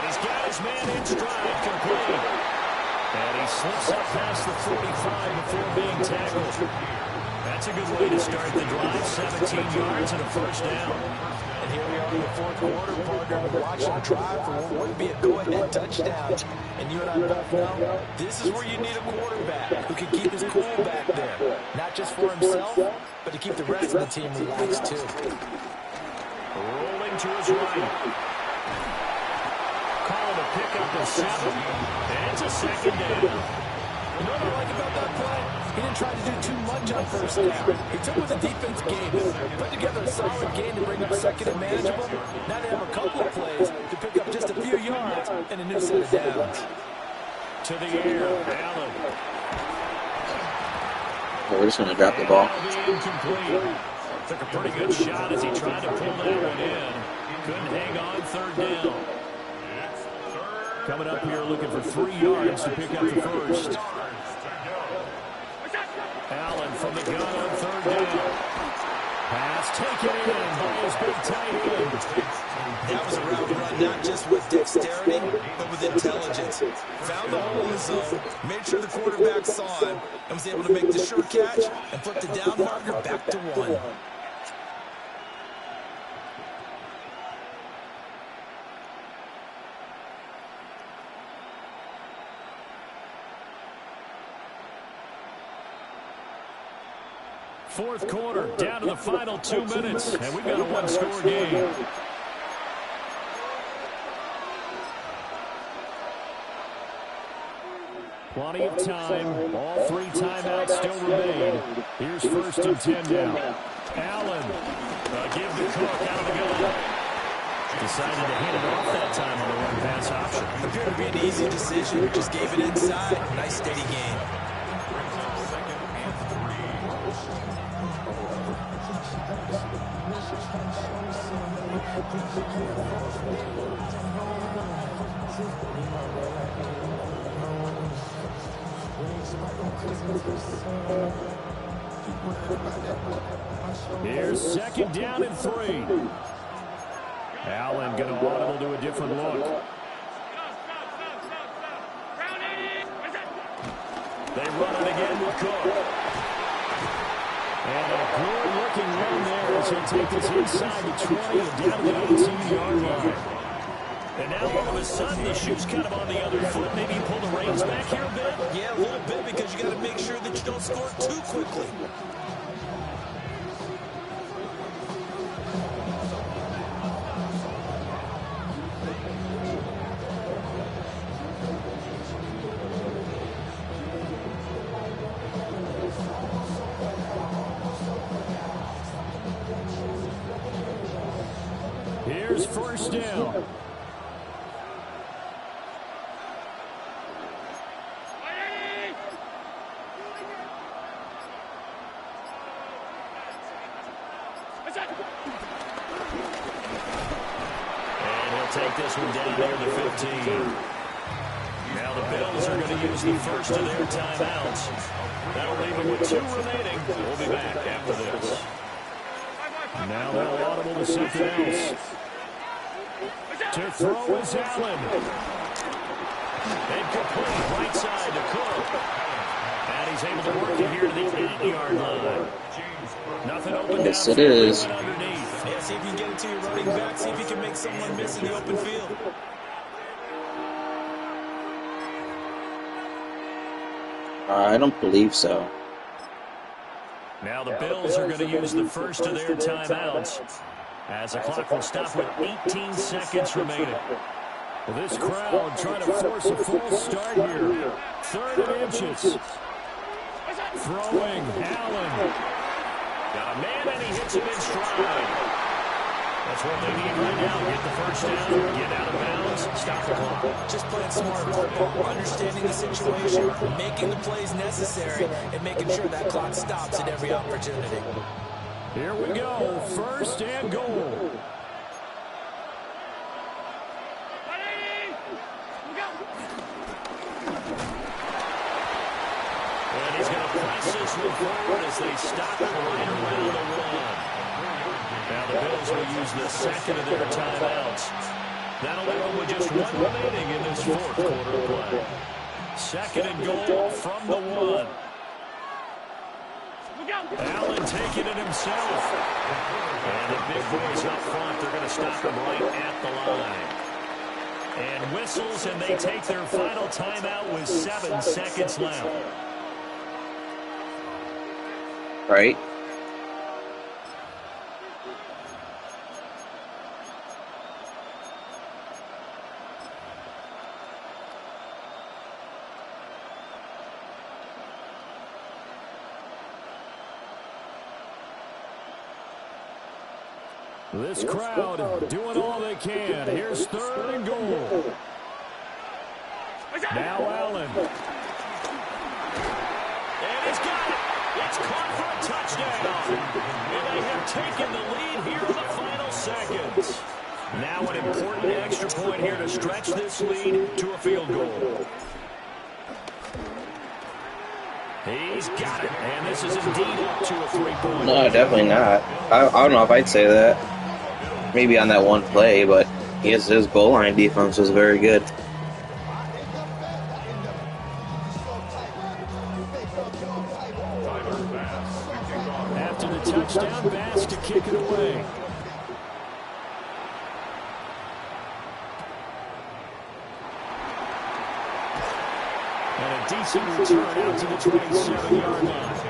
he's got his man in stride, complete. And he slips up past the 45 before being tackled. That's a good way to start the drive. 17 yards and a first down. And here we are in the fourth quarter, partner, watching a drive for what would be a go-ahead touchdown. And you and I both know this is where you need a quarterback who can keep his cool back there. Not just for himself, but to keep the rest of the team relaxed too. Rolling to his right. Called a pickup of 7. And it's a second down. You know what I like about that play? He didn't try to do too much on first down. He took what the defense gave him, put together a solid game to bring up second and manageable. Now they have a couple of plays to pick up just a few yards and a new set of downs. To the air, Allen. We're just going to drop the ball. Incomplete. Took a pretty good shot as he tried to pull that one in. Couldn't hang on third down. Coming up here looking for 3 yards to pick up the first. Allen from the gun on third down. Pass taken in by his big tight end. That was a route run, not just with dexterity, but with intelligence. Found the hole in the zone, made sure the quarterback saw him, and was able to make the sure catch and flip the down marker back to 1. Fourth quarter, down to the final 2 minutes, and we've got a one-score game. Plenty of time. All 3 timeouts still remain. Here's first and 10 now. Allen, give the cook out of the gun. Decided to hand it off that time on the run pass option. Appeared to be an easy decision. Just gave it inside. Nice steady gain. Here's second down and 3. Allen going to audible to a different look. They run it again with Cook. And a good-looking run there as he'll take this inside the 20 and down to the 18-yard line. And now all of a sudden the shoe's kind of on the other foot. Maybe you pull the reins back here a bit? Yeah, a little bit, because you got to make sure that you don't score too quickly. Here's first down. Take this one down near the 15. Now the Bills are going to use the first of their timeouts. That'll leave them with 2 remaining. We'll be back after this. Now they'll audible to something else. To throw is Allen. Incomplete, right side to Cook. And he's able to work it here to the 8-yard line. Nothing open down. Yes, it is. Yeah, see if you can get it to your running back. See if you can make someone miss in the open field. I don't believe so. Now the Bills are going to use the first of their timeouts as the clock will stop with 18 seconds remaining. Well, this crowd trying to force a false start here. 3rd and inches. Throwing, Allen. Got a man and he hits him in stride. That's what they need right now. Get the first down, get out of bounds, stop the clock. Just playing smart football, understanding the situation, making the plays necessary, and making sure that clock stops at every opportunity. Here we go, first and goal. And he's going to press this one forward as they stop it right around the 1. Now the Bills will use the second of their timeouts. That'll leave them with just 1 remaining in this 4th quarter of play. Second and goal from the 1. Allen taking it himself. And the big boys up front, they're going to stop him right at the line. And whistles, and they take their final timeout with 7 seconds left. Right. This crowd doing all they can. Here's 3rd and goal. Now Allen. And he's got it. It's caught for a touchdown. And they have taken the lead here in the final seconds. Now an important extra point here to stretch this lead to a field goal. He's got it. And this is indeed up to a 3-point. No, definitely not. I don't know if I'd say that. Maybe on that one play, but his goal line defense was very good. After the touchdown, Bass to kick it away. And a decent return out to the 27-yard line.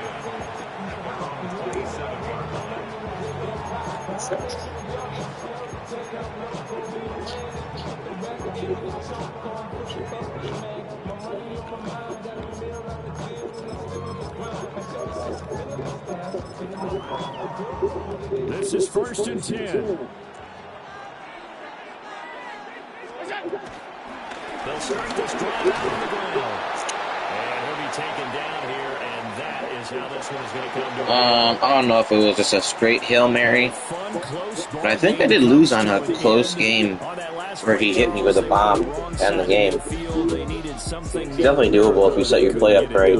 This is 1st and 10. start this drive out on the ground. And he'll be taken down here, and that is how this one is going to come to I don't know if it was just a straight Hail Mary, but I think I did lose on a close game where he hit me with a bomb to end the game. It's definitely doable if you set your play up right.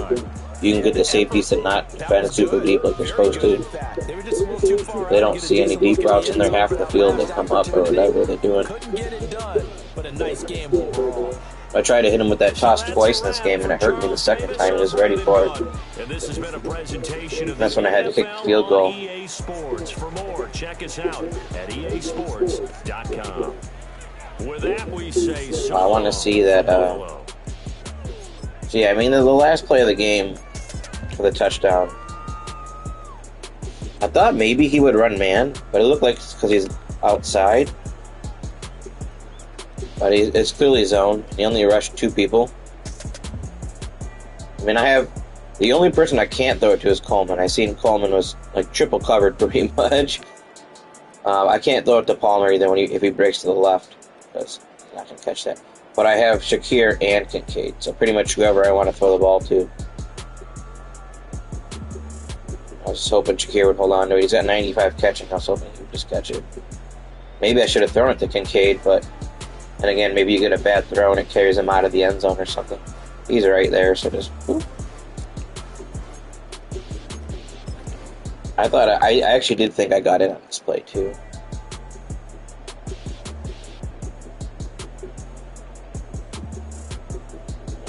You can get the safeties to not defend super deep like they're supposed to. They don't see any deep routes in their half of the field. They come up or whatever they're doing. I tried to hit him with that toss twice in this game, and it hurt me the second time. He was ready for it. That's when I had to kick the field goal. EA Sports. For more, check us out at easports.com. With that, we say so. I want to see that. So yeah, I mean, the last play of the game for the touchdown, I thought maybe he would run man, but it looked like it's because he's outside. But it's clearly zone. He only rushed 2 people. I mean, the only person I can't throw it to is Coleman. I seen Coleman was like triple covered pretty much. I can't throw it to Palmer either if he breaks to the left, because he's not going to catch that. But I have Shakir and Kincaid, so pretty much whoever I want to throw the ball to. I was just hoping Shakir would hold on to it. He's at 95 catching. I was hoping he would just catch it. Maybe I should have thrown it to Kincaid, but... And again, maybe you get a bad throw and it carries him out of the end zone or something. He's right there, so just... Whoop. I actually did think I got in on this play, too.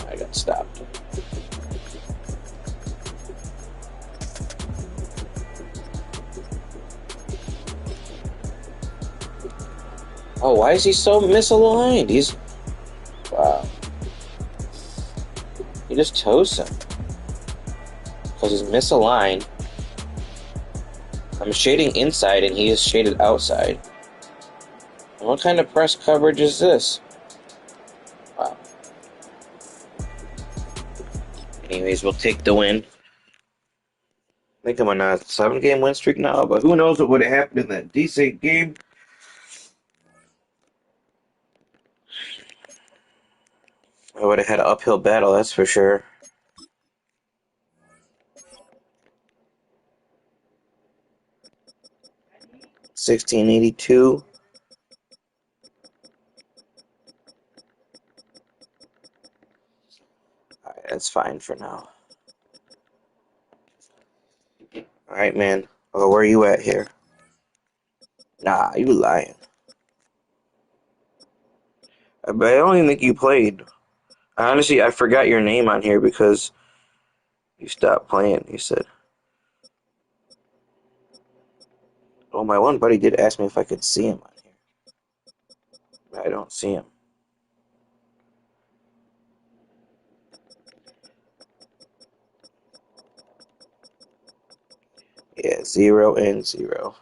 I got stopped. Oh, why is he so misaligned? Wow. He just toasts him. Because he's misaligned. I'm shading inside and he is shaded outside. And what kind of press coverage is this? Wow. Anyways, we'll take the win. I think I'm on a 7-game win streak now, but who knows what would have happened in that decent game. I would have had an uphill battle, that's for sure. $16.82. Alright, that's fine for now. Alright, man. Oh, where are you at here? Nah, you lying. But I don't even think you played. Honestly, I forgot your name on here because you stopped playing, you said. Oh, my one buddy did ask me if I could see him on here. But I don't see him. Yeah, 0 and 0.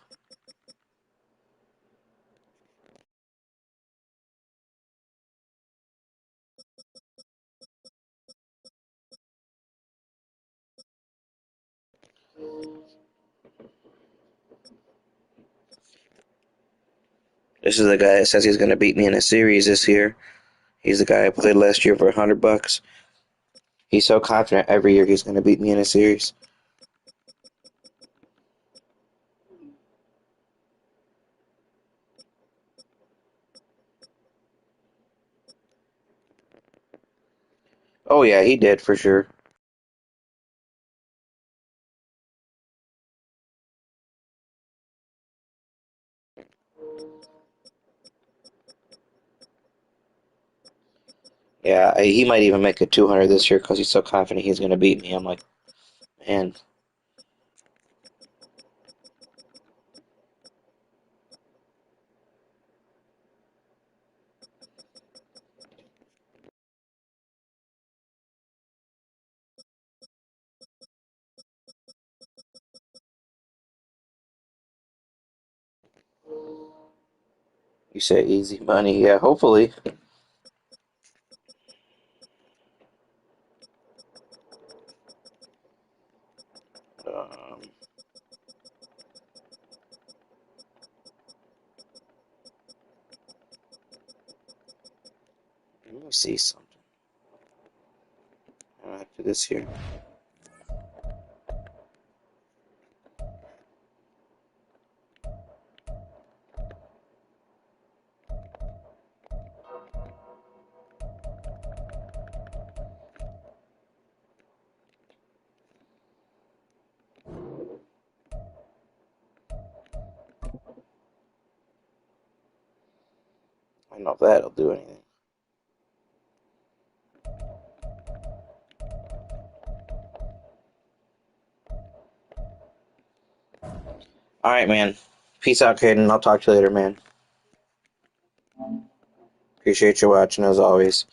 This is the guy that says he's going to beat me in a series this year. He's the guy I played last year for $100. He's so confident every year he's going to beat me in a series. Oh yeah, he did for sure. Yeah, he might even make it 200 this year because he's so confident he's going to beat me. I'm like, man. You say easy money. Yeah, hopefully. Let me see something. this here. I don't know if that'll do anything. Alright, man. Peace out, Caden. I'll talk to you later, man. Appreciate you watching, as always.